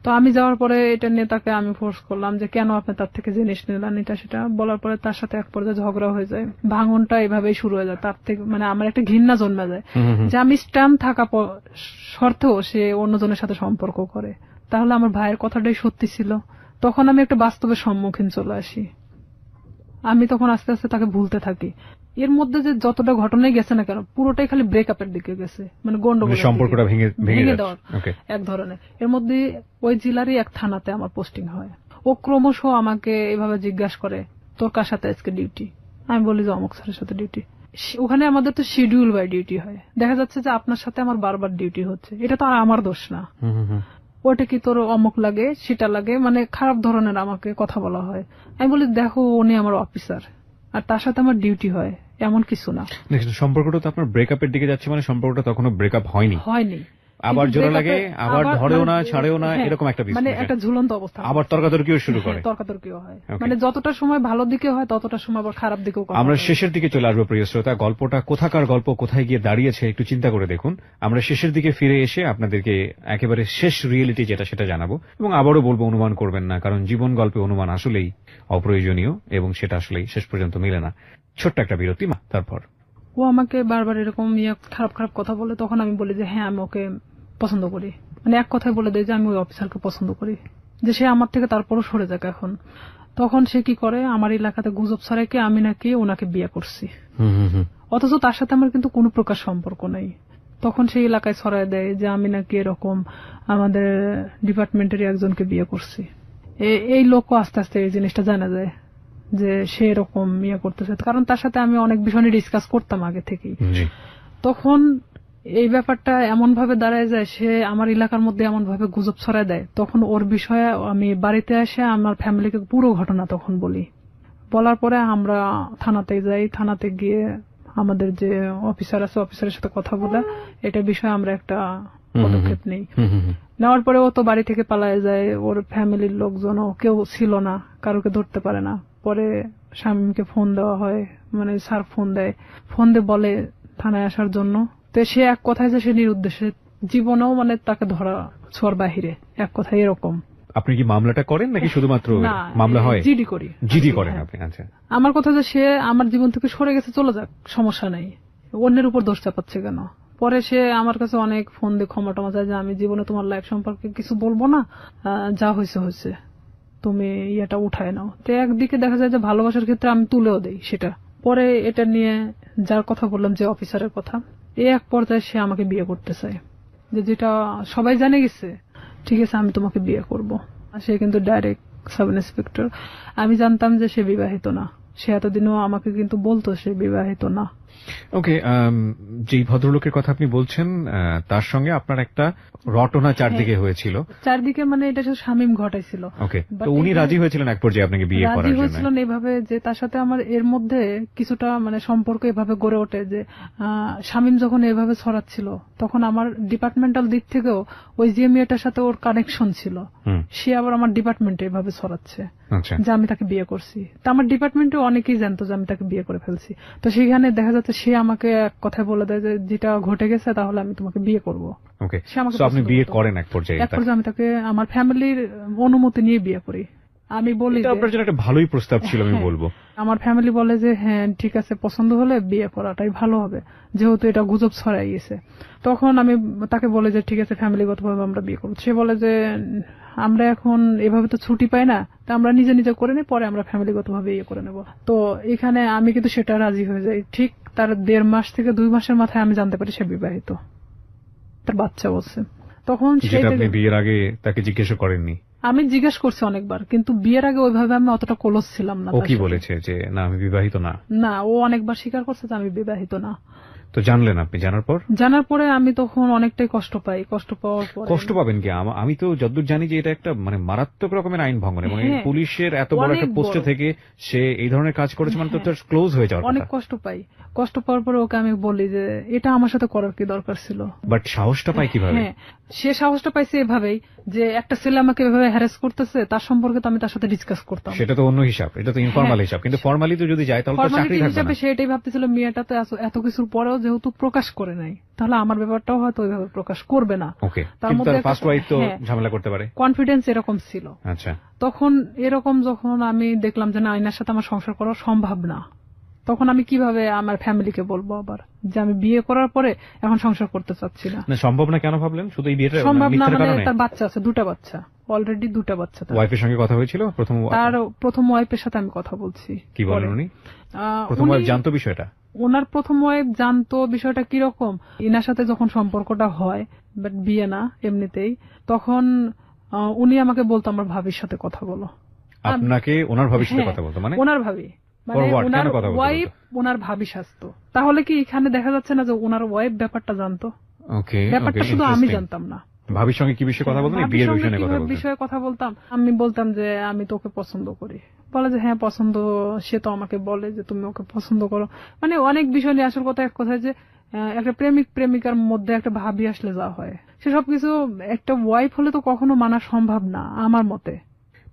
তো আমি যাওয়ার পরে এটা নিয়ে তাকে আমি ফোর্স করলাম যে কেন আপনি তার থেকে জিনিস নিলেন, এটা সেটা বলার পরে তার সাথে এক পর্যায়ে ঝগড়া হয়ে যায়। ভাঙনটা এভাবেই শুরু হয়ে যায়। তার থেকে মানে আমার একটা ঘৃণা জন্মে যায় যে আমি স্ট্যান্ড থাকা সত্ত্বেও সে অন্যজনের সাথে সম্পর্ক করে। তাহলে আমার ভাইয়ের কথাটাই সত্যি ছিল। তখন আমি একটা বাস্তবের সম্মুখীন চলে আসি। আমি তখন আস্তে আস্তে তাকে ভুলতে থাকি। এর মধ্যে যে যতটা ঘটনাই গেছে না কেন পুরোটাই খালি ব্রেকআপের দিকে গেছে, মানে গন্ডগোল, সম্পর্কটা ভেঙে দেওয়ার এক ধরনের। এর মধ্যে ওই জেলারই এক থানাতে আমার পোস্টিং হয়। ও ক্রমশ আমাকে এভাবে জিজ্ঞাসা করে তোর কার সাথে আজকে ডিউটি। আমি বলি যে অমুক স্যারের সাথে ডিউটি। ওখানে আমাদের তো শিডিউল বাই ডিউটি হয়। দেখা যাচ্ছে যে আপনার সাথে আমার বারবার ডিউটি হচ্ছে, এটা তো আর আমার দোষ না। ওটা কি তোর অমুক লাগে সেটা লাগে, মানে খারাপ ধরনের আমাকে কথা বলা হয়। আমি বলি দেখো উনি আমার অফিসার আর তার সাথে আমার ডিউটি হয়, এমন কিছু না। সম্পর্কটা তো আপনার ব্রেকআপের দিকে যাচ্ছে, মানে সম্পর্কটা তখনও ব্রেকআপ হয়নি। আবার জোড়া লাগে, আবার ধরেও না ছাড়েও না, এরকম একটা বিষয়, মানে একটা ঝুলন্ত অবস্থা। আবার তর্কাতর্কিও শুরু করে। তর্কাতর্কিও হয়, মানে যতটা সময় ভালো দিকে হয় ততটা সময় আবার খারাপ দিকেও। আমরা শেষের দিকে চলে আসবো প্রিয় শ্রোতা। গল্পটা কোথাকার গল্প, কোথায় গিয়ে দাঁড়িয়েছে একটু চিন্তা করে দেখুন। আমরা শেষের দিকে ফিরে এসে আপনাদেরকে একেবারে শেষ রিয়েলিটি যেটা সেটা জানাবো। এবং আবারও বলবো অনুমান করবেন না, কারণ জীবন গল্পে অনুমান আসলেই অপ্রয়োজনীয় এবং সেটা আসলেই শেষ পর্যন্ত মেলে না। ছোট্ট একটা বিরতি, তারপর ও আমাকে বারবার এরকম খারাপ খারাপ কথা বলে। তখন আমি বলি যে হ্যাঁ আমি ওকে পছন্দ করি, মানে এক কথায় বলে দেয় যে আমি ওই অফিসারকে পছন্দ করি, যে সে আমার থেকে তারপরও সরে যাক এখন। তখন সে কি করে, আমার এলাকাতে গুজব ছড়াইকে আমি নাকি ওনাকে বিয়ে করছি, অথচ তার সাথে আমার কিন্তু কোনো প্রকার সম্পর্ক নেই। তখন সেই এলাকায় ছড়াই দেয় যে আমি নাকি এরকম আমাদের ডিপার্টমেন্টের একজনকে বিয়ে করছি। এই লোকও আস্তে আস্তে এই জিনিসটা জানা যায় যে সে এরকম ইয়ে করতেছে, কারণ তার সাথে আমি অনেক বিষয় নিয়ে ডিসকাস করতাম আগে থেকেই। তখন এই ব্যাপারটা এমন ভাবে দাঁড়ায় যায়, সে আমার এলাকার মধ্যে এমন ভাবে গুজব ছড়ায় দেয়। তখন ওর বিষয়ে আমি বাড়িতে এসে আমার ফ্যামিলিকে পুরো ঘটনা তখন বলি। বলার পরে আমরা থানাতে যাই। থানাতে গিয়ে আমাদের যে অফিসার আছে অফিসারের সাথে কথা বলে এটা বিষয়ে আমরা একটা পদক্ষেপ নেই। নেওয়ার পরে ও তো বাড়ি থেকে পালায় যায়। ওর ফ্যামিলির লোকজনও কেউ ছিল না, কারোকে ধরতে পারে না। পরে শামীমকে ফোন দেওয়া হয়, মানে স্যার ফোন দেয়, ফোন দিয়ে বলে থানায় আসার জন্য। তো সে এক কথায় যে সে নিরুদ্দেশে, জীবনেও মানে তাকে ধরা ছোঁয়ার বাহিরে, এক কথায় এরকম। আপনি কি মামলাটা করেন নাকি শুধুমাত্র মামলা হয়? জিডি করি। জিডি করেন আপনি? আচ্ছা। আমার কথা যে সে আমার জীবন থেকে সরে গেছে, চলে যাক, সমস্যা নেই, অন্যের উপর দোষ চাপাচ্ছে কেন। পরে সে আমার কাছে অনেক ফোন দিয়ে ক্ষমা টমা চায় যে আমি জীবনে তোমার লাইফ সম্পর্কে কিছু বলবো না, যা হয়েছে হয়েছে, তুমি ইয়েটা উঠায় নাও। তো একদিকে দেখা যায় যে ভালোবাসার ক্ষেত্রে আমি তুলেও দেই সেটা। পরে এটা নিয়ে যার কথা বললাম, যে অফিসারের কথা, এক পর্যায়ে সে আমাকে বিয়ে করতে চায়, যেটা সবাই জানে গেছে। ঠিক আছে আমি তোমাকে বিয়ে করব। সে কিন্তু ডাইরেক্ট সাব ইন্সপেক্টর। আমি জানতাম যে সে বিবাহিত না, সে এতদিনও আমাকে কিন্তু বলতো সে বিবাহিত না। ওকে, যেই ভদ্রলোকের কথা আপনি বলছেন তার সঙ্গে আপনার একটা রটনা চারদিকে হয়েছিল। চারদিকে মানে এটা শুধু শামীম ঘটাইছিল। ওকে, তো উনি রাজি হয়েছিলেন এক পর্যায়ে আপনাকে বিয়ে করার রাজি জন্য? হয়েছিলেন এইভাবে যে তার সাথে আমার এর মধ্যে কিছুটা মানে সম্পর্ক এভাবে গড়ে ওঠে যে শামীম যখন এভাবে ছড়াচ্ছিল তখন আমার ডিপার্টমেন্টাল দিক থেকেও ওই যে মেয়েটার সাথে ওর কানেকশন ছিল, সে আবার আমার ডিপার্টমেন্টে এভাবে ছড়াচ্ছে যে আমি তাকে বিয়ে করছি। তা আমার ডিপার্টমেন্টে অনেকেই জানতো যে আমি তাকে বিয়ে করে ফেলছি। তো সেখানে দেখা যাচ্ছে সে আমাকে এক কথায় বলে দেয় যে যেটা ঘটে গেছে তাহলে আমি তোমাকে বিয়ে করব। ওকে, সো আপনি বিয়ে করেন এক পর্যায়ে? এক পর্যায়ে আমি তাকে আমার ফ্যামিলির অনুমতি নিয়ে বিয়ে করি। আমি বলি এটা আপনার জন্য একটা ভালোই প্রস্তাব ছিল আমি বলবো। আমার ফ্যামিলি বলে যে হ্যাঁ ঠিক আছে, পছন্দ হলে বিয়ে করাটাই ভালো হবে, যেহেতু এটা গুজব ছড়াই গেছে। তখন আমি তাকে বলে যে ঠিক আছে ফ্যামিলিগতভাবে আমরা বিয়ে করবো। সে বলে যে আমরা এখন এভাবে তো ছুটি পাই না, তা আমরা নিজে নিজে করে নিই, পরে আমরা ফ্যামিলিগতভাবে ইয়ে করে নেব। তো এখানে আমি কিন্তু সেটা রাজি হয়ে যাই। ঠিক তার 1.5 মাস থেকে 2 মাসের মাথায় আমি জানতে পারি সে বিবাহিত, তার বাচ্চা বলছে। তখন আপনি বিয়ের আগে তাকে জিজ্ঞেস করেননি? আমি জিজ্ঞেস করছি অনেকবার, কিন্তু বিয়ের আগে ওইভাবে আমি অতটা ক্লোজ ছিলাম না। ও কি বলেছে যে না আমি বিবাহিত না? না, ও অনেকবার স্বীকার করছে যে আমি বিবাহিত না। তো জানলেন আপনি? জানার পরে আমি তখন অনেকটাই কষ্ট পাই। কষ্ট পাওয়ার পর কষ্ট পাবেন কি? আমি তো যতদূর জানি যে এটা একটা মানে মারাত্মক রকমের আইন ভঙ্গন, এবং পুলিশের এত বড় একটা পোস্টে থেকে সে এই ধরনের কাজ করেছে মানে তো ক্লোজ হয়ে যাওয়ার কথা। অনেক কষ্ট পাই। কষ্ট পাওয়ার পরে ওকে আমি বলি যে এটা আমার সাথে করার কি দরকার ছিল। বাট সাহসটা পাই কিভাবে? সে সাহসটা পাইছে এভাবেই যে একটা ছেলে আমাকে এভাবে হ্যারাস করতেছে, তার সম্পর্কে তো আমি তার সাথে ডিসকাস করতাম। সেটা তো অন্য হিসাব, এটা তো ইনফর্মাল হিসাব। কিন্তু ফর্মালি তো যদি যায় তাহলে তো চাকরি থাকবে না। সে এটাই ভাবতেছিল মেয়েটা তো এত কিছুর পরেও যেহেতু প্রকাশ করে নাই, তাহলে আমার ব্যাপারটাও হয়তো ওইভাবে প্রকাশ করবে না। ওকে, তার মধ্যে ফার্স্ট ওয়াইফ তো ঝামেলা করতে পারে, কনফিডেন্স এরকম ছিল। আচ্ছা, তখন এরকম যখন আমি দেখলাম যে না, আইনার সাথে আমার সংসার করা সম্ভব না, তখন আমি কিভাবে আমার ফ্যামিলিকে বলবো আবার যে আমি বিয়ে করার পরে এখন সংসার করতে চাচ্ছি না। সম্ভব না কেন ভাবলেন? শুধু এই বিয়েটা সম্ভব না মানে তার বাচ্চা আছে, 2টা বাচ্চা, অলরেডি 2টা বাচ্চা। ওয়াইফের সঙ্গে কথা হয়েছিল? প্রথম ওয়াইফের সাথে আমি কথা বলছি। কি বলেন উনি? প্রথম ওয়াইফ জানতো বিষয়টা? ওনার প্রথম ওয়াইফ জানতো বিষয়টা কিরকম। ইনার সাথে যখন সম্পর্কটা হয়, বাট বিয়ে না এমনিতেই, তখন উনি আমাকে বলতো আমার ভাবির সাথে কথা বলো। আপনাকে ওনার ভাবির সাথে কথা বলতো? মানে ওনার ভাবি মানে ওনার ওয়াইফ ওনার ভাবি সাজতো। তাহলে কি এখানে দেখা যাচ্ছে না যে ওনার ওয়াইফ ব্যাপারটা জানতো? ওকে, ব্যাপারটা শুধু আমি জানতাম না। ভাবির সঙ্গে কি বিষয়ে কথা বলতেন? বিয়ের বিষয়ে কথা বলতাম। আমি বলতাম যে আমি তোকে পছন্দ করি। বলে যে হ্যাঁ পছন্দ, সে তো আমাকে বলে যে তুমি ওকে পছন্দ করো। মানে অনেক বিষয় নিয়ে আসল কথা এক কথায় যে একটা প্রেমিক প্রেমিকার মধ্যে একটা ভাবি আসলে যা হয়, সে সবকিছু একটা ওয়াইফ হলে তো কখনো মানা সম্ভব না আমার মতে।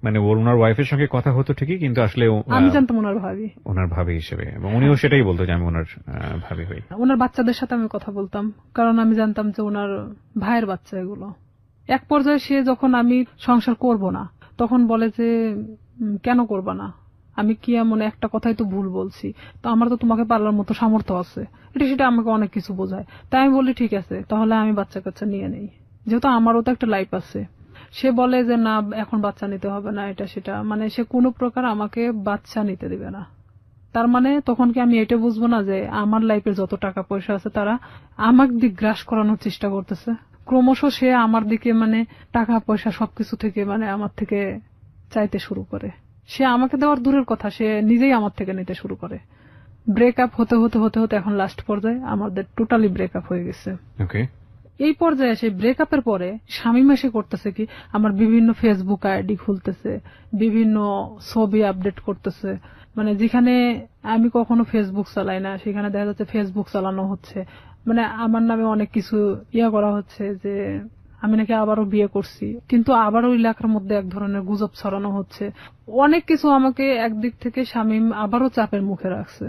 মানে ওনার ওয়াইফের সঙ্গে কথা হতো ঠিকই, কিন্তু আসলে আমি জানতাম ওনার ভাবি হিসেবে, এবং উনিও সেটাই বলতো যে আমি ওনার ভাবি হই। ওনার বাচ্চাদের সাথে আমি কথা বলতাম, কারণ আমি জানতাম যে ওনার ভাইয়ের বাচ্চা এগুলো। এক পর্যায়ে সে যখন আমি সংসার করব না, তখন বলে যে কেন করবা না, আমি কি এমন একটা কথাই তো ভুল বলছি, তো আমার তো তোমাকে পালার মতো সামর্থ্য আছে, এটা সেটা আমাকে অনেক কিছু বোঝায়। তাই আমি বলি ঠিক আছে তাহলে আমি বাচ্চা কাচ্চা নিয়ে নেই, যেহেতু আমারও তো একটা লাইফ আছে। সে বলে যে না এখন বাচ্চা নিতে হবে না, এটা সেটা, মানে সে কোনো প্রকার আমাকে বাচ্চা নিতে দিবে না। তার মানে তখন কি আমি এটা বুঝবো না যে আমার লাইফের যত টাকা পয়সা আছে তারা আমার দিক গ্রাস করানোর চেষ্টা করতেছে? ক্রমশ সে আমার দিকে মানে টাকা পয়সা সবকিছু থেকে মানে আমার থেকে চাইতে শুরু করে। সে আমাকে দেওয়ার দূরের কথা, সে নিজেই আমার থেকে নিতে শুরু করে। ব্রেকআপ হতে হতে হতে হতে এখন লাস্ট পর্যায়ে আমাদের টোটালি ব্রেকআপ হয়ে গেছে। এই পর্যায়ে সেই ব্রেকআপের পরে শামীম এসে করতেছে কি, আমার বিভিন্ন ফেসবুক আইডি খুলতেছে, বিভিন্ন ছবি আপডেট করতেছে, মানে যেখানে আমি কখনো ফেসবুক চালাই না সেখানে দেখা যাচ্ছে ফেসবুক চালানো হচ্ছে। মানে আমার নামে অনেক কিছু করা হচ্ছে যে আমি নাকি আবারও বিয়ে করছি, কিন্তু আবারও এলাকার মধ্যে এক ধরনের গুজব ছড়ানো হচ্ছে। অনেক কিছু আমাকে একদিক থেকে শামীম আবারও চাপের মুখে রাখছে।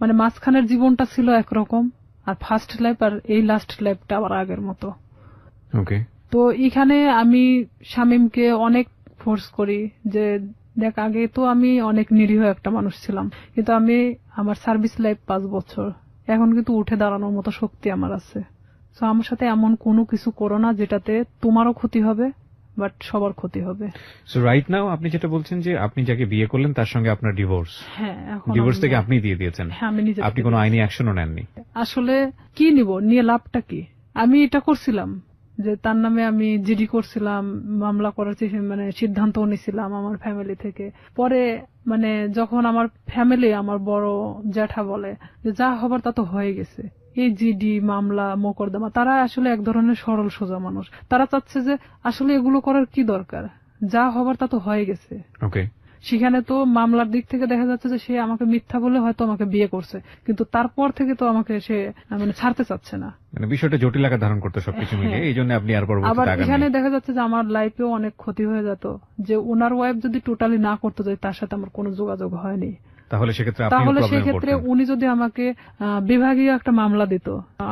মানে মাঝখানের জীবনটা ছিল একরকম, আর ফার্স্ট লাইফ আর এই লাস্ট লাইফটা আবার আগের মতো। তো এখানে আমি শামীমকে অনেক ফোর্স করি যে দেখ, আগে তো আমি অনেক নিরীহ একটা মানুষ ছিলাম, কিন্তু আমি আমার সার্ভিস লাইফ 5 বছর, এখন কিন্তু উঠে দাঁড়ানোর মতো শক্তি আমার আছে। তো আমার সাথে এমন কোনো কিছু করো না যেটাতে তোমারও ক্ষতি হবে বাট সবার ক্ষতি হবে। সো রাইট নাও আপনি যেটা বলছেন যে আপনি যাকে বিয়ে করলেন তার সঙ্গে আপনার ডিভোর্স। হ্যাঁ, ডিভোর্স থেকে আপনি দিয়ে দিয়েছেন? হ্যাঁ, আমি নিজে। আপনি কোনো আইনি অ্যাকশনও নেননি? আসলে কি নিব, নিয়ে লাভটা কি? আমি এটা করছিলাম যে তার নামে আমি জিডি করছিলাম, মামলা করার মানে সিদ্ধান্ত নিয়েছিলাম আমার ফ্যামিলি থেকে। পরে মানে যখন আমার ফ্যামিলি, আমার বড় জ্যাঠা বলে যে যা হবার তা তো হয়ে গেছে, এই জিডি মামলা মোকদ্দমা, তারা আসলে এক ধরনের সরল সোজা মানুষ, তারা চাচ্ছে যে আসলে এগুলো করার কি দরকার, যা হবার তা তো হয়ে গেছে। ওকে, সেখানে তো মামলার দিক থেকে দেখা যাচ্ছে যে সে আমাকে মিথ্যা বলে হয়তো আমাকে বিয়ে করছে, কিন্তু তারপর থেকে তো আমাকে সে মানে ছাড়তে চাচ্ছে না। মানে বিষয়টা জটিল আকার ধারণ করতে সবকিছু মিলে, এই জন্য আপনি আর পরবর্তীতে আবার আগান নাই। এখানে দেখা যাচ্ছে যে আমার লাইফেও অনেক ক্ষতি হয়ে যেত, যে ওনার ওয়াইফ যদি টোটালি না করতে যায়, তার সাথে আমার কোনো যোগাযোগ হয়নি, তাহলে তাহলে সেক্ষেত্রে উনি যদি আমাকে বিভাগীয় একটা মামলা দিত,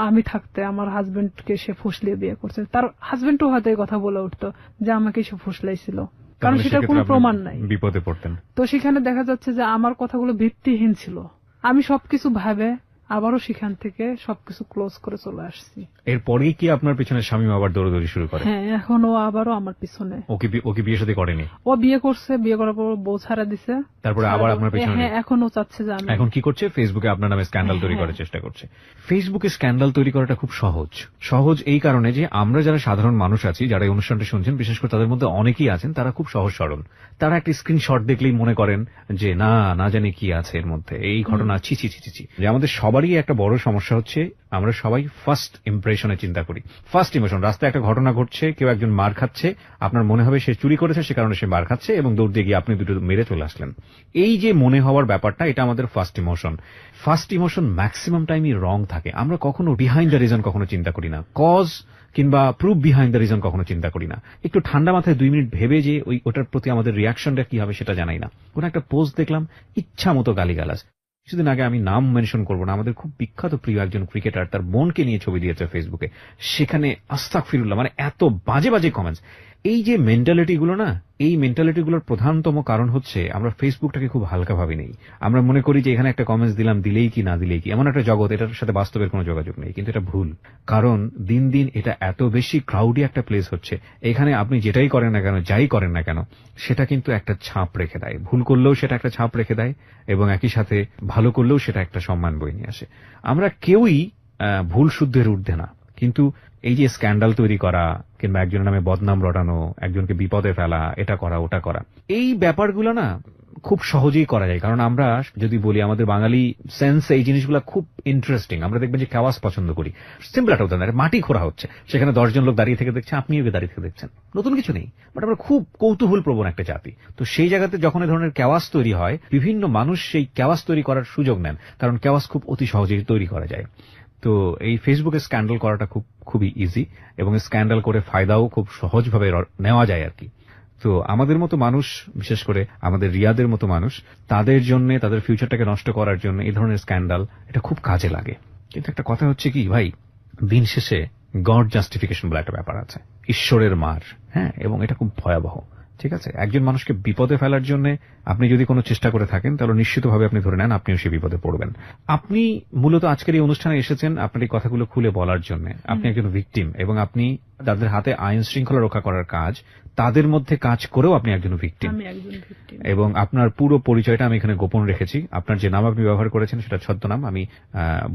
আমি থাকতে আমার হাজবেন্ডকে সে ফুসলিয়ে বিয়ে করছে, তার হাজবেন্ডও হয়তো এই কথা বলে উঠতো যে আমাকে সে ফুসলাইছিল, কারণ সেটার কোনো প্রমাণ নাই, বিপদে পড়তেন। তো সেখানে দেখা যাচ্ছে যে আমার কথাগুলো ভিত্তিহীন ছিল। আমি সবকিছু ভাবে আবারও সেখান থেকে সবকিছু ক্লোজ করে চলে আসছি। এরপরেই কি আপনার পিছনে শামীম আবার দৌড়াদৌড়ি শুরু করে? হ্যাঁ, এখন ও আবারও আমার পিছনে। ওকে বিয়ে শাদী করেনি? ও বিয়ে করছে, বিয়ে করার পর বউ ছাড়া দিছে, তারপরে আবার আপনার পিছনে? হ্যাঁ, এখন ও চাচ্ছে যে আমি। এখন কি করছে? ফেসবুকে আপনার নামে স্ক্যান্ডাল তৈরি করার চেষ্টা করছে। ফেসবুকে স্ক্যান্ডাল তৈরি করাটা খুব সহজ এই কারণে যে আমরা যারা সাধারণ মানুষ আছি, যারা এই অনুষ্ঠানটা শুনছেন, বিশেষ করে তাদের মধ্যে অনেকেই আছেন তারা খুব সহজ সরল। তারা একটা স্ক্রিনশট দেখলেই মনে করেন যে না জানি কি আছে এর মধ্যে, এই ঘটনা ছি। যে আমাদের সবারই একটা বড় সমস্যা হচ্ছে, আমরা সবাই ফার্স্ট ইমপ্রেশনে চিন্তা করি। ফার্স্ট ইমোশন, রাস্তায় একটা ঘটনা ঘটছে, কেউ একজন মার খাচ্ছে, আপনার মনে হবে সে চুরি করেছে, সে কারণে সে মার খাচ্ছে, এবং দৌড় দিয়ে গিয়ে আপনি দুটো মেরে চলে আসলেন। এই যে মনে হওয়ার ব্যাপারটা, এটা আমাদের ফার্স্ট ইমোশন ম্যাক্সিমাম টাইমই রং থাকে। আমরা কখনো বিহাইন্ড দ্য রিজন কখনো চিন্তা করি না, কজ কিংবা প্রুফ বিহাইন্ড দ্য রিজন কখনো চিন্তা করি না। একটু ঠান্ডা মাথায় 2 মিনিট ভেবে যে ওটার প্রতি আমাদের রিয়াকশনটা কি হবে সেটা জানাই না। কোন একটা পোস্ট দেখলাম, ইচ্ছা মতো গালিগালাজ। কিছুদিন আগে, আমি নাম মেনশন করবো না, আমাদের খুব বিখ্যাত প্রিয় একজন ক্রিকেটার তার বোনকে নিয়ে ছবি দিয়েছে ফেসবুকে, সেখানে আস্তাগফিরুল্লাহ, মানে এত বাজে কমেন্টস। এই যে মেন্টালিটি গুলো না, এই মেন্টালিটি গুলোর প্রধানতম কারণ হচ্ছে আমরা ফেসবুকটাকে খুব হালকা ভাবে নেই। আমরা মনে করি যে এখানে একটা কমেন্টস দিলাম, দিলেই কি না দিলেই কি, এমন একটা জগৎ, এটার সাথে বাস্তবের কোনো যোগাযোগ নেই। কিন্তু এটা ভুল, কারণ দিন দিন এটা এত বেশি ক্রাউডি একটা প্লেস হচ্ছে, এখানে আপনি যেটাই করেন না কেন, যাই করেন না কেন, সেটা কিন্তু একটা ছাপ রেখে দেয়। ভুল করলেও সেটা একটা ছাপ রেখে দেয়, এবং একই সাথে ভালো করলেও সেটা একটা সম্মান বয়ে নিয়ে আসে। আমরা কেউই ভুল শুদ্ধের ঊর্ধ্বে না, কিন্তু এই যে স্ক্যান্ডাল তৈরি করা কিংবা একজনের নামে বদনাম রটানো, একজনকে বিপদে ফেলা, এটা করা ওটা করা, এই ব্যাপারগুলো না খুব সহজেই করা যায়। কারণ আমরা যদি বলি, আমাদের বাঙালি সেন্স এই জিনিসগুলো খুব ইন্টারেস্টিং। আমরা দেখবেন যে কেওয়াস পছন্দ করি। সিম্পল একটা উদাহরণ, মাটি খোঁড়া হচ্ছে, সেখানে 10 জন লোক দাঁড়িয়ে থেকে দেখছে, আপনিও দাঁড়িয়ে থেকে দেখছেন, নতুন কিছু নেই, বাট আমরা খুব কৌতূহল প্রবণ একটা জাতি। তো সেই জায়গাতে যখন এই ধরনের কেওয়াস তৈরি হয়, বিভিন্ন মানুষ সেই কেওয়াস তৈরি করার সুযোগ নেন, কারণ কেওয়াস খুব অতি সহজেই তৈরি করা যায়। তো এই ফেসবুকে স্ক্যান্ডাল করাটা খুবই ইজি, এবং স্ক্যান্ডাল করে ফায়দাও খুব সহজভাবে নেওয়া যায় আর কি। তো আমাদের মতো মানুষ, বিশেষ করে আমাদের রিয়াদের মতো মানুষ, তাদের জন্য, তাদের ফিউচারটাকে নষ্ট করার জন্য এই ধরনের স্ক্যান্ডাল এটা খুব কাজে লাগে। কিন্তু একটা কথা হচ্ছে কি ভাই, দিন শেষে গড জাস্টিফিকেশন বলে একটা ব্যাপার আছে, ঈশ্বরের মার। হ্যাঁ, এবং এটা খুব ভয়াবহ। ঠিক আছে, একজন মানুষকে বিপদে ফেলার জন্য আপনি যদি কোনো চেষ্টা করে থাকেন, তাহলে নিশ্চিতভাবে আপনি ধরে নেন আপনিও সেই বিপদে পড়বেন। আপনি মূলত আজকের এই অনুষ্ঠানে এসেছেন আপনার এই কথাগুলো খুলে বলার জন্য। আপনি একজন ভিকটিম, এবং আপনি যাদের হাতে আইন শৃঙ্খলা রক্ষা করার কাজ, তাদের মধ্যে কাজ করেও আপনি একজন ভিকটিম। এবং আপনার পুরো পরিচয়টা আমি এখানে গোপন রেখেছি। আপনার যে নাম আপনি ব্যবহার করেছেন সেটা ছদ্মনাম আমি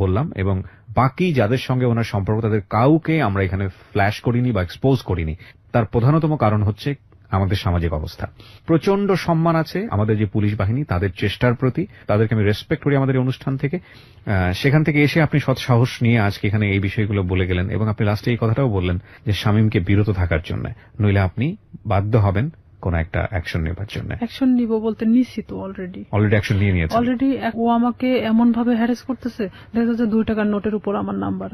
বললাম, এবং বাকি যাদের সঙ্গে ওনার সম্পর্ক, তাদের কাউকে আমরা এখানে ফ্ল্যাশ করিনি বা এক্সপোজ করিনি। তার প্রধানতম কারণ হচ্ছে আমাদের সামাজিক অবস্থা। প্রচন্ড সম্মান আছে আমাদের যে পুলিশ বাহিনী, তাদের চেষ্টার প্রতি, তাদেরকে আমি রেসপেক্ট করি আমাদের এই অনুষ্ঠান থেকে। সেখান থেকে এসে আপনি সৎ সাহস নিয়ে আজকে এখানে এই বিষয়গুলো বলে গেলেন, এবং আপনি লাস্টে এই কথাটাও বললেন যে শামীমকে বিরত থাকার জন্য, নইলে আপনি বাধ্য হবেন কোন একটা অ্যাকশন নেবার জন্য। অ্যাকশন নিব বলতে নিছি তো, অলরেডি অ্যাকশন নিয়ে নিয়েছে। অলরেডি ও আমাকে এমন ভাবে হ্যারাস করতেছে, দেখা যাচ্ছে 2 টাকার নোটের উপর আমার নাম্বার,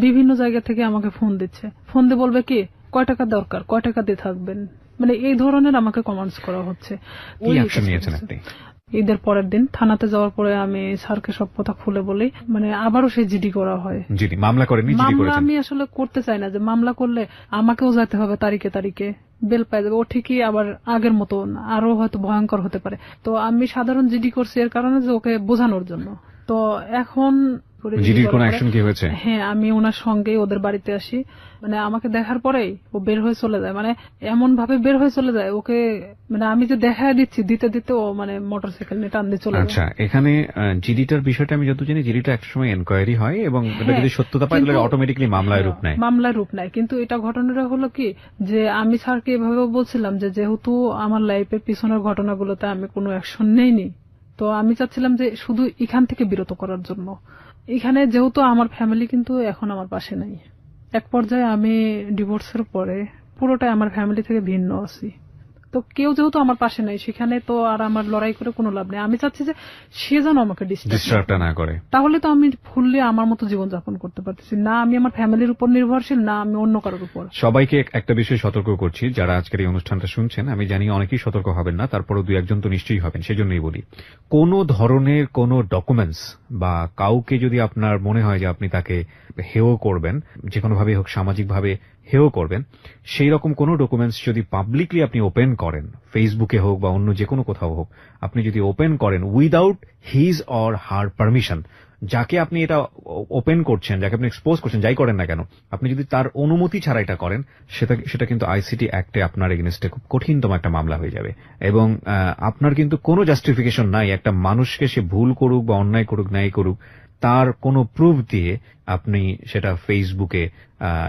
বিভিন্ন জায়গা থেকে আমাকে ফোন দিচ্ছে, ফোন দিয়ে বলবে কি কয় টাকা দরকার, কয় টাকা দিয়ে থাকবেন, মানে এই ধরনের আমাকে কমেন্টস করা হচ্ছে। কি অ্যাকশন নিয়েছেন আপনি? ঈদের পরের দিন থানাতে যাওয়ার পরে আমি স্যারকে সব কথা খুলে বলি, মানে আবারও সেই জিডি করা হয়। জিডি মামলা করেনি? মামলা আমি আসলে করতে চাই না, যে মামলা করলে আমাকেও যেতে হবে তারিখে বেল পাই যাবে, ও ঠিকই আবার আগের মতো আরো হয়তো ভয়ঙ্কর হতে পারে। তো আমি সাধারণ জিডি করছি এর কারণে যে ওকে বোঝানোর জন্য। তো এখন করে জিডির বলার কোনো পরে- অ্যাকশন কি হয়েছে? হ্যাঁ, আমি ওনার সঙ্গেই ওদের বাড়িতে আসি। মানে আমাকে দেখার পরেই ও বের হয়ে চলে যায়, মানে এমন ভাবে বের হয়ে চলে যায় ওকে, মানে আমি যে দেখা দিচ্ছি দিতে দিতে ও মানে মোটরসাইকেল নিয়ে টান দিয়ে চলে যায়। আচ্ছা, এখানে জিডিটার বিষয়টা আমি যত জানি, জিডিটা একটা সময় এনকোয়ারি হয় এবং এটা যদি সত্যতা পায় তাহলে কিন্তু- অটোমেটিক্যালি মামলায় রূপ নেয়। মামলার রূপ নেয়, কিন্তু এটা ঘটনাটা হলো কি যে আমি স্যারকে এভাবে বলছিলাম যে যেহেতু আমার লাইফের পিছনের ঘটনাগুলোতে আমি কোনো অ্যাকশন নেইনি, তো আমি চাচ্ছিলাম যে শুধু এখান থেকে বিরত করার জন্য। এখানে যেহেতু আমার ফ্যামিলি কিন্তু এখন আমার পাশে নাই, এক পর্যায়ে আমি ডিভোর্সের পরে পুরোটাই আমার ফ্যামিলি থেকে ভিন্ন আছি। তো কেউ যেহেতু আমার পাশে নাই, সেখানে তো আর আমার লড়াই করে কোনো লাভ নেই। আমি চাচ্ছি যে সে যেন আমাকে ডিস্টার্বটা না করে। তাহলে তো আমি ফুললি আমার মতো জীবনযাপন করতে পারতেছি না, আমি আমার ফ্যামিলির উপর নির্ভরশীল না আমি অন্য কারোর উপর। সবাইকে একটা বিষয় সতর্ক করছি, যারা আজকের এই অনুষ্ঠানটা শুনছেন, আমি জানি অনেকেই সতর্ক হবেন না, তারপরও 2-1 জন তো নিশ্চয়ই হবেন। সেজন্যই বলি, কোন ধরনের কোন ডকুমেন্টস বা কাউকে যদি আপনার মনে হয় যে আপনি তাকে হেয় করবেন, যে কোনো ভাবে হোক, সামাজিক ভাবে হেয় করবেন, সেই রকম কোন ডকুমেন্টস যদি পাবলিকলি আপনি ওপেন করেন, ফেসবুকে হোক বা অন্য যে কোনো কোথাও হোক, আপনি যদি ওপেন করেন without his or her permission, যাকে আপনি এটা ওপেন করছেন, যাকে আপনি এক্সপোজ করছেন, যাই করেন না কেন, আপনি যদি তার অনুমতি ছাড়া এটা করেন, সেটা কিন্তু আইসিটি অ্যাক্টে আপনার এগেইনস্টে খুব কঠিনতম একটা মামলা হয়ে যাবে। এবং আপনার কিন্তু কোনো জাস্টিফিকেশন নাই একটা মানুষকে, সে ভুল করুক বা অন্যায় করুক, ন্যায় করুক, তার কোনো প্রুফ দিয়ে আপনি সেটা ফেসবুকে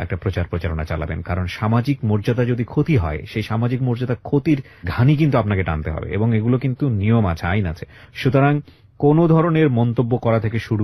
একটা প্রচারণা চালাবেন। কারণ সামাজিক মর্যাদা যদি ক্ষতি হয়, সেই সামাজিক মর্যাদা ক্ষতির ঘানি কিন্তু আপনাকে টানতে হবে, এবং এগুলো কিন্তু নিয়ম আছে, আইন আছে। সুতরাং কোনো ধরনের মন্তব্য করা থেকে শুরু